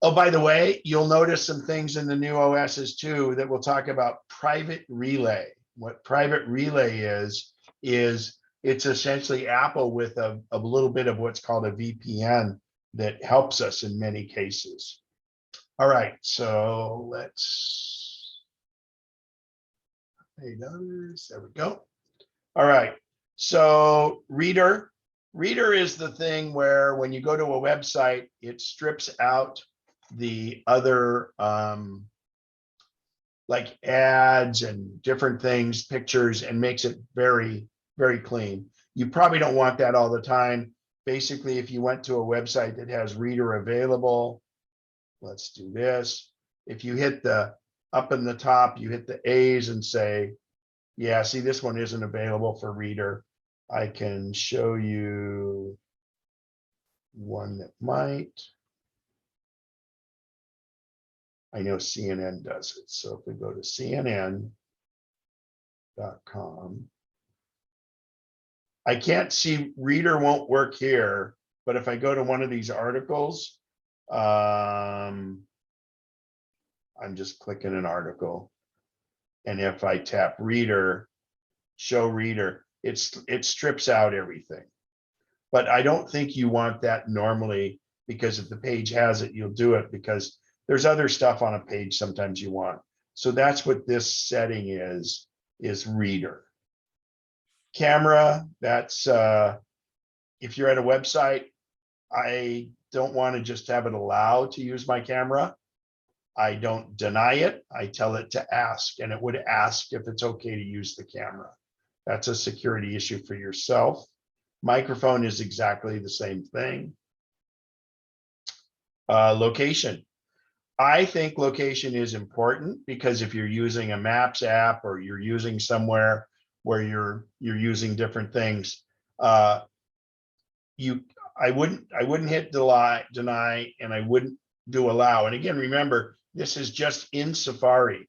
S1: Oh, by the way, you'll notice some things in the new OSs too that we'll talk about. Private relay. What private relay is it's essentially Apple with a little bit of what's called a VPN that helps us in many cases. All right, so let's pay others. There we go. All right, so Reader is the thing where when you go to a website, it strips out the other like ads and different things, pictures, and makes it very, very clean. You probably don't want that all the time. Basically, if you went to a website that has Reader available, let's do this. If you hit the up in the top, you hit the A's and say, yeah, see, this one isn't available for Reader. I can show you one that might. I know CNN does it. So if we go to CNN.com, I can't see Reader won't work here, but if I go to one of these articles, I'm just clicking an article. And if I tap Reader, show Reader, it strips out everything. But I don't think you want that normally, because if the page has it, you'll do it because there's other stuff on a page sometimes you want. So that's what this setting is Reader. Camera, that's if you're at a website, I don't want to just have it allow to use my camera. I don't deny it. I tell it to ask, and it would ask if it's okay to use the camera. That's a security issue for yourself. Microphone is exactly the same thing. Location. I think location is important because if you're using a Maps app or you're using somewhere where you're using different things, I wouldn't hit deny, and I wouldn't do allow. And again, remember, this is just in Safari,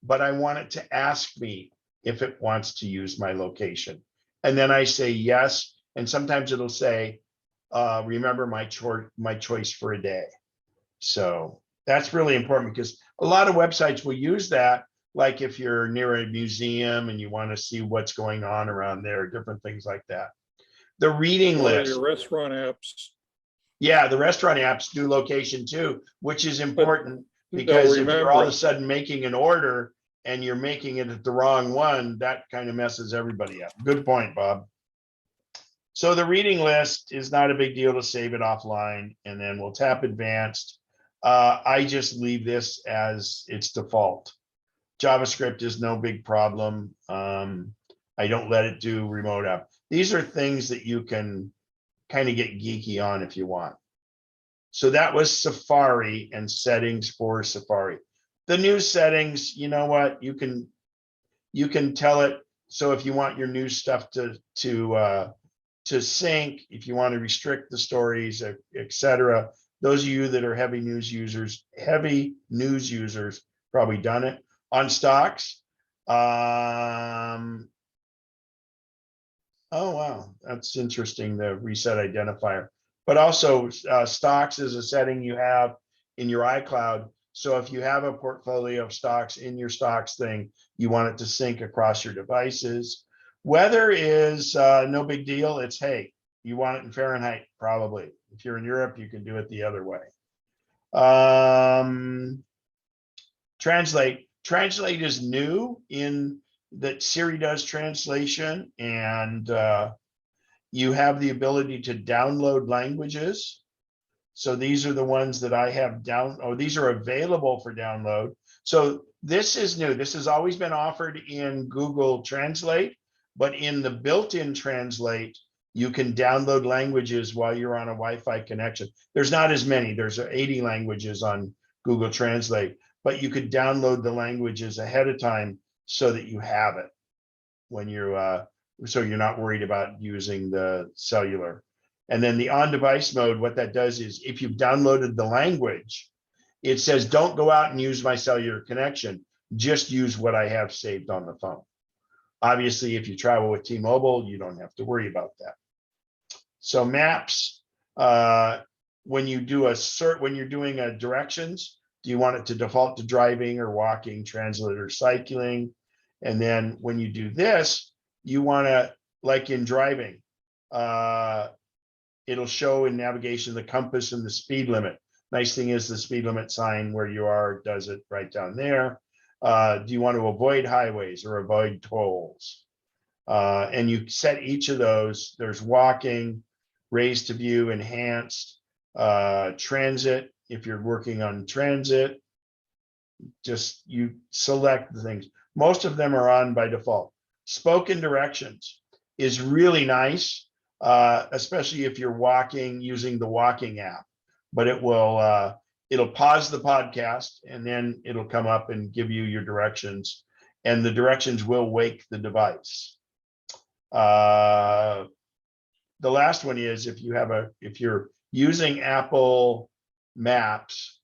S1: but I want it to ask me if it wants to use my location. And then I say yes, and sometimes it'll say, remember my choice for a day. So that's really important because a lot of websites will use that, like if you're near a museum and you want to see what's going on around there, different things like that. The reading
S2: Or
S1: list.
S2: your restaurant apps.
S1: Yeah, the restaurant apps do location too, which is important
S2: But
S1: because if you're all of
S2: remember,
S1: a sudden making an order and you're making it at the wrong one, that kind of messes everybody up. Good point, Bob. So the reading list is not a big deal to save it offline, and then we'll tap advanced. I just leave this as its default. JavaScript is no big problem. I don't let it do remote app. These are things that you can kind of get geeky on if you want. So that was Safari and settings for Safari. The new settings, you know what? You can tell it. So if you want your new stuff to sync, if you want to restrict the stories, etc. Those of you that are heavy news users, probably done it. On stocks, oh, wow, that's interesting, the reset identifier. But also stocks is a setting you have in your iCloud. So if you have a portfolio of stocks in your stocks thing, you want it to sync across your devices. Weather is no big deal. It's, hey, you want it in Fahrenheit, probably. If you're in Europe, you can do it the other way. Translate. Translate is new in that Siri does translation, and you have the ability to download languages. So these are the ones that I have these are available for download. So this is new. This has always been offered in Google Translate, but in the built-in Translate, you can download languages while you're on a Wi-Fi connection. There's not as many. There's 80 languages on Google Translate, but you could download the languages ahead of time so that you have it when you're so you're not worried about using the cellular. And then the on-device mode, what that does is if you've downloaded the language, it says, don't go out and use my cellular connection, just use what I have saved on the phone. Obviously, if you travel with T-Mobile, you don't have to worry about that. So maps, when you do when you're doing a directions, do you want it to default to driving or walking, transit or cycling? And then when you do this, you want to, like in driving, it'll show in navigation the compass and the speed limit. Nice thing is the speed limit sign where you are does it right down there. Do you want to avoid highways or avoid tolls? And you set each of those. There's walking, raised to view, enhanced, transit. If you're working on transit, just you select the things. Most of them are on by default. Spoken directions is really nice, especially if you're walking using the walking app, but it will it'll pause the podcast and then it'll come up and give you your directions, and the directions will wake the device. The last one is if you're using Apple Maps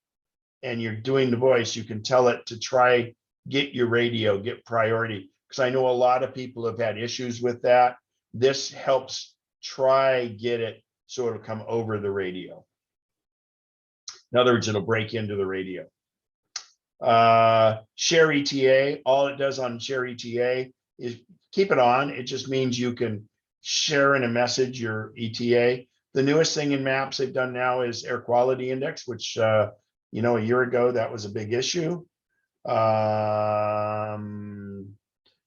S1: and you're doing the voice, you can tell it to try get your radio, get priority, because I know a lot of people have had issues with that. This helps try get it so it'll come over the radio. In other words, it'll break into the radio. Share ETA, all it does on Share ETA is keep it on. It just means you can share in a message your ETA. The newest thing in Maps they've done now is air quality index, which a year ago that was a big issue.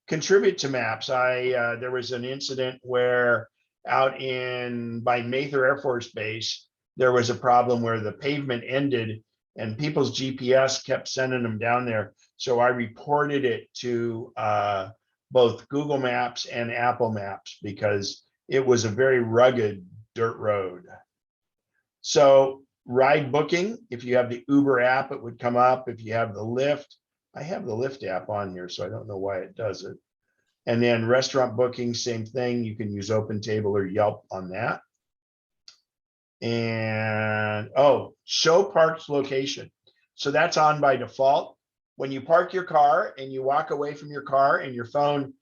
S1: Contribute to Maps. There was an incident where out by Mather Air Force Base, there was a problem where the pavement ended and people's GPS kept sending them down there. So I reported it to both Google Maps and Apple Maps because it was a very rugged dirt road. So ride booking, if you have the Uber app, it would come up. If you have the Lyft, I have the Lyft app on here, so I don't know why it does it. And then restaurant booking, same thing. You can use OpenTable or Yelp on that. And show parked location. So that's on by default. When you park your car and you walk away from your car and your phone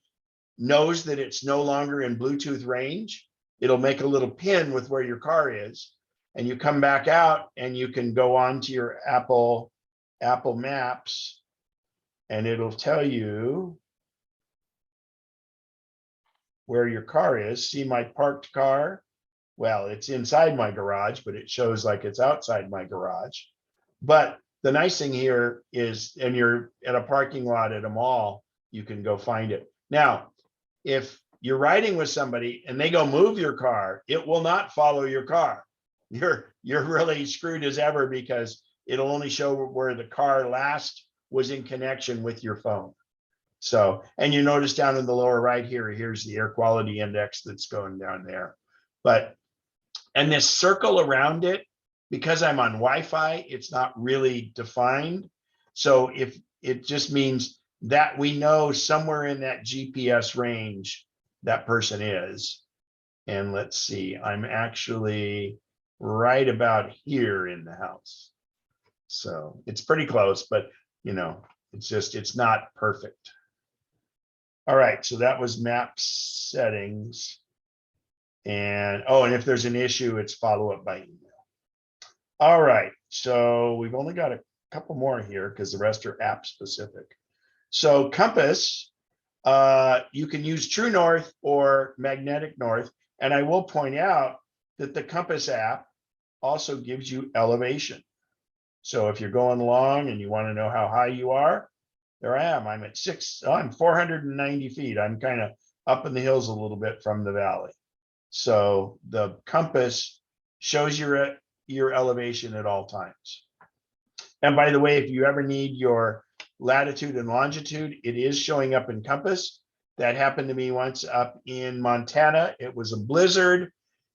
S1: knows that it's no longer in Bluetooth range, it'll make a little pin with where your car is. And you come back out and you can go on to your Apple Maps and it'll tell you where your car is. See my parked car? Well, it's inside my garage, but it shows like it's outside my garage. But the nice thing here is, and you're at a parking lot at a mall, you can go find it. Now, if you're riding with somebody and they go move your car, it will not follow your car. You're really screwed as ever because it'll only show where the car last was in connection with your phone. So, and you notice down in the lower right here, here's the air quality index that's going down there. But, and this circle around it, because I'm on Wi-Fi, it's not really defined. So if it just means that we know somewhere in that GPS range that person is. And let's see, I'm actually right about here in the house. So it's pretty close, but it's not perfect. All right, so that was map settings. And if there's an issue, it's follow up by email. All right, so we've only got a couple more here because the rest are app specific. So compass, you can use True North or Magnetic North. And I will point out that the compass app also gives you elevation. So if you're going along and you want to know how high you are, there I am. I'm 490 feet. I'm kind of up in the hills a little bit from the valley. So the compass shows your elevation at all times. And by the way, if you ever need your latitude and longitude, it is showing up in compass. That happened to me once up in Montana. It was a blizzard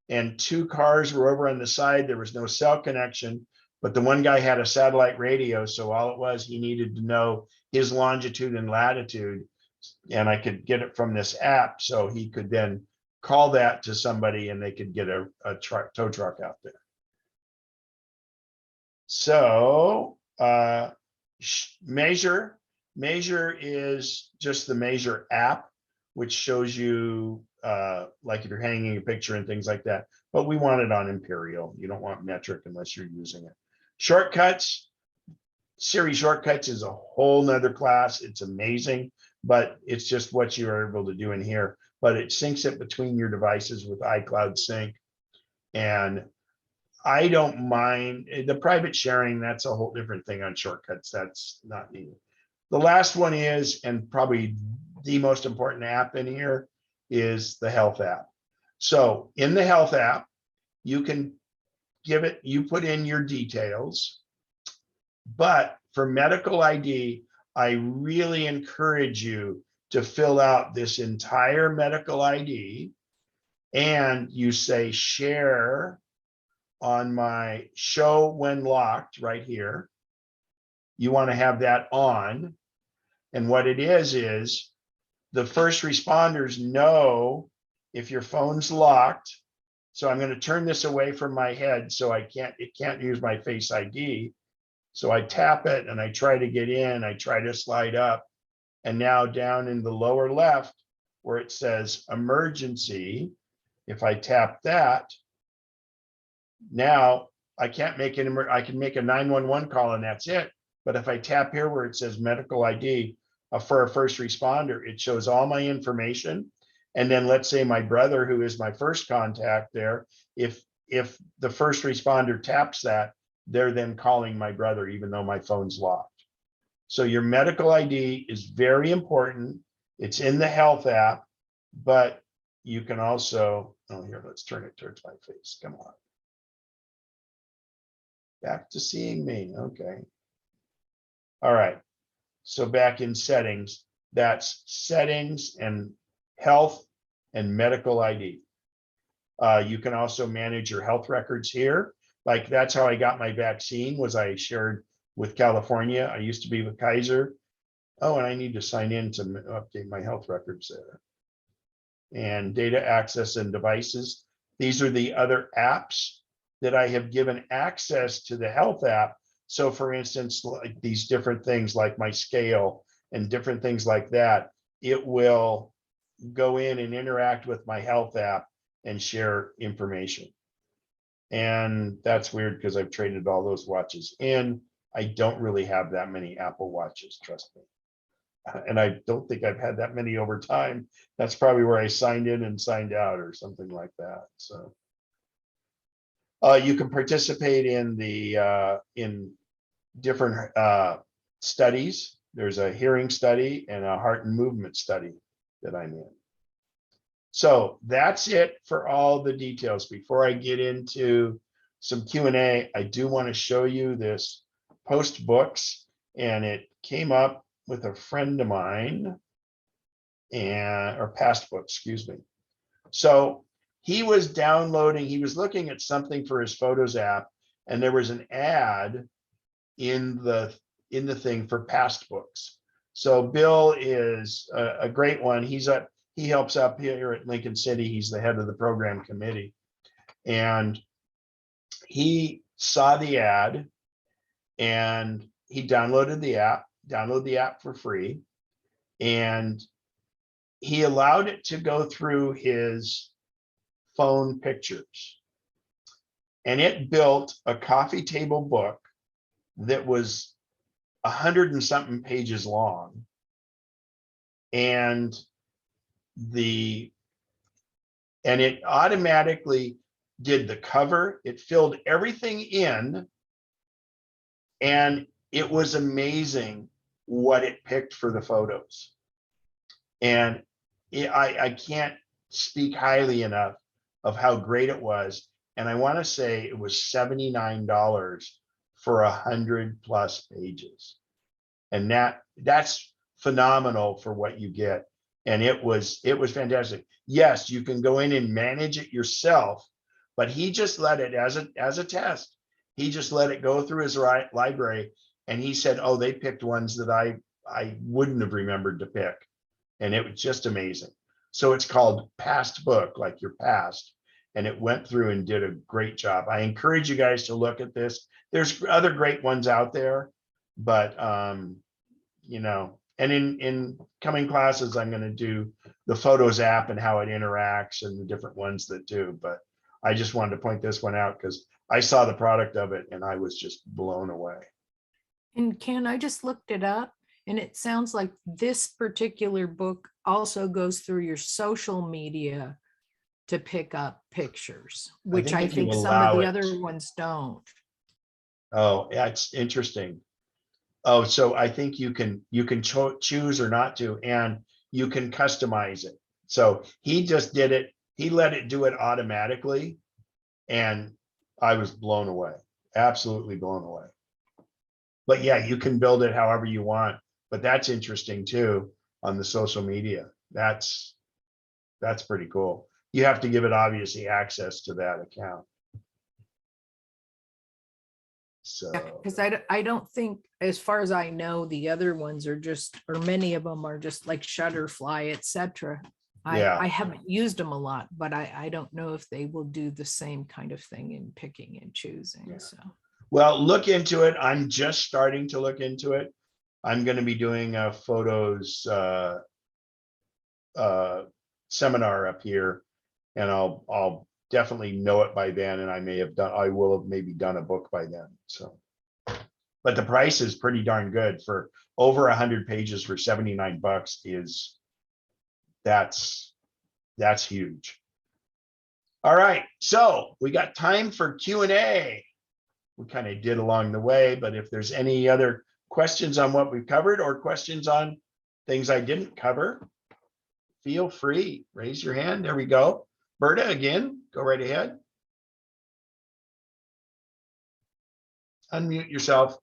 S1: and 2 cars were over on the side. There was no cell connection, but the one guy had a satellite radio. So all it was, he needed to know his longitude and latitude. And I could get it from this app. So he could then call that to somebody and they could get a tow truck out there. So Measure is just the Measure app, which shows you like if you're hanging a picture and things like that. But we want it on Imperial. You don't want metric unless you're using it. Shortcuts, Siri Shortcuts is a whole nother class. It's amazing, but it's just what you are able to do in here. But it syncs it between your devices with iCloud Sync. And I don't mind the private sharing. That's a whole different thing on Shortcuts. That's not needed. The last one is, and probably the most important app in here, is the Health app. So in the Health app, you can you put in your details, but for medical ID, I really encourage you to fill out this entire medical ID and you say share on my show when locked right here. You want to have that on. And what it is the first responders know if your phone's locked. So I'm going to turn this away from my head so it can't use my Face ID. So I tap it and I try to get in, I try to slide up. And now down in the lower left where it says emergency, if I tap that, now I can't make I can make a 911 call and that's it. But if I tap here where it says medical ID for a first responder, it shows all my information. And then let's say my brother, who is my first contact there, if the first responder taps that, they're then calling my brother, even though my phone's locked. So your medical ID is very important. It's in the Health app, but you can also, oh, here, let's turn it towards my face. Come on. Back to seeing me. Okay. All right. So back in settings, that's settings and Health and medical ID. You can also manage your health records here. Like that's how I got my vaccine, was I shared with California. I used to be with Kaiser. Oh, and I need to sign in to update my health records there. And data access and devices. These are the other apps that I have given access to the Health app. So for instance, like these different things like my scale and different things like that, it will go in and interact with my Health app and share information. And that's weird because I've traded all those watches in. I don't really have that many Apple watches, trust me. And I don't think I've had that many over time. That's probably where I signed in and signed out or something like that. So you can participate in the in different studies. There's a hearing study and a heart and movement study that I'm in. So that's it for all the details. Before I get into some Q&A, I do want to show you this Post Books, and it came up with a friend of mine, or Past Books, excuse me. So he was downloading, he was looking at something for his Photos app, and there was an ad in the thing for Past Books. So Bill is a great one. He helps up here at Lincoln City. He's the head of the program committee. And he saw the ad and he downloaded the app for free. And he allowed it to go through his phone pictures. And it built a coffee table book that was 100 and something pages long. And it automatically did the cover. It filled everything in, and it was amazing what it picked for the photos. And I can't speak highly enough of how great it was. And I want to say it was $79 for 100+ pages. And that's phenomenal for what you get. And it was fantastic. Yes, you can go in and manage it yourself, but he just let it as a test. He just let it go through his library, and he said, oh, they picked ones that I wouldn't have remembered to pick. And it was just amazing. So it's called Past Book, like your past. And it went through and did a great job. I encourage you guys to look at this. There's other great ones out there, but you know, and in coming classes, I'm going to do the Photos app and how it interacts and the different ones that do. But I just wanted to point this one out because I saw the product of it and I was just blown away.
S4: And Ken, I just looked it up and it sounds like this particular book also goes through your social media to pick up pictures, which
S1: think
S4: I
S1: if you
S4: think some
S1: allow
S4: of the
S1: it.
S4: other ones don't.
S1: Oh, yeah, it's interesting. Oh, so I think you can choose or not to, and you can customize it. So he just did it. He let it do it automatically. And I was blown away, absolutely blown away. But yeah, you can build it however you want, but that's interesting too on the social media. That's pretty cool. You have to give it obviously access to that account. So,
S4: Because I don't think, as far as I know, the other ones are just, or many of them are just like Shutterfly, etc.
S1: Yeah.
S4: I haven't used them a lot, but I don't know if they will do the same kind of thing in picking and choosing.
S1: Yeah.
S4: So,
S1: well, look into it. I'm just starting to look into it. I'm going to be doing a photos seminar up here, and I'll definitely know it by then, and I will have maybe done a book by then. So, but the price is pretty darn good for over 100 pages for $79 is that's huge. All right, so we got time for Q&A. We kind of did along the way, but if there's any other questions on what we've covered or questions on things I didn't cover, feel free, raise your hand. There we go. Berta, again, go right ahead. Unmute yourself.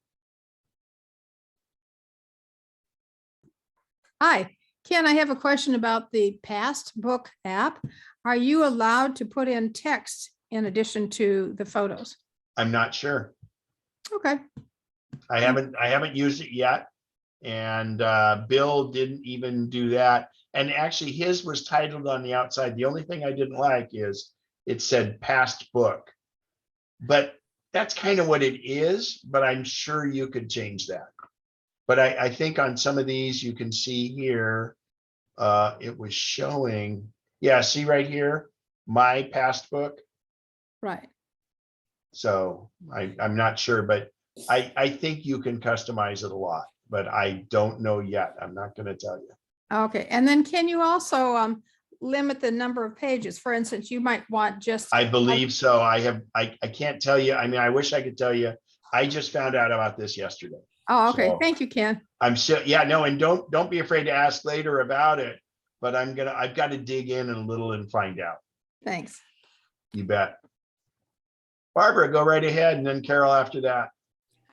S3: Hi, Ken, I have a question about the Past Book app. Are you allowed to put in text in addition to the photos?
S1: I'm not sure.
S3: Okay,
S1: I haven't used it yet. And Bill didn't even do that. And actually his was titled on the outside. The only thing I didn't like is it said Past Book, but that's kind of what it is, but I'm sure you could change that. But I think on some of these you can see here, it was showing, yeah, see right here, my past book.
S3: right.
S1: So I'm not sure, but I think you can customize it a lot, but I don't know yet. I'm not going to tell you.
S3: Okay, and then can you also limit the number of pages? For instance, you might want just,
S1: I believe so. I can't tell you. I mean, I wish I could tell you. I just found out about this yesterday.
S3: oh, okay,
S1: So
S3: thank you, Ken.
S1: I'm still, yeah, no, and don't be afraid to ask later about it, but I've got to dig in a little and find out.
S3: Thanks.
S1: You bet. Barbara, go right ahead, and then Carol after that.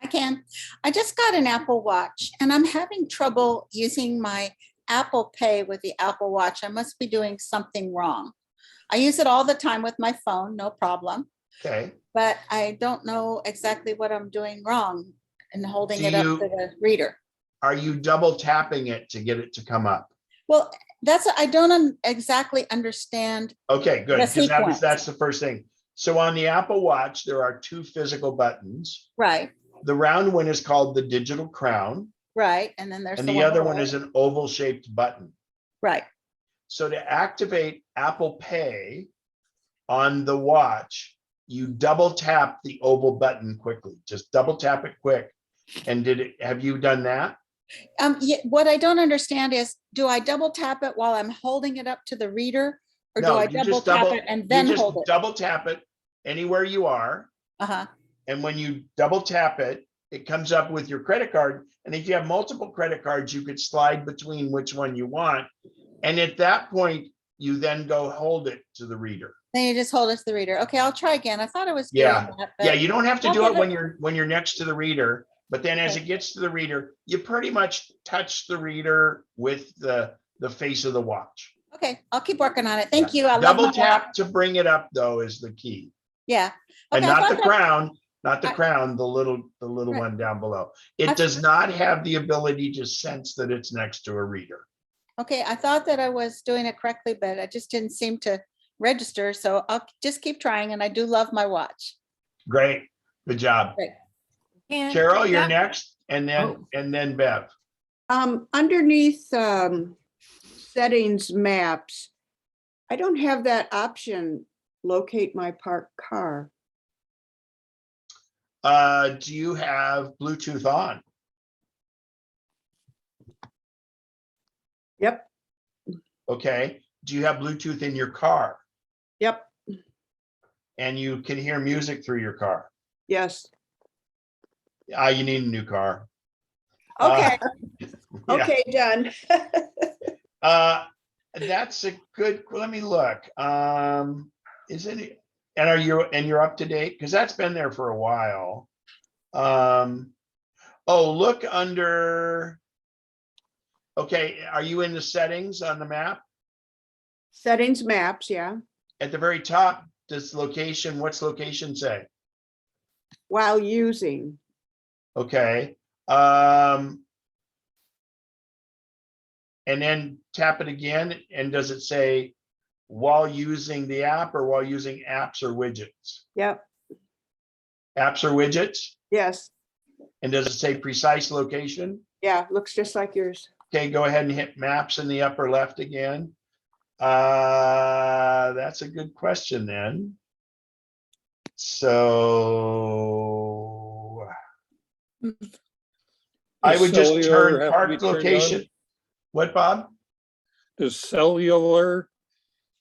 S12: I can. I just got an Apple Watch and I'm having trouble using my Apple Pay with the Apple Watch. I must be doing something wrong. I use it all the time with my phone, no problem.
S1: Okay.
S12: But I don't know exactly what I'm doing wrong and holding it up to the reader.
S1: Are you double tapping it to get it to come up?
S12: Well, I don't exactly understand.
S1: Okay, good.
S12: The sequence.
S1: That's the first thing. So on the Apple Watch, there are 2 physical buttons.
S12: Right.
S1: The round one is called the digital crown.
S12: Right. And then there's
S1: the other one is an oval shaped button.
S12: Right.
S1: So to activate Apple Pay on the watch, you double tap the oval button quickly. Just double tap it quick. And have you done that?
S12: Yeah, what I don't understand is, do I double tap it while I'm holding it up to the reader? Or
S1: No,
S12: do I
S1: you
S12: double
S1: just
S12: tap it and then hold it?
S1: double tap it anywhere you are.
S12: Uh-huh.
S1: And when you double tap it, it comes up with your credit card. And if you have multiple credit cards, you could slide between which one you want. And at that point, you then go hold it to the reader.
S12: Then you just hold it to the reader. Okay, I'll try again. I thought I was doing
S1: Yeah.
S12: that.
S1: Yeah,
S12: but
S1: you don't have to
S12: I'll
S1: do it
S12: give
S1: when you're next to the reader, but then as
S12: Okay.
S1: it gets to the reader, you pretty much touch the reader with the face of the watch.
S12: Okay, I'll keep working on it. Thank you. I love
S1: Double
S12: my watch.
S1: tap to bring it up though is the key.
S12: Yeah.
S1: And
S12: Okay, I
S1: not
S12: thought
S1: the
S12: that-
S1: crown, not the
S12: I-
S1: crown, the little
S12: Right.
S1: one down below.
S12: I-
S1: It does not have the ability to sense that it's next to a reader.
S12: Okay, I thought that I was doing it correctly, but I just didn't seem to register. So I'll just keep trying, and I do love my watch.
S1: Great, good job.
S12: Great.
S3: And
S1: Carol, you're
S3: that-
S1: next, and
S3: Oh.
S1: then Bev.
S10: Underneath settings maps, I don't have that option, locate my parked car.
S1: Do you have Bluetooth on?
S10: Yep,
S1: Okay. Do you have Bluetooth in your car?
S10: yep,
S1: And you can hear music through your car?
S10: yes.
S1: You need a new car.
S10: Okay,
S1: Yeah.
S10: okay, done.
S1: That's a good, let me look. Isn't it, and you're up to date? Because that's been there for a while. Oh, look under. Okay, are you in the settings on the map?
S10: Settings maps, yeah.
S1: At the very top, does location, what's location say?
S10: While using,
S1: Okay. And then tap it again, and does it say while using the app or while using apps or widgets?
S10: yep,
S1: Apps or widgets?
S10: yes,
S1: And does it say precise location?
S10: yeah, looks just like yours.
S1: Okay, go ahead and hit maps in the upper left again. That's a good question then. So I would just
S2: Cellular
S1: turn
S2: have to be
S1: park
S2: turned on?
S1: location. What, Bob?
S2: Does cellular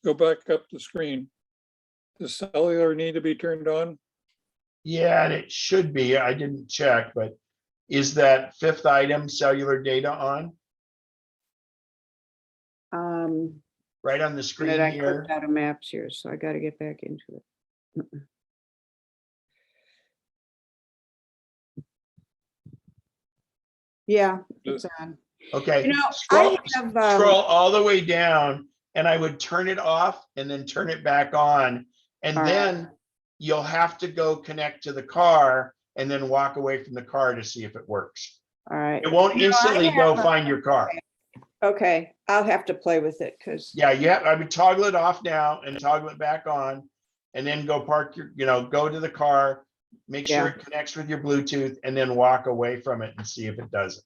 S2: go back up the screen? Does cellular need to be turned on?
S1: Yeah, and it should be. I didn't check, but is that fifth item cellular data on? Right on the screen
S10: And I
S1: here?
S10: clicked out of maps here, so I gotta get back into it. Yeah, it's on.
S1: Okay.
S10: You know,
S1: Scroll,
S10: I have,
S1: scroll all the way down, and I would turn it off and then turn it back on. And
S10: All right.
S1: then you'll have to go connect to the car and then walk away from the car to see if it works.
S10: all right.
S1: It won't
S10: You know, I
S1: instantly go
S10: have a-
S1: find your car.
S10: Okay, I'll have to play with it because,
S1: Yeah, I would toggle it off now and toggle it back on, and then go park your, go to the car, make sure
S10: Yeah.
S1: it connects with your Bluetooth, and then walk away from it and see if it does it.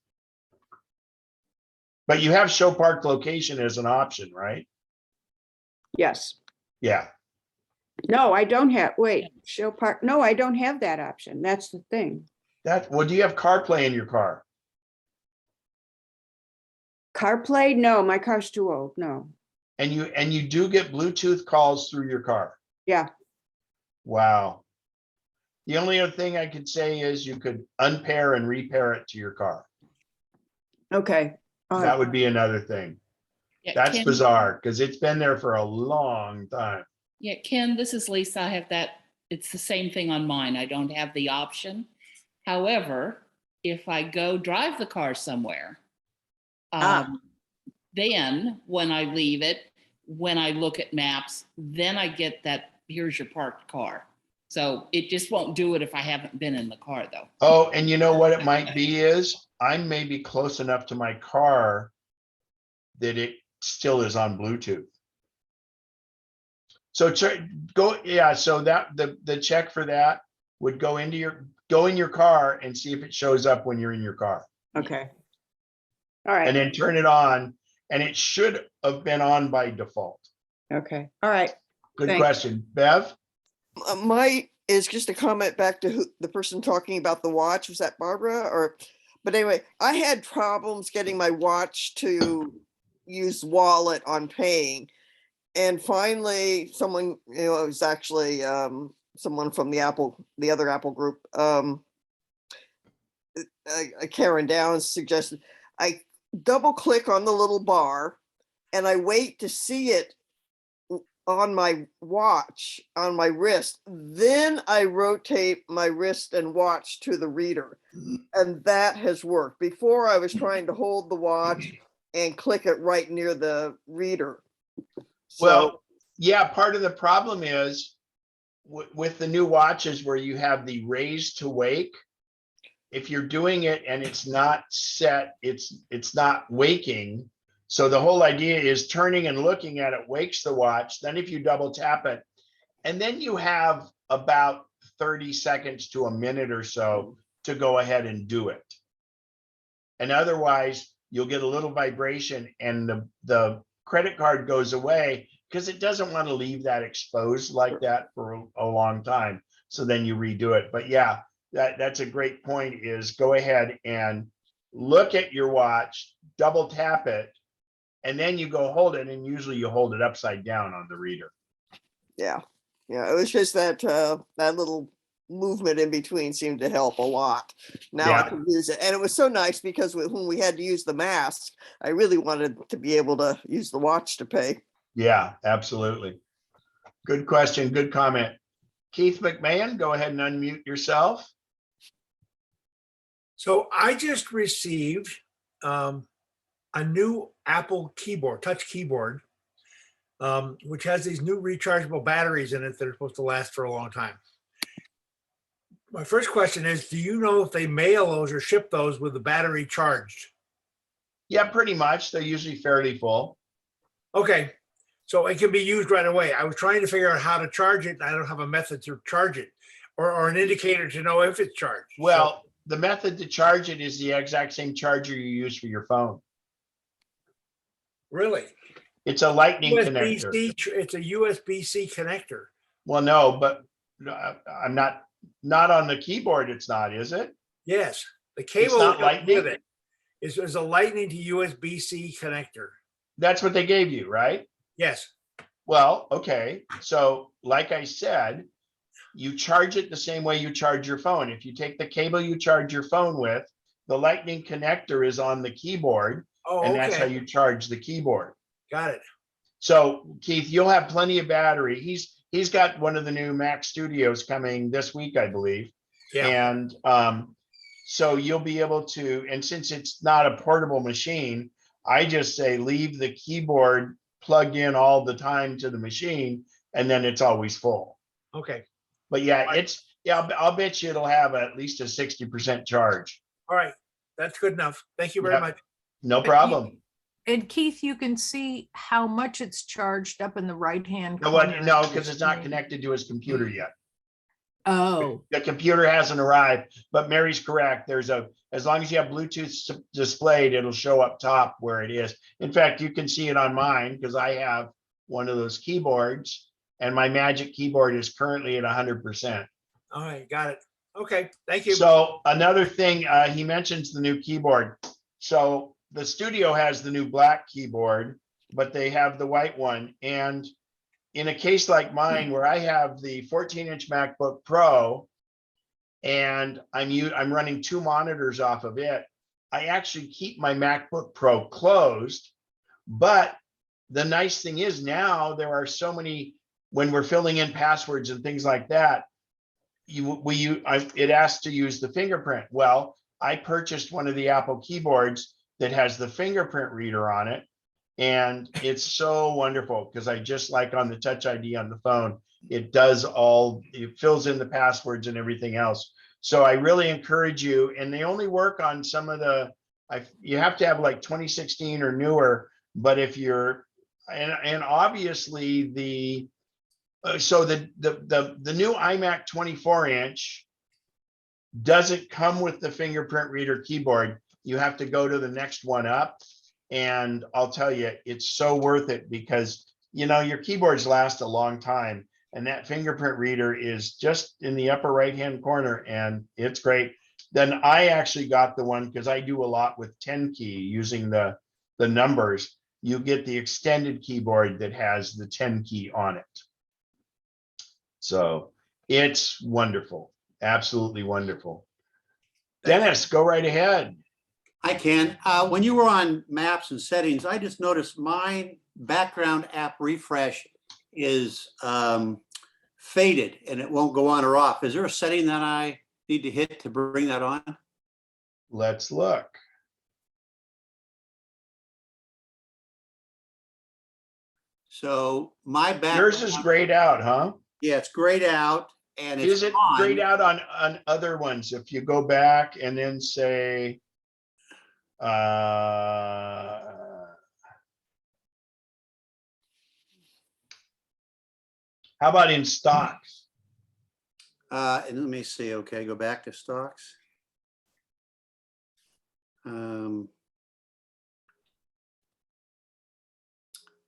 S1: But you have show park location as an option, right?
S10: yes.
S1: Yeah.
S10: No, I don't have, wait, show park, no, I don't have that option. That's the thing.
S1: Well, do you have CarPlay in your car?
S10: CarPlay? No, my car's too old. No.
S1: And you do get Bluetooth calls through your car?
S10: Yeah,
S1: Wow. The only other thing I could say is you could unpair and repair it to your car.
S10: okay.
S1: That would be another thing.
S13: Yeah,
S1: That's
S13: Ken-
S1: bizarre because it's been there for a long time.
S13: Yeah, Ken, this is Lisa. I have that. It's the same thing on mine. I don't have the option. However, if I go drive the car somewhere, then when I leave it, when I look at maps, then I get that, here's your parked car. So it just won't do it if I haven't been in the car though.
S1: Oh, and you know what it might be is I'm maybe close enough to my car that it still is on Bluetooth. So so that the check for that would go in your car and see if it shows up when you're in your car.
S10: Okay. All
S1: And
S10: right.
S1: then turn it on, and it should have been on by default.
S10: Okay. All right.
S1: Good
S10: Thanks.
S1: question. Bev?
S6: My is just a comment back to the person talking about the watch. Was that Barbara or? But anyway, I had problems getting my watch to use wallet on paying. And finally, someone, it was actually someone from the other Apple group, Karen Downs suggested, I double click on the little bar and I wait to see it on my watch, on my wrist. Then I rotate my wrist and watch to the reader. And that has worked. Before I was trying to hold the watch and click it right near the reader. So,
S1: Well, yeah, part of the problem is with the new watches where you have the raise to wake, if you're doing it and it's not set, it's not waking. So the whole idea is turning and looking at it wakes the watch. Then if you double tap it, and then you have about 30 seconds to a minute or so to go ahead and do it. And otherwise you'll get a little vibration and the credit card goes away because it doesn't want to leave that exposed like that for a long time. So then you redo it. But yeah, that's a great point, is go ahead and look at your watch, double tap it, and then you go hold it. And usually you hold it upside down on the reader.
S6: yeah, it was just that that little movement in between seemed to help a lot. Now I can use it. And it was so nice because when we had to use the mask, I really wanted to be able to use the watch to pay.
S1: Yeah, absolutely. Good question. Good comment. Keith McMahon, go ahead and unmute yourself.
S14: So I just received a new Apple keyboard, touch keyboard, which has these new rechargeable batteries in it that are supposed to last for a long time. My first question is, do you know if they mail those or ship those with the battery charged?
S1: Yeah, pretty much. They're usually fairly full.
S14: Okay, so it can be used right away. I was trying to figure out how to charge it, and I don't have a method to charge it or an indicator to know if it's charged.
S1: Well, the method to charge it is the exact same charger you use for your phone.
S14: Really?
S1: It's a lightning
S14: USB-C,
S1: connector.
S14: it's a USB-C connector.
S1: Well, no, but I'm not on the keyboard. It's not, is it?
S14: Yes, the cable
S1: not
S14: that goes with
S1: lightning?
S14: it is a lightning to USB-C connector.
S1: That's what they gave you, right?
S14: Yes.
S1: Well, okay. So like I said, you charge it the same way you charge your phone. If you take the cable you charge your phone with, the lightning connector is on the keyboard.
S14: Oh,
S1: and that's how
S14: okay.
S1: you charge the keyboard.
S14: Got it.
S1: So Keith, you'll have plenty of battery. He's got one of the new Mac Studios coming this week, I believe.
S14: Yeah.
S1: And so you'll be able to, and since it's not a portable machine, I just say leave the keyboard plugged in all the time to the machine, and then it's always full.
S14: Okay.
S1: But yeah, I'll bet you it'll have at least a 60% charge.
S14: All right. That's good enough. Thank you very
S1: Yep.
S14: much.
S1: No problem.
S4: And Keith, you can see how much it's charged up in the right-hand
S1: No,
S4: corner.
S1: no, because it's not connected to his computer yet.
S4: Oh,
S1: The computer hasn't arrived, but Mary's correct. As long as you have Bluetooth displayed, it'll show up top where it is. In fact, you can see it on mine because I have one of those keyboards and my Magic Keyboard is currently at 100%.
S14: All right. Got it. Okay. Thank you.
S1: So another thing, he mentions the new keyboard. So the Studio has the new black keyboard, but they have the white one. And in a case like mine, where I have the 14-inch MacBook Pro and I'm running 2 monitors off of it, I actually keep my MacBook Pro closed. But the nice thing is now there are so many, when we're filling in passwords and things like that, it asks to use the fingerprint. Well, I purchased one of the Apple keyboards that has the fingerprint reader on it. And it's so wonderful because I just like on the Touch ID on the phone, it fills in the passwords and everything else. So I really encourage you, and they only work on some of you have to have like 2016 or newer, but if you're, and obviously the new iMac 24-inch doesn't come with the fingerprint reader keyboard. You have to go to the next one up. And I'll tell you, it's so worth it because, your keyboards last a long time. And that fingerprint reader is just in the upper right-hand corner and it's great. Then I actually got the one because I do a lot with 10 key using the numbers. You get the extended keyboard that has the 10 key on it. So it's wonderful. Absolutely wonderful. Dennis, go right ahead.
S15: I can. When you were on maps and settings, I just noticed my background app refresh is faded and it won't go on or off. Is there a setting that I need to hit to bring that on?
S1: Let's look.
S15: So my background.
S1: Yours is grayed out, huh?
S15: Yeah, it's grayed out and it's
S1: Is it
S15: on.
S1: grayed out on other ones? If you go back and then say, how about in stocks?
S15: And let me see. Okay, go back to stocks.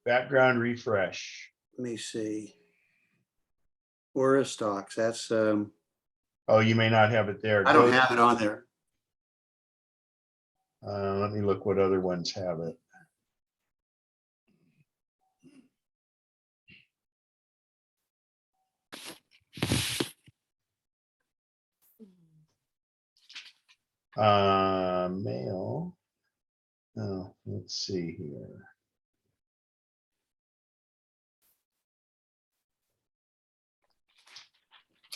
S1: Background refresh.
S15: Let me see. Where is stocks? That's
S1: Oh, you may not have it there.
S15: I don't have it on there.
S1: Let me look what other ones have it. Mail. Oh, let's see here.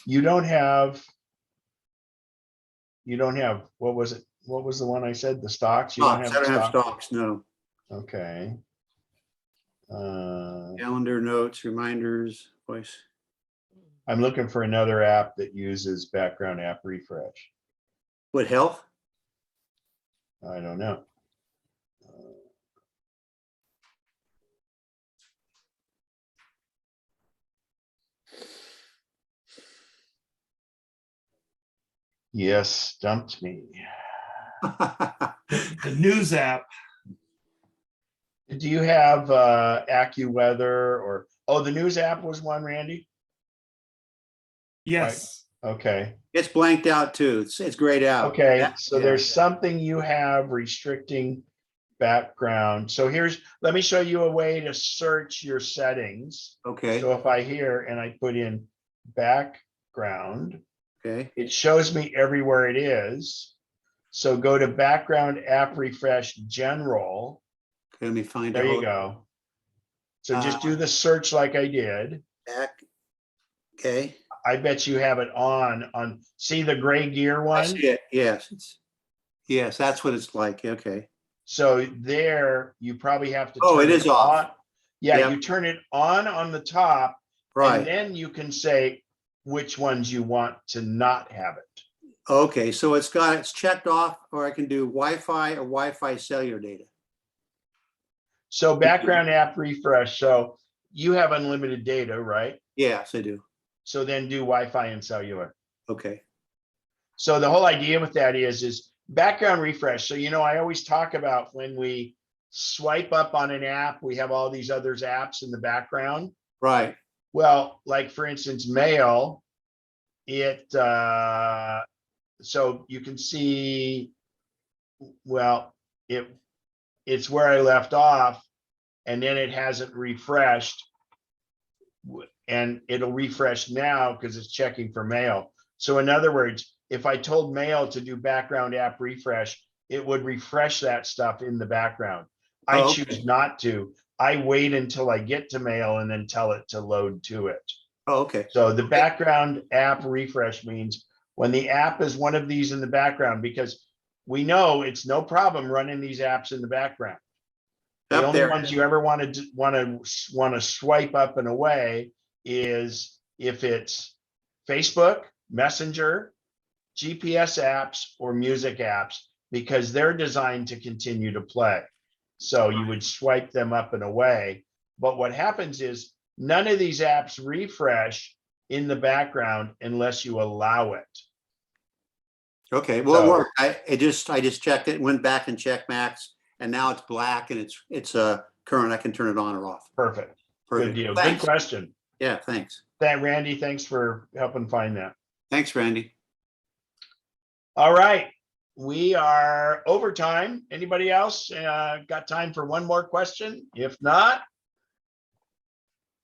S1: You don't have, what was it? What was the one I said? The stocks? You don't
S15: Stocks. I don't have
S1: stock?
S15: stocks. No.
S1: Okay.
S15: Calendar, notes, reminders, voice.
S1: I'm looking for another app that uses background app refresh.
S15: Would help?
S1: I don't know. Yes, stumped me.
S11: The news app.
S1: Do you have AccuWeather or, oh, the news app was one, Randy?
S11: Yes.
S1: Okay.
S15: It's blanked out too. It's grayed out.
S1: Okay, so there's something you have restricting background. So let me show you a way to search your settings.
S15: Okay.
S1: So if I here and I put in background,
S15: Okay.
S1: it shows me everywhere it is. So go to background app refresh general.
S15: Okay, let me find
S1: There
S15: out.
S1: you go. So just do the search like I did.
S15: Back. Okay.
S1: I bet you have it on, see the gray gear
S15: I
S1: one?
S15: see it. Yes. Yes, that's what it's like. Okay.
S1: So there, you probably have to.
S15: Oh,
S1: turn
S15: it is off.
S1: on. Yeah,
S15: Yep.
S1: you turn it on the top.
S15: Right.
S1: And then you can say which ones you want to not have it.
S15: Okay, so it's checked off, or I can do Wi-Fi or Wi-Fi cellular data.
S1: So background app refresh. So you have unlimited data, right?
S15: Yes, I do.
S1: So then do Wi-Fi and cellular.
S15: Okay.
S1: So the whole idea with that is background refresh. So, I always talk about when we swipe up on an app, we have all these other apps in the background.
S15: Right.
S1: Well, like for instance, Mail, so you can see, well, it's where I left off, and then it hasn't refreshed, and it'll refresh now because it's checking for Mail. So in other words, if I told Mail to do background app refresh, it would refresh that stuff in the background. I choose not to. I wait until I get to Mail and then tell it to load to it.
S15: Oh, okay.
S1: So the background app refresh means when the app is one of these in the background, because we know it's no problem running these apps in the background. The only ones you ever want to swipe up and away is if it's Facebook, Messenger, GPS apps, or music apps, because they're designed to continue to play. So you would swipe them up and away. But what happens is none of these apps refresh in the background unless you allow it.
S15: Okay, well, it worked. I just checked it, went back and checked Max, and now it's black and it's current. I can turn it on or off.
S1: Perfect. Good deal.
S15: Thanks.
S1: Good question.
S15: Yeah, thanks.
S1: Randy, thanks for helping find that.
S15: Thanks, Randy.
S1: All right. We are over time. Anybody else got time for one more question? If not,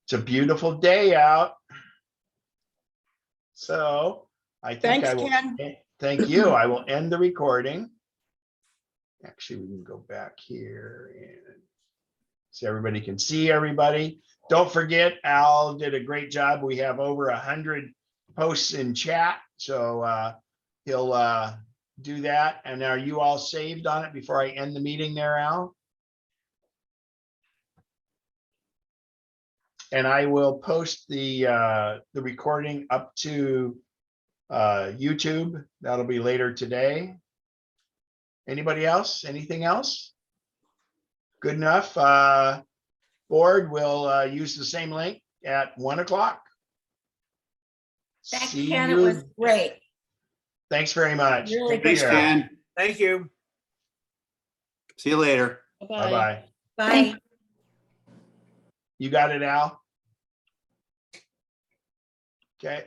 S1: it's a beautiful day out. So I think
S10: Thanks,
S1: I will.
S10: Ken.
S1: Thank you. I will end the recording. Actually, we can go back here and so everybody can see everybody. Don't forget, Al did a great job. We have over 100 posts in chat, so he'll do that. And are you all saved on it before I end the meeting there, Al? And I will post the recording up to YouTube. That'll be later today. Anybody else? Anything else? Good enough. Board will use the same link at 1 o'clock.
S12: That
S1: See
S12: Ken, it
S1: you.
S12: was great.
S1: Thanks very much.
S12: Really
S1: Take
S12: good
S15: Thanks,
S1: care.
S15: Ken.
S14: Thank you.
S15: See you later.
S1: Bye-bye.
S12: Bye.
S1: You got it, Al? Okay.